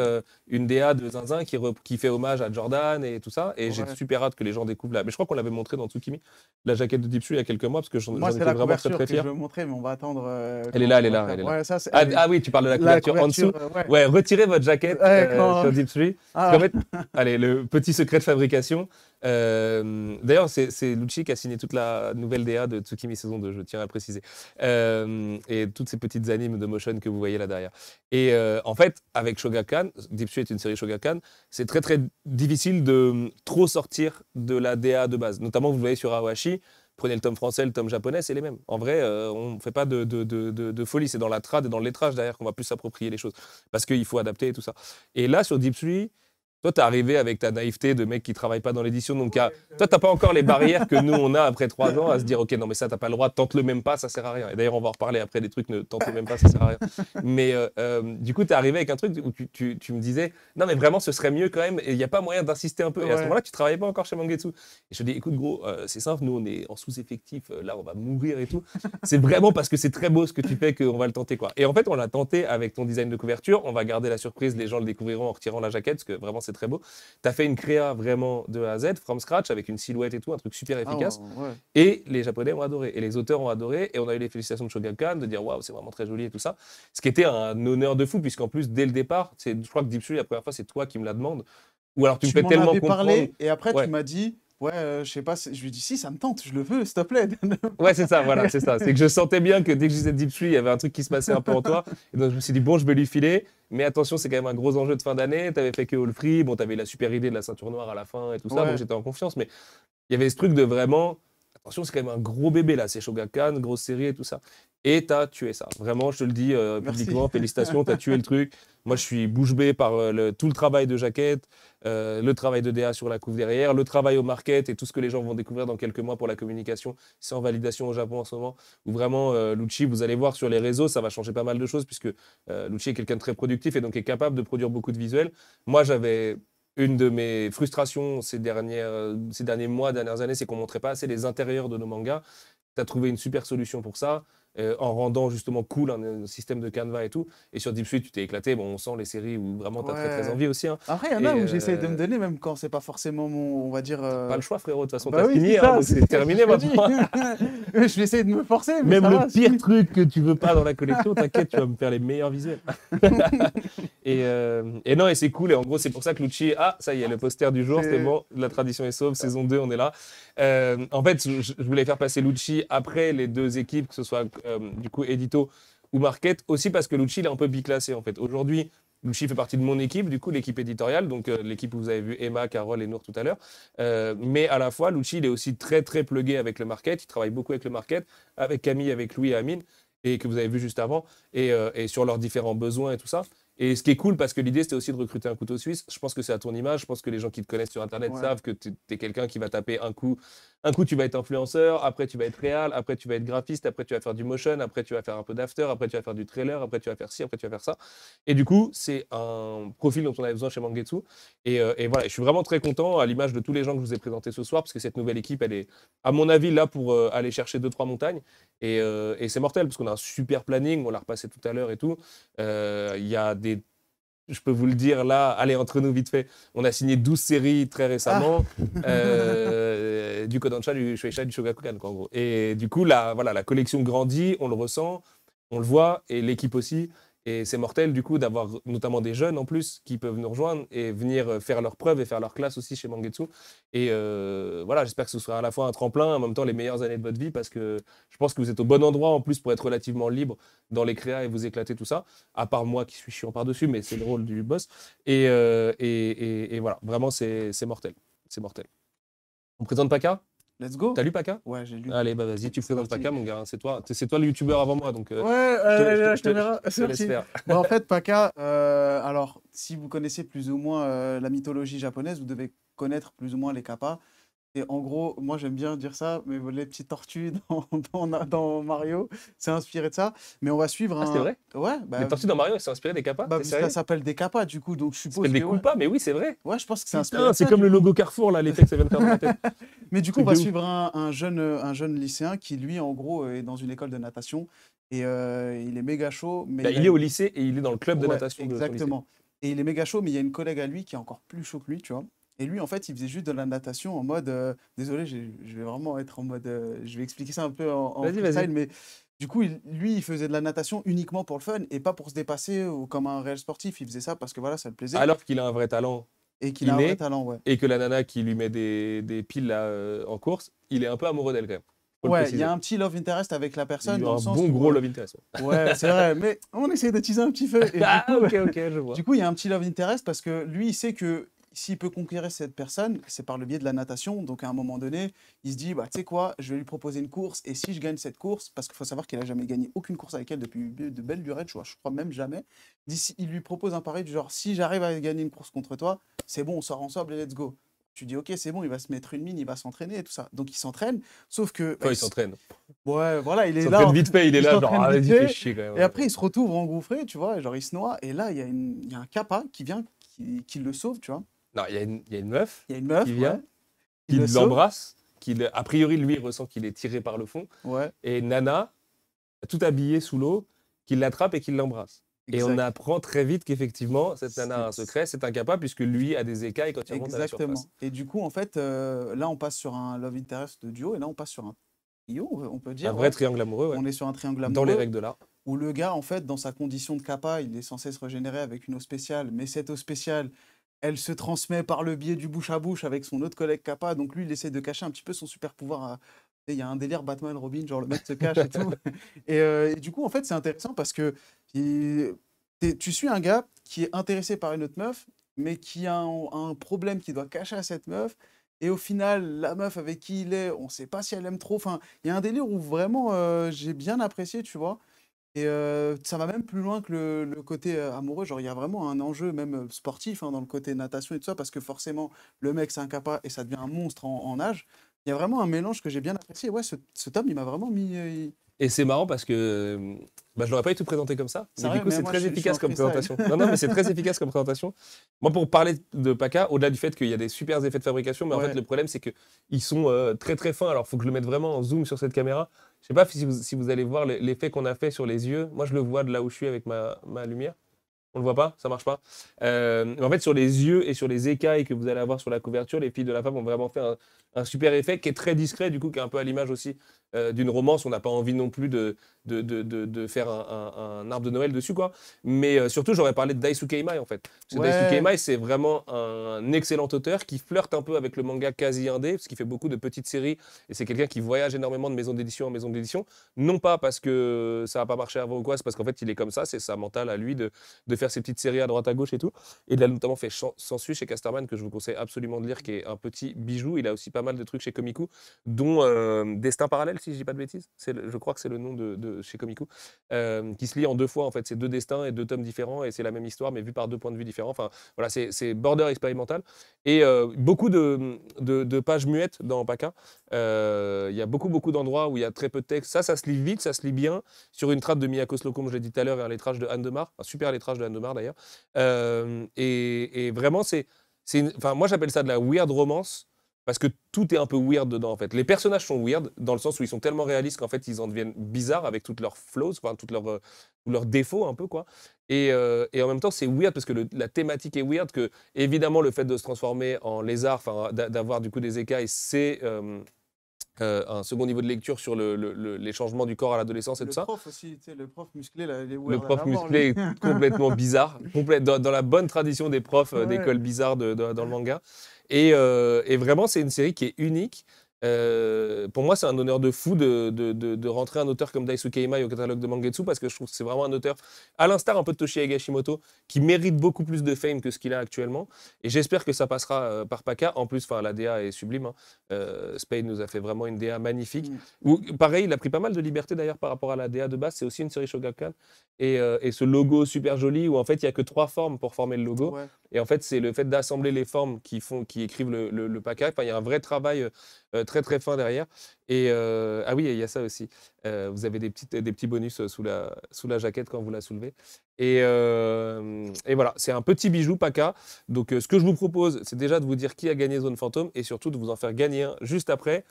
une DA de Zinzin qui fait hommage à Jordan et tout ça. Et j'ai Ouais. super hâte que les gens découvrent là. Mais je crois qu'on l'avait montré dans Tsukimi, la jaquette de Deep Three il y a quelques mois, parce que j'en Moi, étais c'est la vraiment très couverture très que je fier. veux montrer, mais on va attendre. Elle est quand là, on elle est va là, faire. elle est là. Ouais, ça, Ah oui, tu parles de la couverture en dessous. ouais. Ouais, retirez votre jaquette Ouais, quand- sur Deep Three. Ah. Parce qu'en fait, allez, le petit secret de fabrication. D'ailleurs, c'est Lucci qui a signé toute la nouvelle DA de Tsukimi saison 2, je tiens à le préciser. Et toutes ces petites animes de motion que vous voyez là derrière. Et en fait, avec Shogakukan, Deep Three est une série Shogakukan, c'est très très difficile de trop sortir de la DA de base. Notamment, vous le voyez sur Awashi. Prenez le tome français, le tome japonais, c'est les mêmes. En vrai, on ne fait pas de folie. C'est dans la trad et dans le lettrage derrière qu'on va plus s'approprier les choses. Parce qu'il faut adapter et tout ça. Et là, sur Deep Three, toi, t'es arrivé avec ta naïveté de mec qui travaille pas dans l'édition. Donc, toi, t'as pas encore les barrières que nous, on a après 3 ans à se dire, OK, non, mais ça, t'as pas le droit, tente-le même pas, ça sert à rien. Et d'ailleurs, on va en reparler après des trucs, ne tente-le même pas, ça sert à rien. Mais du coup, t'es arrivé avec un truc où tu me disais, non, mais vraiment, ce serait mieux quand même. Et il n'y a pas moyen d'insister un peu. Et à ce Ouais. moment-là, tu travaillais pas encore chez Mangetsu. Et je te dis, écoute, gros, c'est simple, nous, on est en sous-effectif, là, on va mourir et tout. C'est vraiment parce que c'est très beau ce que tu fais qu'on va le tenter, quoi. Et en fait, on l'a tenté avec ton design de couverture. On va garder la surprise, les gens le découvriront en retirant la jaquette, parce que vraiment, c'est très beau. T'as fait une créa vraiment de A à Z, from scratch, avec une silhouette et tout, un truc super Ah, efficace. ouais. Et les Japonais ont adoré, et les auteurs ont adoré, et on a eu les félicitations de Shogakukan, de dire waouh, c'est vraiment très joli et tout ça. Ce qui était un honneur de fou, puisqu'en plus, dès le départ, je crois que Deep Three, la première fois, c'est toi qui me la demande. Ou alors tu me fais m'en tellement avais comprendre. parlé et après Ouais. tu m'as dit Ouais, je sais pas, je lui dis si, ça me tente, je le veux, s'il te plaît. Ouais, c'est ça, voilà, c'est ça. C'est que je sentais bien que dès que je disais Deep Tree, il y avait un truc qui se passait un peu en toi. Et donc je me suis dit, bon, je vais lui filer. Mais attention, c'est quand même un gros enjeu de fin d'année. T'avais fait que All Free. Bon, t'avais la super idée de la ceinture noire à la fin et tout ça. Ouais. Donc j'étais en confiance. Mais il y avait ce truc de vraiment. Attention, c'est quand même un gros bébé là. C'est Shogakukan, grosse série et tout ça. Et t'as tué ça. Vraiment, je te le dis Merci. publiquement, félicitations, t'as tué le truc. Moi, je suis bouche bée par tout le travail de Jaquette, le travail de DA sur la couve derrière, le travail au market et tout ce que les gens vont découvrir dans quelques mois pour la communication. C'est en validation au Japon en ce moment. Où vraiment, Lucci, vous allez voir sur les réseaux, ça va changer pas mal de choses puisque Lucci est quelqu'un de très productif et donc est capable de produire beaucoup de visuels. Moi, j'avais une de mes frustrations ces derniers mois, dernières années, c'est qu'on montrait pas assez les intérieurs de nos mangas. Tu as trouvé une super solution pour ça, en rendant justement cool un système de Canva et tout. Et sur Deep Suite, tu t'es éclaté. Bon, on sent les séries où vraiment tu as très très Ouais. envie aussi. Hein. Après, il y en a Et, où j'essaie de me donner, même quand c'est pas forcément mon, on va dire. Pas le choix, frérot. De toute façon, Bah t'as oui, fini. c'est ça, Hein, donc c'est terminé ce que je maintenant. dis. Je vais essayer de me forcer, mais Même ça le va, pire si. truc que tu veux pas dans la collection, t'inquiète, tu vas me faire les meilleurs visuels. et non, et c'est cool. Et en gros, c'est pour ça que Lucci, ça y est, le poster du jour, C'est- c'est bon. La tradition est sauve, saison 2, on est là. En fait, je voulais faire passer Lucci après les deux équipes, que ce soit du coup Edito ou Market, aussi parce que Lucci, il est un peu biclassé en fait. Aujourd'hui, Lucci fait partie de mon équipe, du coup, l'équipe éditoriale, donc l'équipe où vous avez vu Emma, Carole et Nour tout à l'heure. Mais à la fois, Lucci, il est aussi très, très plugué avec le market. Il travaille beaucoup avec le market, avec Camille, avec Louis et Amine, et que vous avez vu juste avant, et sur leurs différents besoins et tout ça. Et ce qui est cool, parce que l'idée, c'était aussi de recruter un couteau suisse. Je pense que c'est à ton image. Je pense que les gens qui te connaissent sur Internet Ouais. savent que tu es quelqu'un qui va taper un coup. Un coup, tu vas être influenceur, après, tu vas être réal, après, tu vas être graphiste, après, tu vas faire du motion, après, tu vas faire un peu d'after, après, tu vas faire du trailer, après, tu vas faire ci, après, tu vas faire ça. Et du coup, c'est un profil dont on avait besoin chez Mangetsu. Et voilà, je suis vraiment très content, à l'image de tous les gens que je vous ai présentés ce soir, parce que cette nouvelle équipe, elle est, à mon avis, là pour aller chercher 2-3 montagnes. Et c'est mortel, parce qu'on a un super planning, on l'a repassé tout à l'heure et tout. Il y a des. Je peux vous le dire là, allez, entre nous vite fait, on a signé 12 séries très récemment, du Kodansha, du Shueisha, du Shogakukan, quoi, en gros. Et du coup, voilà, la collection grandit, on le ressent, on le voit, et l'équipe aussi. Et c'est mortel, du coup, d'avoir notamment des jeunes en plus qui peuvent nous rejoindre et venir faire leurs preuves et faire leur classe aussi chez Mangetsu. Et voilà, j'espère que ce sera à la fois un tremplin, en même temps les meilleures années de votre vie, parce que je pense que vous êtes au bon endroit en plus pour être relativement libre dans les créas et vous éclater tout ça. À part moi qui suis chiant par-dessus, mais c'est le rôle du boss. Et voilà, vraiment, c'est mortel. C'est mortel. On présente Paka? Let's go. T'as lu Paka? Ouais, j'ai lu. Allez, bah vas-y, tu C'est présentes parti. Paka, mon gars. C'est toi le youtubeur avant moi, donc Ouais, je te caméra. laisse faire. Bon, en fait, Paka, alors, si vous connaissez plus ou moins la mythologie japonaise, vous devez connaître plus ou moins les kappas. Et en gros, moi j'aime bien dire ça, mais les petites tortues dans Mario, c'est inspiré de ça. Mais on va suivre Ah, un. c'est vrai? Ouais, bah, Les tortues dans Mario, elles sont inspirées des kappas? bah, T'es parce que sérieux? ça s'appelle des kappas du coup, donc je Ça suppose s'appelle des que, ouais. Koopas, mais oui, c'est vrai. Ouais, je pense que c'est inspiré Putain, de c'est ça, comme du le coup. logo Carrefour, là, l'effet que ça vient de faire dans ma tête. Mais du coup, on Truc va de ouf. suivre un jeune lycéen qui, lui, en gros, est dans une école de natation. Et il est méga chaud. Mais Bah, il il a est une- au lycée et il est dans le club de Ouais, natation de son lycée. exactement. Et il est méga chaud, mais il y a une collègue à lui qui est encore plus chaud que lui, tu vois. Et lui, en fait, il faisait juste de la natation en mode. Désolé, je vais vraiment être en mode. Je vais expliquer ça un peu en Vas-y, freestyle, vas-y. mais du coup, lui, il faisait de la natation uniquement pour le fun et pas pour se dépasser ou comme un réel sportif. Il faisait ça parce que voilà, ça le plaisait. Alors qu'il a un vrai talent Et qu'il a un vrai inné. talent, ouais. et que la nana qui lui met des piles là, en course, il est un peu amoureux d'elle quand même. Faut le Ouais, il préciser. y a un petit love interest avec la Il personne. y a Dans un le sens bon où, gros love interest. Ouais, c'est vrai, mais on essaie de teaser un petit peu. Et Ah, du coup, ok, je vois. du coup, il y a un petit love interest parce que lui, il sait que s'il peut conquérir cette personne, c'est par le biais de la natation. Donc, à un moment donné, il se dit, bah, tu sais quoi, je vais lui proposer une course. Et si je gagne cette course, parce qu'il faut savoir qu'il n'a jamais gagné aucune course avec elle depuis de belles lurette, je crois même jamais. Il lui propose un pari du genre, si j'arrive à gagner une course contre toi, c'est bon, on sort ensemble et let's go. Tu dis, ok, c'est bon, il va se mettre une mine, il va s'entraîner et tout ça. Donc, il s'entraîne, sauf que. Enfin, il s'entraîne. Ouais, voilà, il Il est là. s'entraîne vite fait, il est il là, genre, s'entraîne ah, vite vas-y, fait, fais chier quand même. Et après, il se retrouve engouffré, tu vois, genre il se noie. Et là, il y a un kappa qui vient, qui le sauve, tu vois. Non, il y a une meuf Il y a une meuf qui vient, ouais, qui le sauve. l'embrasse, a priori, lui, il ressent qu'il est tiré par le fond. Ouais, Et Nana, tout habillée sous l'eau, qui l'attrape et qui l'embrasse. Et on exact. apprend très vite qu'effectivement, cette nana a un C'est- secret, c'est un kappa, puisque lui a des écailles quand il remonte à la Exactement. surface. Et du coup, en fait, là, on passe sur un love interest de duo. Et là, on passe sur un trio, on peut dire. Un vrai ouais. triangle amoureux, ouais. On est sur un triangle Dans les amoureux règles de l'art. où le gars, en fait, dans sa condition de kappa, il est censé se régénérer avec une eau spéciale. Mais cette eau spéciale, elle se transmet par le biais du bouche à bouche avec son autre collègue Kappa. Donc lui, il essaie de cacher un petit peu son super pouvoir. Il y a un délire Batman, Robin, genre le mec se cache et tout. Et du coup, en fait, c'est intéressant parce que tu suis un gars qui est intéressé par une autre meuf, mais qui a un problème qu'il doit cacher à cette meuf. Et au final, la meuf avec qui il est, on ne sait pas si elle aime trop. Enfin, il y a un délire où vraiment j'ai bien apprécié, tu vois. Et ça va même plus loin que le côté amoureux. Genre, il y a vraiment un enjeu même sportif dans le côté natation et tout ça, parce que forcément, le mec, c'est un Kappa et ça devient un monstre en nage. Il y a vraiment un mélange que j'ai bien apprécié. Ouais, ce tome, il m'a vraiment mis. Et c'est marrant parce que je l'aurais pas eu tout présenté comme ça. Mais Sérieux, du coup, mais c'est moi, très je suis efficace en comme freestyle. présentation. Non, mais c'est très efficace comme présentation. Moi, pour parler de Paca, au-delà du fait qu'il y a des super effets de fabrication, mais en Ouais. fait, le problème, c'est qu'ils sont très très fins. Alors, il faut que je le mette vraiment en zoom sur cette caméra. Je sais pas si vous allez voir l'effet qu'on a fait sur les yeux. Moi, je le vois de là où je suis avec ma lumière. On le voit pas, ça marche pas. Mais en fait, sur les yeux et sur les écailles que vous allez avoir sur la couverture, les filles de la femme ont vraiment fait un super effet qui est très discret, du coup, qui est un peu à l'image aussi d'une romance. On n'a pas envie non plus de faire un arbre de Noël dessus, quoi. Mais surtout, j'aurais parlé de Daisuke Imai, en fait. Parce que Ouais. Daisuke Imai, c'est vraiment un excellent auteur qui flirte un peu avec le manga quasi indé, parce qu'il fait beaucoup de petites séries, et c'est quelqu'un qui voyage énormément de maison d'édition en maison d'édition. Non pas parce que ça n'a pas marché avant ou quoi, c'est parce qu'en fait, il est comme ça, c'est sa mentale à lui de faire ses petites séries à droite à gauche et tout. Et il a notamment fait Sansu chez Casterman, que je vous conseille absolument de lire, qui est un petit bijou. Il a aussi pas mal de trucs chez Komiku, dont Destin parallèle, si je dis pas de bêtises. Je crois que c'est le nom de chez Komiku, qui se lit en deux fois. En fait, c'est deux destins et deux tomes différents, et c'est la même histoire, mais vue par deux points de vue différents. Enfin, voilà, c'est border expérimental. Et beaucoup de pages muettes dans Paca. Il y a beaucoup d'endroits où il y a très peu de texte. Ça se lit vite, ça se lit bien. Sur une trappe de Miyako Slocum, comme je l'ai dit tout à l'heure, et un lettrage de Anne Demar. Un super lettrage de Anne Demar d'ailleurs. Et vraiment, enfin, moi j'appelle ça de la weird romance parce que tout est un peu weird dedans en fait. Les personnages sont weird dans le sens où ils sont tellement réalistes qu'en fait ils en deviennent bizarres avec toutes leurs flaws, enfin tous leurs défauts un peu quoi. Et en même temps c'est weird parce que la thématique est weird, que évidemment le fait de se transformer en lézard, enfin d'avoir du coup des écailles, c'est un second niveau de lecture sur les changements du corps à l'adolescence et tout ça. Le prof aussi, tu sais, le prof musclé, là, il est Le weird à prof mort, musclé lui. est complètement bizarre, dans la bonne tradition des profs Ouais. d'école bizarre dans le manga. Et vraiment, c'est une série qui est unique. Pour moi, c'est un honneur de fou de rentrer un auteur comme Daisuke Imai au catalogue de Mangetsu, parce que je trouve que c'est vraiment un auteur, à l'instar un peu de Toshi Higashimoto, qui mérite beaucoup plus de fame que ce qu'il a actuellement. Et j'espère que ça passera par Paca. En plus, la DA est sublime. Spade nous a fait vraiment une DA magnifique. Pareil, il a pris pas mal de liberté d'ailleurs par rapport à la DA de base. C'est aussi une série Shogakukan. Et ce logo super joli où en fait il n'y a que 3 formes pour former le logo. Ouais. Et en fait, c'est le fait d'assembler les formes qui écrivent le Paca. Enfin, il y a un vrai travail très très fin derrière. Et ah oui, il y a ça aussi. Vous avez des petits bonus sous la jaquette quand vous la soulevez. Et voilà, c'est un petit bijou Paca. Donc ce que je vous propose, c'est déjà de vous dire qui a gagné Zone Fantôme et surtout de vous en faire gagner un juste après.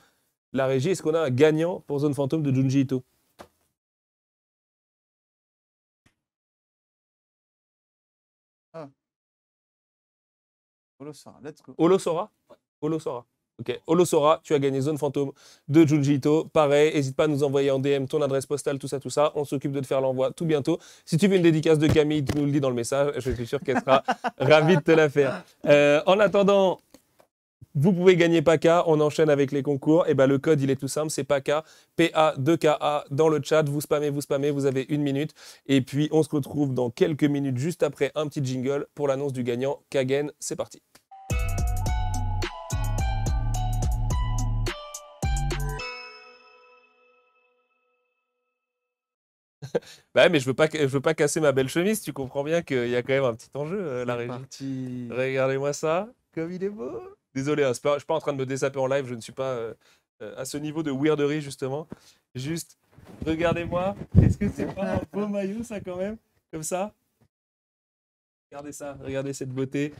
La régie, est-ce qu'on a un gagnant pour Zone Fantôme de Junji Ito? Olosora, let's go. Olosora? Olosora. Ok, Olosora, tu as gagné Zone Fantôme de Junji Ito. Pareil, n'hésite pas à nous envoyer en DM ton adresse postale, tout ça. On s'occupe de te faire l'envoi tout bientôt. Si tu veux une dédicace de Camille, tu nous le dis dans le message. Je suis sûr qu'elle sera ravie de te la faire. En attendant, vous pouvez gagner Paca. On enchaîne avec les concours. Et ben, le code, il est tout simple, c'est Paca, PA2KA dans le chat. Vous spammez, vous avez 1 minute. Et puis, on se retrouve dans quelques minutes, juste après un petit jingle pour l'annonce du gagnant. Kagen, c'est parti. Bah mais je veux pas casser ma belle chemise, tu comprends bien qu'il y a quand même un petit enjeu, la C'est régie. parti. Regardez-moi ça, comme il est beau. Désolé, hein, je suis pas en train de me désaper en live, je ne suis pas à ce niveau de weirderie justement. Juste, regardez-moi, est-ce que c'est pas un beau maillot ça quand même, comme ça? Regardez ça, regardez cette beauté.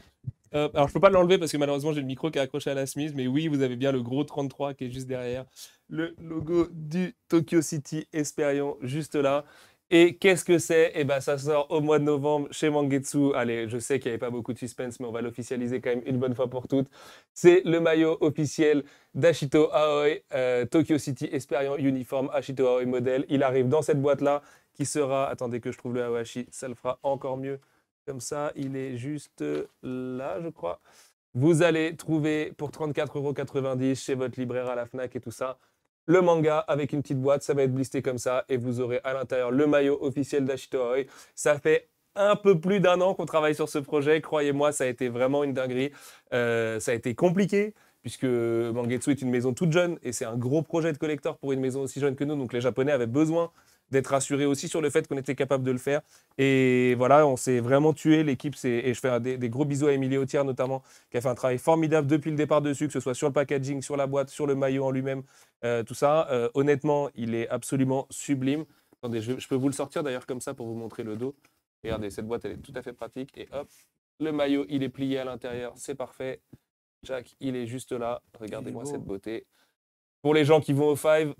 Alors je peux pas l'enlever parce que malheureusement j'ai le micro qui est accroché à la chemise, mais oui, vous avez bien le gros 33 qui est juste derrière. Le logo du Tokyo City Esperion juste là. Et qu'est-ce que c'est? Eh ben ça sort au mois de novembre chez Mangetsu. Allez, je sais qu'il n'y avait pas beaucoup de suspense, mais on va l'officialiser quand même une bonne fois pour toutes. C'est le maillot officiel d'Ashito Aoi, Tokyo City Esperion Uniform Ashito Aoi modèle. Il arrive dans cette boîte-là qui sera, attendez que je trouve le Awashi, ça le fera encore mieux. Comme ça, il est juste là, je crois. Vous allez trouver pour 34,90 € chez votre libraire à la Fnac et tout ça, le manga avec une petite boîte, ça va être blisté comme ça et vous aurez à l'intérieur le maillot officiel d'Ashito Aoi. Ça fait un peu plus d'1 an qu'on travaille sur ce projet, croyez-moi, ça a été vraiment une dinguerie. Ça a été compliqué puisque Mangetsu est une maison toute jeune et c'est un gros projet de collector pour une maison aussi jeune que nous, donc les Japonais avaient besoin d'être rassurés aussi sur le fait qu'on était capable de le faire. Et voilà, on s'est vraiment tué, l'équipe, et je fais des gros bisous à Émilie Autière notamment, qui a fait un travail formidable depuis le départ dessus, que ce soit sur le packaging, sur la boîte, sur le maillot en lui-même, tout ça. Honnêtement, il est absolument sublime. Attendez, je peux vous le sortir d'ailleurs comme ça pour vous montrer le dos. Regardez, cette boîte, elle est tout à fait pratique. Et hop, le maillot, il est plié à l'intérieur, c'est parfait. Jack, il est juste là. Regardez-moi cette beauté. Pour les gens qui vont au 5,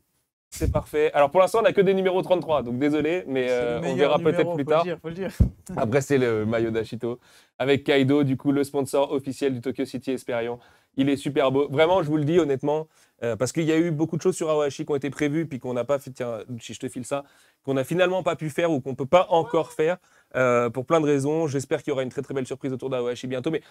c'est parfait. Alors pour l'instant, on n'a que des numéros 33, donc désolé, mais on verra peut-être plus tard. Faut le dire. Après, c'est le maillot d'Ashito avec Kaido, du coup, le sponsor officiel du Tokyo City Esperion. Il est super beau. Vraiment, je vous le dis honnêtement, parce qu'il y a eu beaucoup de choses sur Aohashi qui ont été prévues, puis qu'on n'a pas fait, tiens, si je te file ça, qu'on n'a finalement pas pu faire ou qu'on ne peut pas encore faire pour plein de raisons. J'espère qu'il y aura une très très belle surprise autour d'Aohashi bientôt. Mais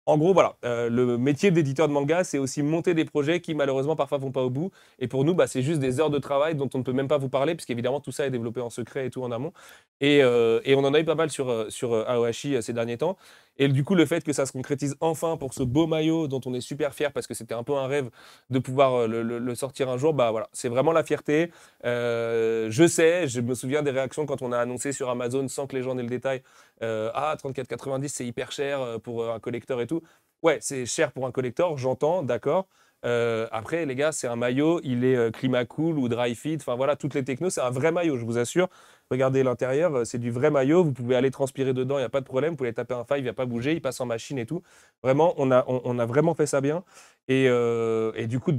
en gros, voilà, le métier d'éditeur de manga, c'est aussi monter des projets qui malheureusement parfois vont pas au bout. Et pour nous, c'est juste des heures de travail dont on ne peut même pas vous parler, puisqu'évidemment tout ça est développé en secret et tout en amont. Et on en a eu pas mal sur Aohashi ces derniers temps. Et du coup, le fait que ça se concrétise enfin pour ce beau maillot dont on est super fier parce que c'était un peu un rêve de pouvoir le sortir un jour, voilà, c'est vraiment la fierté. Je me souviens des réactions quand on a annoncé sur Amazon sans que les gens aient le détail. 34,90 c'est hyper cher pour un collector et tout. Ouais, c'est cher pour un collector, j'entends, d'accord. Après, les gars, c'est un maillot, il est climat cool ou dry fit, enfin voilà, toutes les technos, c'est un vrai maillot, je vous assure. Regardez l'intérieur, c'est du vrai maillot, vous pouvez aller transpirer dedans, il n'y a pas de problème, vous pouvez taper un 5, il ne va pas bouger, il passe en machine et tout. Vraiment, on a vraiment fait ça bien. Et du coup,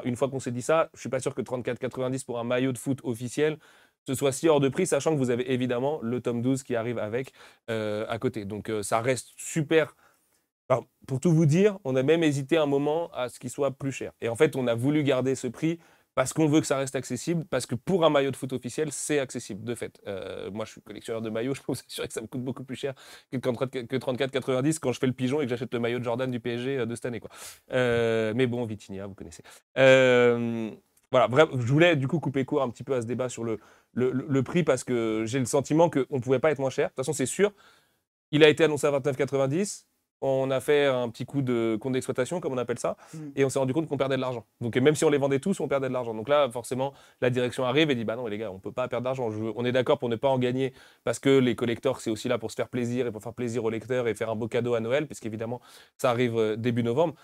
une fois qu'on s'est dit ça, je ne suis pas sûr que 34,90 pour un maillot de foot officiel, ce soit si hors de prix, sachant que vous avez évidemment le tome 12 qui arrive avec à côté. Donc ça reste super. Alors, pour tout vous dire, on a même hésité un moment à ce qu'il soit plus cher. Et en fait, on a voulu garder ce prix parce qu'on veut que ça reste accessible, parce que pour un maillot de foot officiel, c'est accessible, de fait. Moi, je suis collectionneur de maillots, je peux vous assurer que ça me coûte beaucoup plus cher que 34,90 quand je fais le pigeon et que j'achète le maillot de Jordan du PSG de cette année, quoi. Mais bon, Vitinha, vous connaissez. Voilà, bref, je voulais du coup couper court un petit peu à ce débat sur le prix parce que j'ai le sentiment qu'on ne pouvait pas être moins cher. De toute façon, c'est sûr, il a été annoncé à 29,90. On a fait un petit coup de compte d'exploitation, comme on appelle ça, et on s'est rendu compte qu'on perdait de l'argent. Donc même si on les vendait tous, on perdait de l'argent. Donc là, forcément, la direction arrive et dit bah non les gars, on peut pas perdre d'argent. On est d'accord pour ne pas en gagner parce que les collectors, c'est aussi là pour se faire plaisir et pour faire plaisir aux lecteurs et faire un beau cadeau à Noël, puisqu'évidemment, ça arrive début novembre.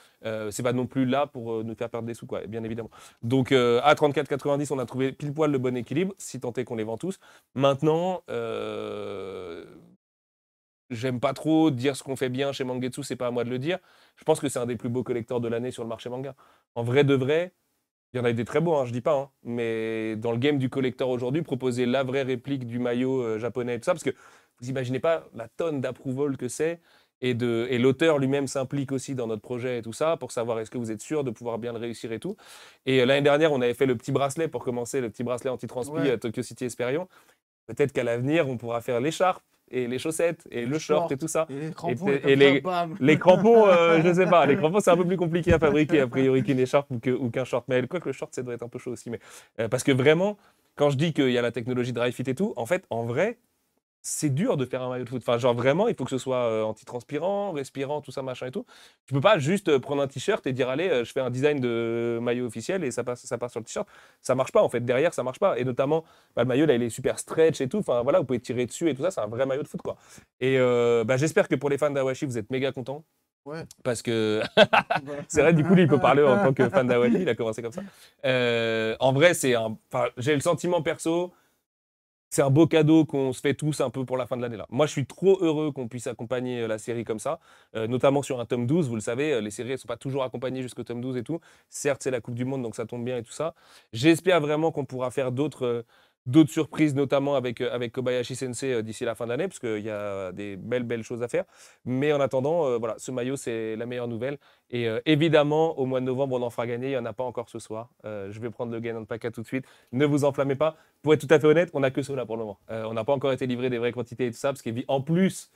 C'est pas non plus là pour nous faire perdre des sous, quoi, bien évidemment. Donc à 34,90, on a trouvé pile poil le bon équilibre, si tant est qu'on les vend tous. Maintenant, j'aime pas trop dire ce qu'on fait bien chez Mangetsu, c'est pas à moi de le dire. Je pense que c'est un des plus beaux collecteurs de l'année sur le marché manga. En vrai de vrai, il y en a des très beaux, hein, je dis pas, hein, mais dans le game du collector aujourd'hui, proposer la vraie réplique du maillot japonais et tout ça, parce que vous imaginez pas la tonne d'approval que c'est, et l'auteur lui-même s'implique aussi dans notre projet et tout ça, pour savoir est-ce que vous êtes sûr de pouvoir bien le réussir et tout. Et l'année dernière, on avait fait le petit bracelet pour commencer, le petit bracelet anti-transpi Tokyo City Esperion. Peut-être qu'à l'avenir, on pourra faire l'écharpe et les chaussettes et le short et tout ça. Et les crampons, les crampons, je sais pas. Les crampons, c'est un peu plus compliqué à fabriquer, a priori, qu'une écharpe ou qu'un short. Mais quoi que le short, ça doit être un peu chaud aussi. Mais, parce que vraiment, quand je dis qu'il y a la technologie dry fit et tout, en fait, en vrai, c'est dur de faire un maillot de foot. Enfin, genre vraiment, il faut que ce soit antitranspirant, respirant, tout ça, machin et tout. Tu peux pas juste prendre un t-shirt et dire allez, je fais un design de maillot officiel et ça passe sur le t-shirt. Ça marche pas en fait. Derrière, ça marche pas. Et notamment, le maillot là, il est super stretch et tout. Enfin voilà, vous pouvez tirer dessus et tout ça. C'est un vrai maillot de foot quoi. Et j'espère que pour les fans d'Awashi, vous êtes méga contents. Ouais. Parce que c'est vrai, du coup, lui, il peut parler en tant que fan d'Awashi. Il a commencé comme ça. En vrai, j'ai le sentiment perso. C'est un beau cadeau qu'on se fait tous un peu pour la fin de l'année là. Moi, je suis trop heureux qu'on puisse accompagner la série comme ça, notamment sur un tome 12. Vous le savez, les séries ne sont pas toujours accompagnées jusqu'au tome 12 et tout. Certes, c'est la Coupe du Monde, donc ça tombe bien et tout ça. J'espère vraiment qu'on pourra faire d'autres surprises, notamment avec Kobayashi Sensei d'ici la fin de l'année, parce qu'il y a des belles choses à faire. Mais en attendant, voilà, ce maillot, c'est la meilleure nouvelle. Et évidemment, au mois de novembre, on en fera gagner. Il n'y en a pas encore ce soir. Je vais prendre le Gain Pack tout de suite. Ne vous enflammez pas. Pour être tout à fait honnête, on n'a que ceux-là pour le moment. On n'a pas encore été livré des vraies quantités et tout ça, parce qu'en plus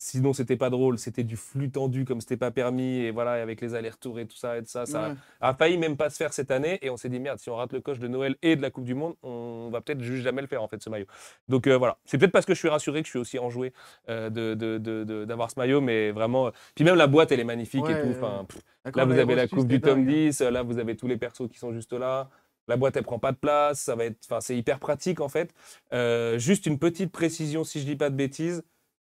Sinon, c'était pas drôle, c'était du flux tendu comme c'était pas permis, et voilà, avec les allers-retours et tout ça, ça Ouais. a failli même pas se faire cette année, et on s'est dit, merde, si on rate le coche de Noël et de la Coupe du Monde, on va peut-être juste jamais le faire, en fait, ce maillot. Donc voilà, c'est peut-être parce que je suis rassuré que je suis aussi enjoué d'avoir ce maillot, mais vraiment, puis même la boîte, elle est magnifique et Ouais, tout, ouais. enfin, D'accord, là, vous avez la l'aérostuce, coupe du c'était tome dingue, hein. 10, là, vous avez tous les persos qui sont juste là. La boîte, elle prend pas de place, ça va être, enfin, c'est hyper pratique, en fait. Juste une petite précision, si je dis pas de bêtises,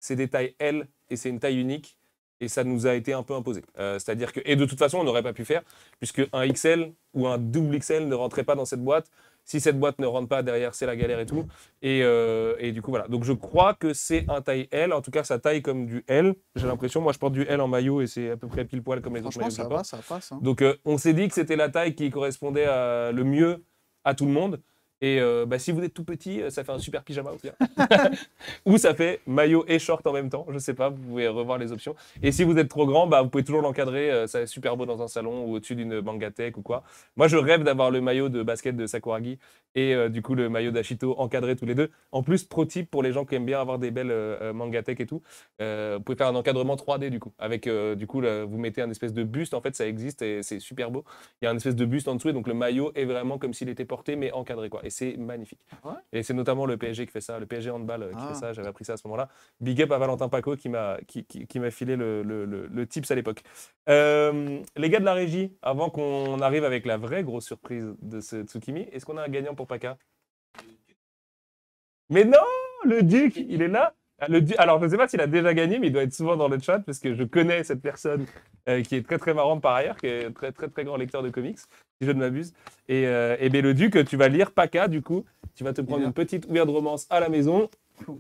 c'est des tailles L et c'est une taille unique. Et ça nous a été un peu imposé. C'est-à-dire que, et de toute façon, on n'aurait pas pu faire, puisque un XL ou un double XL ne rentrait pas dans cette boîte. Si cette boîte ne rentre pas derrière, c'est la galère et tout. Et du coup, voilà. Donc, je crois que c'est un taille L. En tout cas, ça taille comme du L. J'ai l'impression. Moi, je porte du L en maillot et c'est à peu près pile poil comme les autres Franchement, maillots que je ça porte. va, ça passe. Hein. Donc, on s'est dit que c'était la taille qui correspondait le mieux à tout le monde. Et si vous êtes tout petit, ça fait un super pyjama au pire. Ou ça fait maillot et short en même temps. Je sais pas, vous pouvez revoir les options. Et si vous êtes trop grand, vous pouvez toujours l'encadrer. Ça est super beau dans un salon ou au-dessus d'une Mangatech ou quoi. Moi, je rêve d'avoir le maillot de basket de Sakuragi et du coup le maillot d'Ashito encadrés tous les deux. En plus, pro tip pour les gens qui aiment bien avoir des belles Mangatech et tout. Vous pouvez faire un encadrement 3D du coup. Avec du coup, vous mettez un espèce de buste. En fait, ça existe et c'est super beau. Il y a un espèce de buste en dessous et donc le maillot est vraiment comme s'il était porté mais encadré quoi. Et c'est magnifique. Ouais. Et c'est notamment le PSG qui fait ça, le PSG handball qui Ah. fait ça. J'avais appris ça à ce moment-là. Big up à Valentin Paco qui m'a filé le tips à l'époque. Les gars de la régie, avant qu'on arrive avec la vraie grosse surprise de ce Tsukimi, est-ce qu'on a un gagnant pour Paka? Mais non, le Duc, il est là. Ah, alors, je ne sais pas s'il a déjà gagné, mais il doit être souvent dans le chat parce que je connais cette personne qui est très très marrante par ailleurs, qui est très très très grand lecteur de comics, si je ne m'abuse. Et bien le Duc, tu vas lire Paka du coup. Tu vas te prendre une petite weird romance à la maison.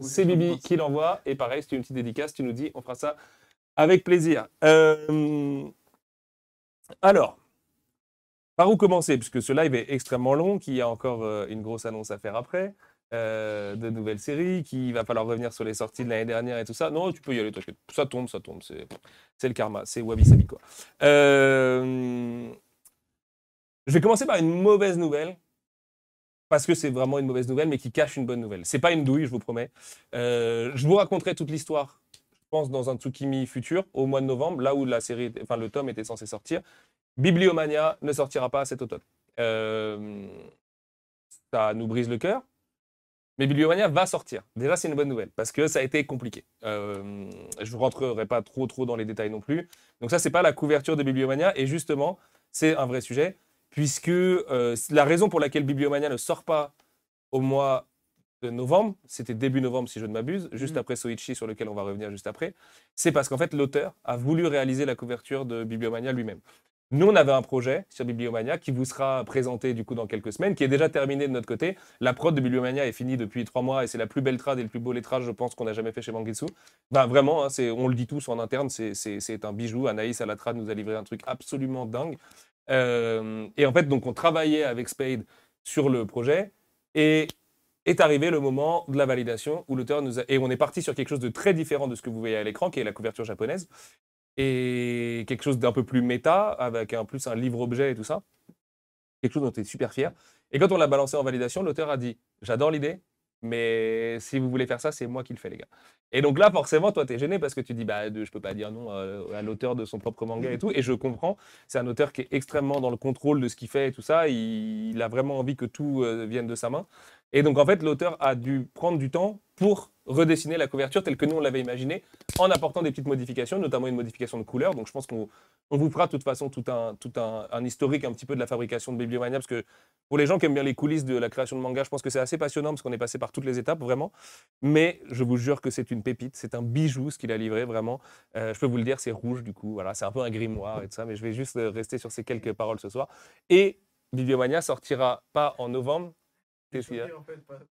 C'est Bibi qui l'envoie. Et pareil, si tu as une petite dédicace, tu nous dis, on fera ça avec plaisir. Alors, par où commencer? Puisque ce live est extrêmement long, qu'il y a encore une grosse annonce à faire après. De nouvelles séries, qu'il va falloir revenir sur les sorties de l'année dernière et tout ça. Non, tu peux y aller, t'inquiète. Ça tombe. C'est le karma, c'est Wabi Sabi quoi. Je vais commencer par une mauvaise nouvelle. Parce que c'est vraiment une mauvaise nouvelle, mais qui cache une bonne nouvelle. C'est pas une douille, je vous promets. Je vous raconterai toute l'histoire, je pense, dans un Tsukimi futur, au mois de novembre, là où la série, enfin le tome était censé sortir. Bibliomania ne sortira pas cet automne. Ça nous brise le cœur. Mais Bibliomania va sortir. Déjà, c'est une bonne nouvelle, parce que ça a été compliqué. Je ne rentrerai pas trop dans les détails non plus. Donc ça, c'est pas la couverture de Bibliomania, et justement, c'est un vrai sujet, puisque la raison pour laquelle Bibliomania ne sort pas au mois de novembre, c'était début novembre si je ne m'abuse, juste après Soichi, sur lequel on va revenir juste après, c'est parce qu'en fait, l'auteur a voulu réaliser la couverture de Bibliomania lui-même. Nous, on avait un projet sur Bibliomania qui vous sera présenté du coup dans quelques semaines, qui est déjà terminé de notre côté. La prod de Bibliomania est finie depuis 3 mois et c'est la plus belle trad et le plus beau lettrage, je pense, qu'on a jamais fait chez Mangetsu. Ben, vraiment, hein, on le dit tous en interne, c'est un bijou. Anaïs à la trad nous a livré un truc absolument dingue. Et en fait, donc, on travaillait avec Spade sur le projet et est arrivé le moment de la validation où l'auteur nous a... Et on est parti sur quelque chose de très différent de ce que vous voyez à l'écran, qui est la couverture japonaise. Et quelque chose d'un peu plus méta, avec en plus un livre-objet et tout ça. Quelque chose dont on est super fier. Et quand on l'a balancé en validation, l'auteur a dit « J'adore l'idée, mais si vous voulez faire ça, c'est moi qui le fais, les gars. » Et donc là, forcément, toi, t'es gêné parce que tu dis bah, « Je peux pas dire non à l'auteur de son propre manga et tout. » Et je comprends, c'est un auteur qui est extrêmement dans le contrôle de ce qu'il fait et tout ça. Il a vraiment envie que tout vienne de sa main. Et donc, en fait, l'auteur a dû prendre du temps pour redessiner la couverture telle que nous, on l'avait imaginée, en apportant des petites modifications, notamment une modification de couleur. Donc, je pense qu'on vous fera de toute façon tout un historique un petit peu de la fabrication de Bibliomania, parce que pour les gens qui aiment bien les coulisses de la création de manga, je pense que c'est assez passionnant, parce qu'on est passé par toutes les étapes, vraiment. Mais je vous jure que c'est une pépite, c'est un bijou ce qu'il a livré, vraiment. Je peux vous le dire, c'est rouge, du coup, voilà, c'est un peu un grimoire et tout ça, mais je vais juste rester sur ces quelques paroles ce soir. Et Bibliomania sortira pas en novembre. Qu'est-ce qu'il y a ?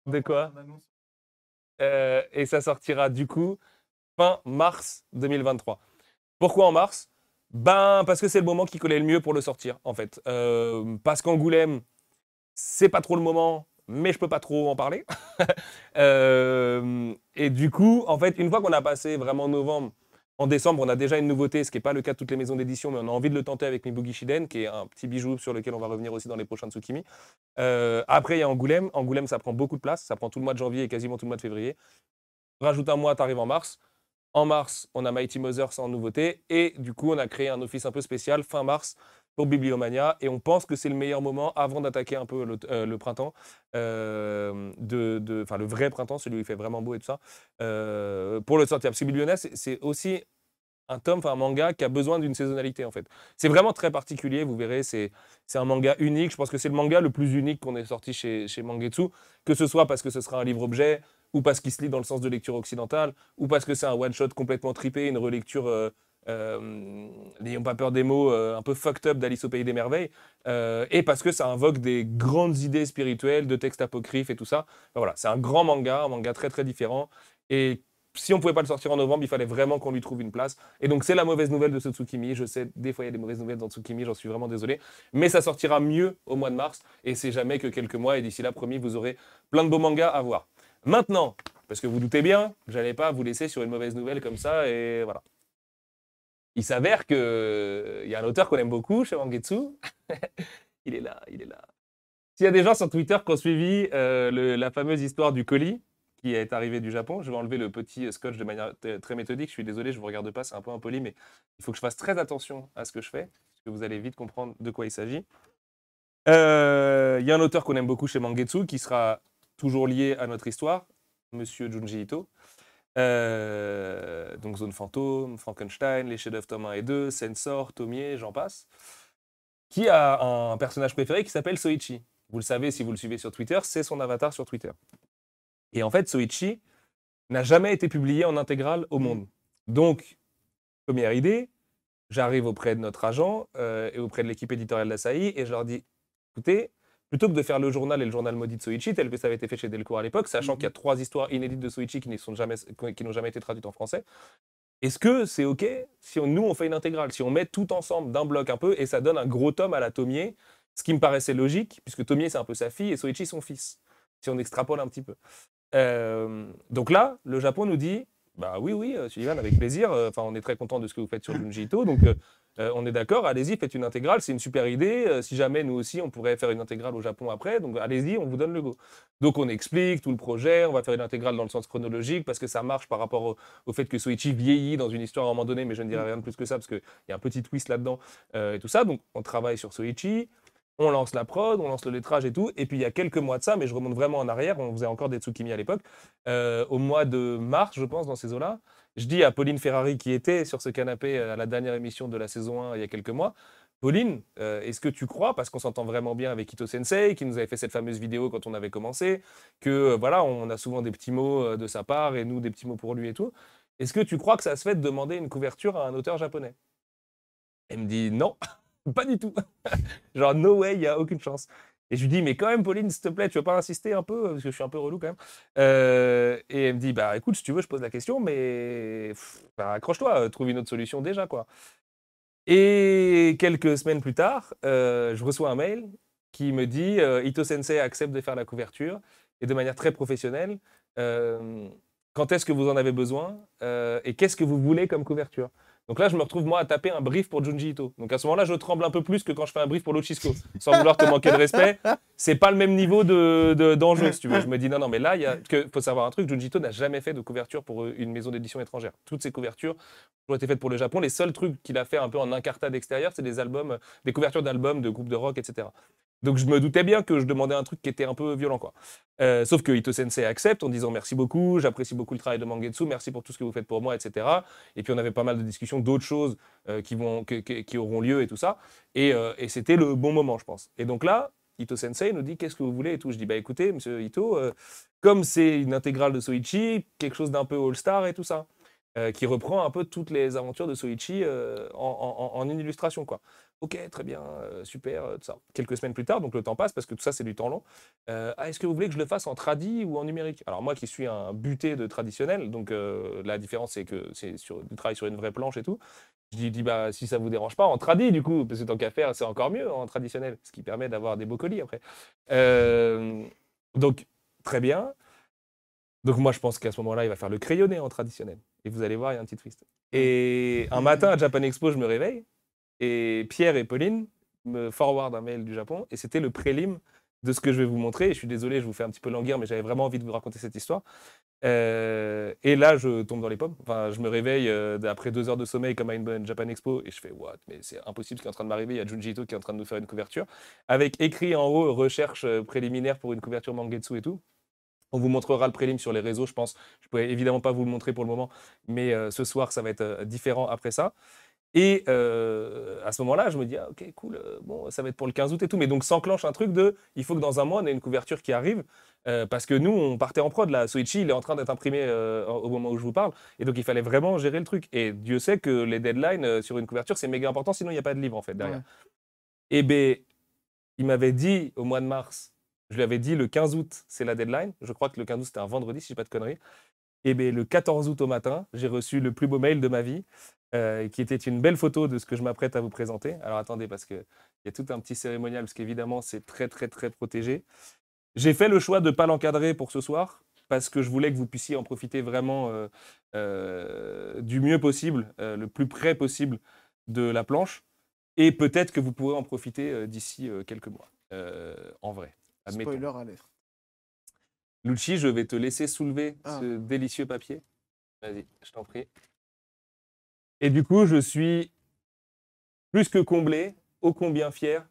De quoi ? Et ça sortira du coup fin mars 2023. Pourquoi en mars ? Ben parce que c'est le moment qui collait le mieux pour le sortir en fait. Parce qu'Angoulême, c'est pas trop le moment, mais je peux pas trop en parler. Et du coup, en fait, une fois qu'on a passé vraiment novembre, en décembre, on a déjà une nouveauté, ce qui n'est pas le cas de toutes les maisons d'édition, mais on a envie de le tenter avec Mibugi Shiden, qui est un petit bijou sur lequel on va revenir aussi dans les prochains Tsukimi. Après, il y a Angoulême. Angoulême, ça prend beaucoup de place. Ça prend tout le mois de janvier et quasiment tout le mois de février. Rajoute un mois, tu arrives en mars. En mars, on a Mighty Mothers en nouveauté. Et du coup, on a créé un office un peu spécial fin mars pour Bibliomania. Et on pense que c'est le meilleur moment avant d'attaquer un peu le printemps, enfin le vrai printemps, celui où il fait vraiment beau et tout ça, pour le sortir. Parce que Bibliomania, c'est aussi un tome, enfin un manga qui a besoin d'une saisonnalité en fait. C'est vraiment très particulier, vous verrez, c'est un manga unique. Je pense que c'est le manga le plus unique qu'on ait sorti chez Mangetsu, que ce soit parce que ce sera un livre-objet, ou parce qu'il se lit dans le sens de lecture occidentale, ou parce que c'est un one-shot complètement trippé, une relecture, n'ayons pas peur des mots, un peu fucked up d'Alice au Pays des Merveilles, et parce que ça invoque des grandes idées spirituelles, de textes apocryphes et tout ça. Enfin, voilà, c'est un grand manga, un manga très très différent, et si on ne pouvait pas le sortir en novembre, il fallait vraiment qu'on lui trouve une place. Et donc, c'est la mauvaise nouvelle de ce Tsukimi. Je sais, des fois, il y a des mauvaises nouvelles dans Tsukimi, j'en suis vraiment désolé. Mais ça sortira mieux au mois de mars. Et c'est jamais que quelques mois. Et d'ici là, promis, vous aurez plein de beaux mangas à voir. Maintenant, parce que vous doutez bien, je n'allais pas vous laisser sur une mauvaise nouvelle comme ça. Et voilà. Il s'avère qu'il y a un auteur qu'on aime beaucoup chez Mangetsu. Il est là, il est là. S'il y a des gens sur Twitter qui ont suivi la fameuse histoire du colis, qui est arrivé du Japon. Je vais enlever le petit scotch de manière très méthodique. Je suis désolé, je ne vous regarde pas, c'est un peu impoli, mais il faut que je fasse très attention à ce que je fais, parce que vous allez vite comprendre de quoi il s'agit. Il y a un auteur qu'on aime beaucoup chez Mangetsu, qui sera toujours lié à notre histoire, Monsieur Junji Ito. Donc Zone Fantôme, Frankenstein, Les Chefs-d'œuvre tome 1 et 2, Sensor, Tomie, j'en passe. Qui a un personnage préféré qui s'appelle Soichi. Vous le savez si vous le suivez sur Twitter, c'est son avatar sur Twitter. Et en fait, Soichi n'a jamais été publié en intégrale au monde. Donc, première idée, j'arrive auprès de notre agent et auprès de l'équipe éditoriale d'Asahi et je leur dis, écoutez, plutôt que de faire le journal et le journal maudit de Soichi, tel que ça avait été fait chez Delcourt à l'époque, sachant qu'il y a 3 histoires inédites de Soichi qui n'ont jamais été traduites en français, est-ce que c'est OK si nous, on fait une intégrale, si on met tout ensemble d'un bloc un peu et ça donne un gros tome à la Tomie, ce qui me paraissait logique, puisque Tomie, c'est un peu sa fille et Soichi, son fils, si on extrapole un petit peu. Donc là, le Japon nous dit, bah oui, Sullivan, avec plaisir. Enfin, on est très content de ce que vous faites sur Junji Ito. Donc, on est d'accord. Allez-y, faites une intégrale. C'est une super idée. Si jamais nous aussi, on pourrait faire une intégrale au Japon après. Donc, allez-y, on vous donne le go. Donc, on explique tout le projet. On va faire une intégrale dans le sens chronologique parce que ça marche par rapport au fait que Soichi vieillit dans une histoire à un moment donné. Mais je ne dirai rien de plus que ça parce qu'il y a un petit twist là-dedans et tout ça. Donc, on travaille sur Soichi. On lance la prod, on lance le lettrage et tout. Et puis, il y a quelques mois de ça, mais je remonte vraiment en arrière, on faisait encore des Tsukimi à l'époque, au mois de mars, je pense, dans ces eaux-là, je dis à Pauline Ferrari, qui était sur ce canapé à la dernière émission de la saison 1 il y a quelques mois, Pauline, est-ce que tu crois, parce qu'on s'entend vraiment bien avec Ito Sensei, qui nous avait fait cette fameuse vidéo quand on avait commencé, que voilà, on a souvent des petits mots de sa part et nous des petits mots pour lui et tout. Est-ce que tu crois que ça se fait de demander une couverture à un auteur japonais? Elle me dit non. Pas du tout. Genre, no way, il n'y a aucune chance. Et je lui dis, mais quand même, Pauline, s'il te plaît, tu veux pas insister un peu? Parce que je suis un peu relou quand même. Et elle me dit, bah écoute, si tu veux, je pose la question, mais accroche-toi, trouve une autre solution déjà, quoi. Et quelques semaines plus tard, je reçois un mail qui me dit, Ito Sensei accepte de faire la couverture, et de manière très professionnelle, quand est-ce que vous en avez besoin, et qu'est-ce que vous voulez comme couverture? Donc là, je me retrouve, moi, à taper un brief pour Junji Ito. Donc à ce moment-là, je tremble un peu plus que quand je fais un brief pour Luchisco. Sans vouloir te manquer de respect, c'est pas le même niveau d'enjeu, si tu veux. Je me dis, non, mais là, il faut savoir un truc, Junji Ito n'a jamais fait de couverture pour une maison d'édition étrangère. Toutes ses couvertures ont été faites pour le Japon. Les seuls trucs qu'il a fait un peu en incartade extérieure, c'est des couvertures d'albums, de groupes de rock, etc. Donc je me doutais bien que je demandais un truc qui était un peu violent, quoi. Sauf que Ito Sensei accepte en disant merci beaucoup, j'apprécie beaucoup le travail de Mangetsu, merci pour tout ce que vous faites pour moi, etc. Et puis on avait pas mal de discussions d'autres choses qui auront lieu et tout ça. Et c'était le bon moment, je pense. Et donc là, Ito Sensei nous dit qu'est-ce que vous voulez et tout. Je dis bah écoutez, monsieur Ito, comme c'est une intégrale de Soichi, quelque chose d'un peu all-star et tout ça. Qui reprend un peu toutes les aventures de Soichi en une illustration, quoi. Ok, très bien, super, tout ça. Quelques semaines plus tard, donc le temps passe parce que tout ça c'est du temps long. Est-ce que vous voulez que je le fasse en tradi ou en numérique? Alors moi qui suis un buté de traditionnel, donc la différence c'est que c'est du travail sur une vraie planche et tout. Je dis bah si ça vous dérange pas en tradi du coup, parce que tant qu'à faire c'est encore mieux en traditionnel, ce qui permet d'avoir des beaux colis après. Donc très bien. Donc moi je pense qu'à ce moment-là il va faire le crayonné en traditionnel. Et vous allez voir, il y a un petit twist. Et un matin à Japan Expo, je me réveille et Pierre et Pauline me forwardent un mail du Japon et c'était le prélim de ce que je vais vous montrer. Et je suis désolé, je vous fais un petit peu languir, mais j'avais vraiment envie de vous raconter cette histoire. Et là, je tombe dans les pommes. Enfin, je me réveille après 2 heures de sommeil comme à une bonne Japan Expo et je fais what? Mais c'est impossible ce qui est en train de m'arriver. Il y a Junji Ito qui est en train de nous faire une couverture avec écrit en haut recherche préliminaire pour une couverture Mangetsu et tout. On vous montrera le prélim sur les réseaux, je pense. Je ne pourrais évidemment pas vous le montrer pour le moment, mais ce soir, ça va être différent après ça. Et à ce moment-là, je me dis, ah, ok, cool, bon, ça va être pour le 15 août et tout. Mais donc s'enclenche un truc de, il faut que dans un mois, on ait une couverture qui arrive. Parce que nous, on partait en prod. Là, Soichi, il est en train d'être imprimé au moment où je vous parle. Et donc, il fallait vraiment gérer le truc. Et Dieu sait que les deadlines sur une couverture, c'est méga important. Sinon, il n'y a pas de livre, en fait, derrière. Ouais. Et bien, il m'avait dit au mois de mars, je lui avais dit le 15 août, c'est la deadline. Je crois que le 15 août, c'était un vendredi, si je dis pas de conneries. Et bien, le 14 août au matin, j'ai reçu le plus beau mail de ma vie, qui était une belle photo de ce que je m'apprête à vous présenter. Alors attendez, parce qu'il y a tout un petit cérémonial, parce qu'évidemment, c'est très, très, très protégé. J'ai fait le choix de ne pas l'encadrer pour ce soir, parce que je voulais que vous puissiez en profiter vraiment du mieux possible, le plus près possible de la planche. Et peut-être que vous pourrez en profiter d'ici quelques mois, en vrai. Admettons. Spoiler alert. Lucci, je vais te laisser soulever Ah. ce délicieux papier. Vas-y, je t'en prie. Et du coup, je suis plus que comblé, ô combien fier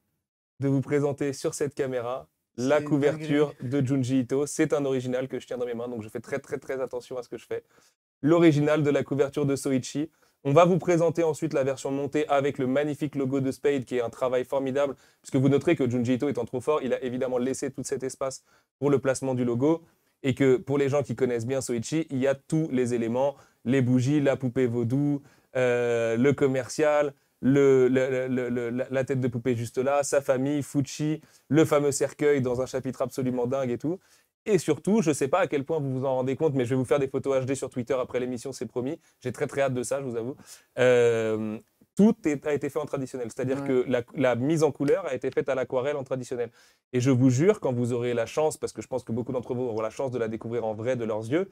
de vous présenter sur cette caméra la C'est une couverture de Junji Ito. C'est un original que je tiens dans mes mains, donc je fais très très très attention à ce que je fais. L'original de la couverture de Soichi. On va vous présenter ensuite la version montée avec le magnifique logo de Spade, qui est un travail formidable, puisque vous noterez que Junji Ito étant trop fort, il a évidemment laissé tout cet espace pour le placement du logo, et que pour les gens qui connaissent bien Soichi, il y a tous les éléments, les bougies, la poupée vaudou, le commercial, la tête de poupée juste là, sa famille, Fuchi, le fameux cercueil dans un chapitre absolument dingue et tout. Et surtout, je ne sais pas à quel point vous vous en rendez compte, mais je vais vous faire des photos HD sur Twitter après l'émission, c'est promis. J'ai très très hâte de ça, je vous avoue. Tout a été fait en traditionnel, c'est-à-dire Ouais. que la mise en couleur a été faite à l'aquarelle en traditionnel. Et je vous jure, quand vous aurez la chance, parce que je pense que beaucoup d'entre vous auront la chance de la découvrir en vrai de leurs yeux,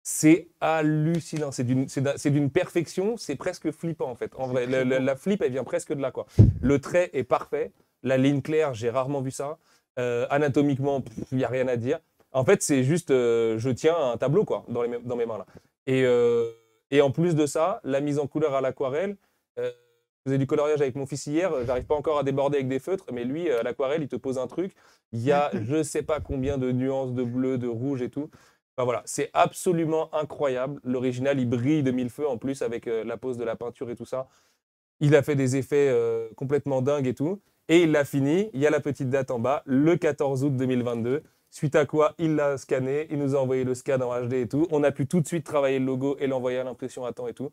c'est hallucinant, c'est d'une perfection, c'est presque flippant en fait. En vrai, la flip, elle vient presque de là, quoi. Le trait est parfait, la ligne claire, j'ai rarement vu ça. Anatomiquement, il n'y a rien à dire. En fait, c'est juste, je tiens un tableau quoi, dans mes mains là. Et en plus de ça, la mise en couleur à l'aquarelle, je faisais du coloriage avec mon fils hier, j'arrive pas encore à déborder avec des feutres, mais lui, à l'aquarelle, il te pose un truc, il y a je sais pas combien de nuances de bleu, de rouge et tout. Enfin, voilà, c'est absolument incroyable. L'original, il brille de mille feux en plus avec la pose de la peinture et tout ça. Il a fait des effets complètement dingues et tout. Et il l'a fini. Il y a la petite date en bas, le 14 août 2022. Suite à quoi, il l'a scanné. Il nous a envoyé le scan en HD et tout. On a pu tout de suite travailler le logo et l'envoyer à l'impression à temps et tout.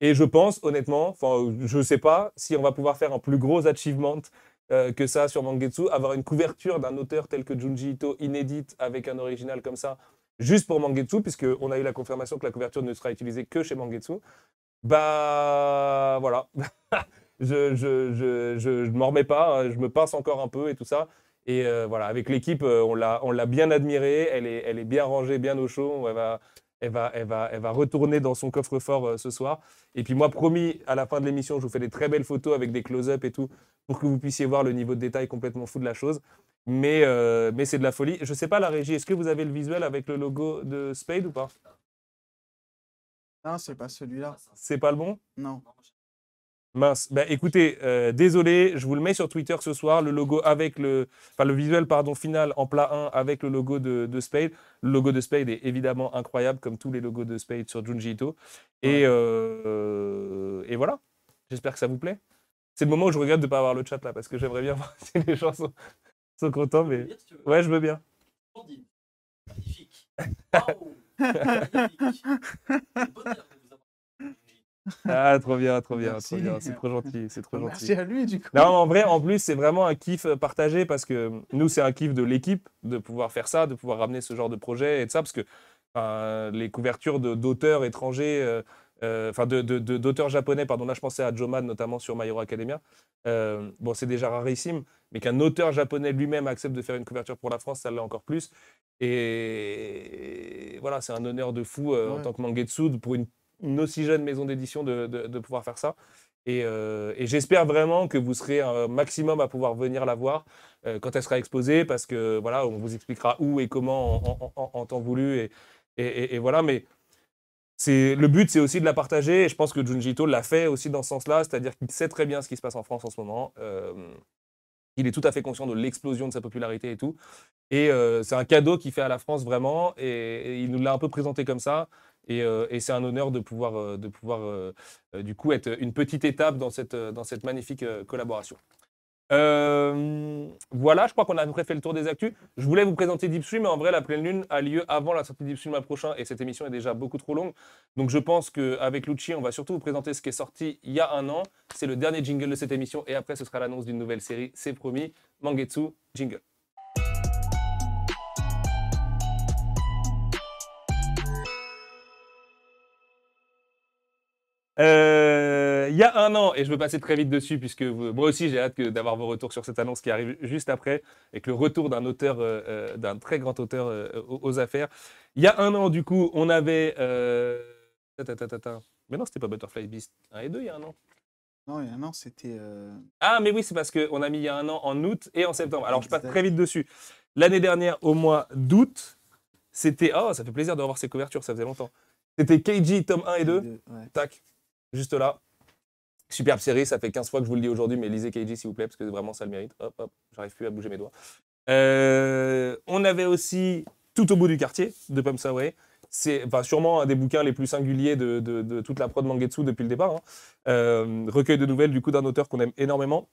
Et je pense, honnêtement, enfin, je ne sais pas si on va pouvoir faire un plus gros achievement que ça sur Mangetsu. Avoir une couverture d'un auteur tel que Junji Ito inédite avec un original comme ça, juste pour Mangetsu, puisqu'on a eu la confirmation que la couverture ne sera utilisée que chez Mangetsu. Bah voilà, je m'en remets pas, hein, je me pince encore un peu et tout ça. Et voilà, avec l'équipe, on l'a bien admirée, elle est bien rangée, bien au chaud. Elle va retourner dans son coffre-fort ce soir. Et puis moi, promis, à la fin de l'émission, je vous fais des très belles photos avec des close-up et tout, pour que vous puissiez voir le niveau de détail complètement fou de la chose. Mais c'est de la folie. Je sais pas, la régie, est-ce que vous avez le visuel avec le logo de Spade ou pas? Non, c'est pas celui-là. C'est pas le bon? Non. Mince. Bah, écoutez, désolé, je vous le mets sur Twitter ce soir, le logo avec le visuel pardon, final en plat 1 avec le logo de Spade. Le logo de Spade est évidemment incroyable, comme tous les logos de Spade sur Junji Ito. Et voilà, j'espère que ça vous plaît. C'est le moment où je regrette de ne pas avoir le chat là, parce que j'aimerais bien voir si les gens sont contents. Mais... Ouais, je veux bien. Magnifique. Waouh. Magnifique. Ah, trop bien, trop bien, trop bien. C'est trop gentil, c'est trop gentil. Merci à lui, du coup. Non, en vrai, en plus, c'est vraiment un kiff partagé parce que nous, c'est un kiff de l'équipe de pouvoir faire ça, de pouvoir ramener ce genre de projet et de ça, parce que les couvertures d'auteurs étrangers, d'auteurs japonais, pardon, là, je pensais à Joman, notamment sur My Hero Academia. Bon, c'est déjà rarissime, mais qu'un auteur japonais lui-même accepte de faire une couverture pour la France, ça l'est encore plus. Et voilà, c'est un honneur de fou en tant que Mangetsu pour une une aussi jeune maison d'édition de pouvoir faire ça. Et j'espère vraiment que vous serez un maximum à pouvoir venir la voir quand elle sera exposée, parce que voilà, on vous expliquera où et comment en temps voulu. Et voilà, mais le but, c'est aussi de la partager. Et je pense que Junji Ito l'a fait aussi dans ce sens-là, c'est-à-dire qu'il sait très bien ce qui se passe en France en ce moment. Il est tout à fait conscient de l'explosion de sa popularité et tout. Et c'est un cadeau qu'il fait à la France vraiment. Et il nous l'a un peu présenté comme ça. Et c'est un honneur de pouvoir du coup être une petite étape dans cette magnifique collaboration. Voilà, je crois qu'on a à peu près fait le tour des actus. Je voulais vous présenter Deep Stream, mais en vrai, la pleine lune a lieu avant la sortie de Deep Stream le prochain, et cette émission est déjà beaucoup trop longue. Donc je pense qu'avec Lucci, on va surtout vous présenter ce qui est sorti il y a un an. C'est le dernier jingle de cette émission, et après, ce sera l'annonce d'une nouvelle série, c'est promis. Mangetsu, jingle. Il y a un an, et je veux passer très vite dessus, puisque moi aussi j'ai hâte d'avoir vos retours sur cette annonce qui arrive juste après, avec le retour d'un auteur, d'un très grand auteur aux affaires. Il y a un an, du coup, on avait... Mais non, c'était pas Butterfly Beast 1 et 2 il y a un an. Non, il y a un an, c'était. Ah, mais oui, c'est parce qu'on a mis il y a un an en août et en septembre. Alors, je passe très vite dessus. L'année dernière, au mois d'août, c'était... Oh, ça fait plaisir de revoir ces couvertures, ça faisait longtemps. C'était Keiji, tome 1 et 2. Ouais. Tac, juste là. Superbe série, ça fait 15 fois que je vous le dis aujourd'hui, mais lisez Keiji s'il vous plaît, parce que vraiment ça le mérite. Hop, hop, j'arrive plus à bouger mes doigts. On avait aussi Tout au bout du quartier de Pom Sawai. C'est sûrement un des bouquins les plus singuliers de toute la prod Mangetsu depuis le départ. Recueil de nouvelles du coup d'un auteur qu'on aime énormément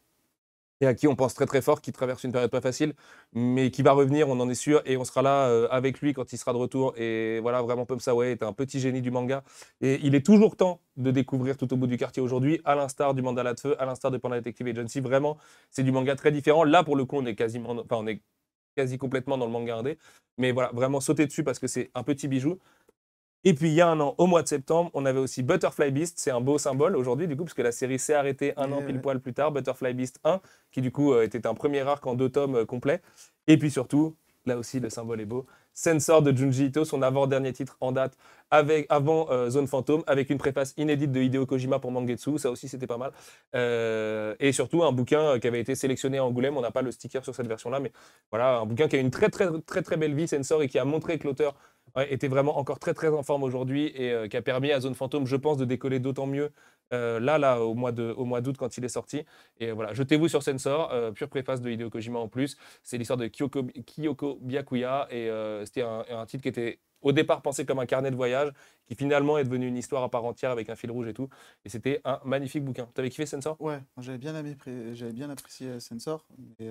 et à qui on pense très très fort, qui traverse une période pas facile, mais qui va revenir, on en est sûr, et on sera là avec lui quand il sera de retour. Et voilà, vraiment, Pom Sawai est un petit génie du manga, et il est toujours temps de découvrir Tout au bout du quartier aujourd'hui, à l'instar du Mandala de Feu, à l'instar de Panda Detective Agency. Vraiment, c'est du manga très différent. Là, pour le coup, on est quasi complètement dans le manga indé, mais voilà, vraiment sauter dessus parce que c'est un petit bijou. Et puis il y a un an, au mois de septembre, on avait aussi Butterfly Beast. C'est un beau symbole aujourd'hui, du coup, parce que la série s'est arrêtée un an pile poil plus tard. Butterfly Beast 1, qui du coup était un premier arc en 2 tomes complets. Et puis surtout, là aussi le symbole est beau, Sensor de Junji Ito, son avant-dernier titre en date, avant Zone Fantôme, avec une préface inédite de Hideo Kojima pour Mangetsu. Ça aussi, c'était pas mal. Et surtout, un bouquin qui avait été sélectionné à Angoulême. On n'a pas le sticker sur cette version-là, mais voilà, un bouquin qui a une très belle vie, Sensor, et qui a montré que l'auteur était vraiment encore très en forme aujourd'hui, et qui a permis à Zone Fantôme, je pense, de décoller d'autant mieux là au mois d'août quand il est sorti. Et voilà, jetez-vous sur Sensor, pure préface de Hideo Kojima en plus. C'est l'histoire de Kyoko Byakuya, et c'était un titre qui était au départ pensé comme un carnet de voyage, qui finalement est devenu une histoire à part entière avec un fil rouge et tout. Et c'était un magnifique bouquin. T'avais kiffé Sensor? Ouais, j'avais bien apprécié Sensor. Mais,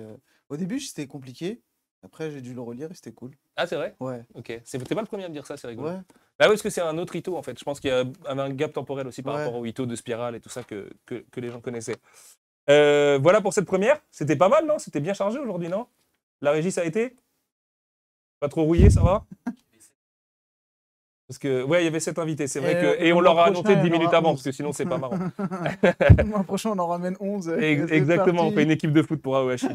au début, c'était compliqué. Après, j'ai dû le relire et c'était cool. Ah, c'est vrai? Ouais. Ok. T'es pas le premier à me dire ça, c'est rigolo. Ouais. Bah oui, parce que c'est un autre Ito en fait. Je pense qu'il y avait un gap temporel aussi par Ouais. rapport au Ito de Spiral et tout ça que les gens connaissaient. Voilà pour cette première. C'était pas mal, non? C'était bien chargé aujourd'hui, non? La régie, ça a été? Pas trop rouillé, ça va? Parce que, ouais, il y avait 7 invités, c'est vrai que. Et on leur a annoncé 10 minutes avant, parce que sinon, c'est pas marrant. Le mois prochain, on en ramène 11. Exactement, on fait une équipe de foot pour Aoshi.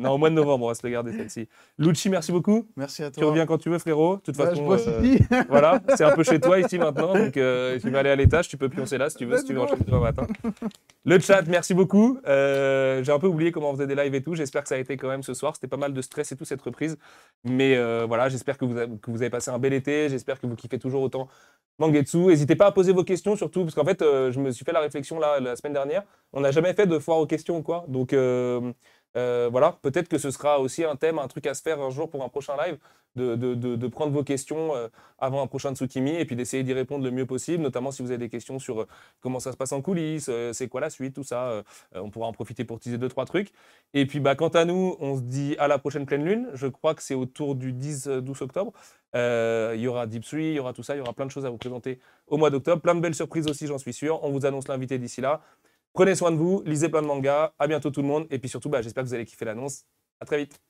Non, au mois de novembre, on va se le garder celle-ci. Lucci, merci beaucoup. Merci à toi. Tu reviens quand tu veux, frérot. De toute façon, Je bosse ici. voilà, c'est un peu chez toi ici maintenant. Donc, tu vas aller à l'étage, tu peux pioncer là si tu veux, enchaîner demain matin. Le chat, merci beaucoup. J'ai un peu oublié comment on faisait des lives et tout. J'espère que ça a été quand même ce soir. C'était pas mal de stress et tout, cette reprise. Mais voilà, j'espère que vous avez passé un bel été. J'espère que vous kiffez toujours autant Mangetsu. N'hésitez pas à poser vos questions, surtout parce qu'en fait, je me suis fait la réflexion là, la semaine dernière. On n'a jamais fait de foire aux questions ou quoi. Donc voilà, peut-être que ce sera aussi un thème, un truc à se faire un jour pour un prochain live, de prendre vos questions avant un prochain Tsukimi et puis d'essayer d'y répondre le mieux possible, notamment si vous avez des questions sur comment ça se passe en coulisses, c'est quoi la suite, tout ça. On pourra en profiter pour teaser 2-3 trucs. Et puis quant à nous, on se dit à la prochaine pleine lune. Je crois que c'est autour du 10-12 octobre. Il y aura Deep 3, il y aura tout ça, il y aura plein de choses à vous présenter au mois d'octobre. Plein de belles surprises aussi, j'en suis sûr. On vous annonce l'invité d'ici là. Prenez soin de vous, lisez plein de mangas. À bientôt tout le monde. Et puis surtout, j'espère que vous allez kiffer l'annonce. À très vite.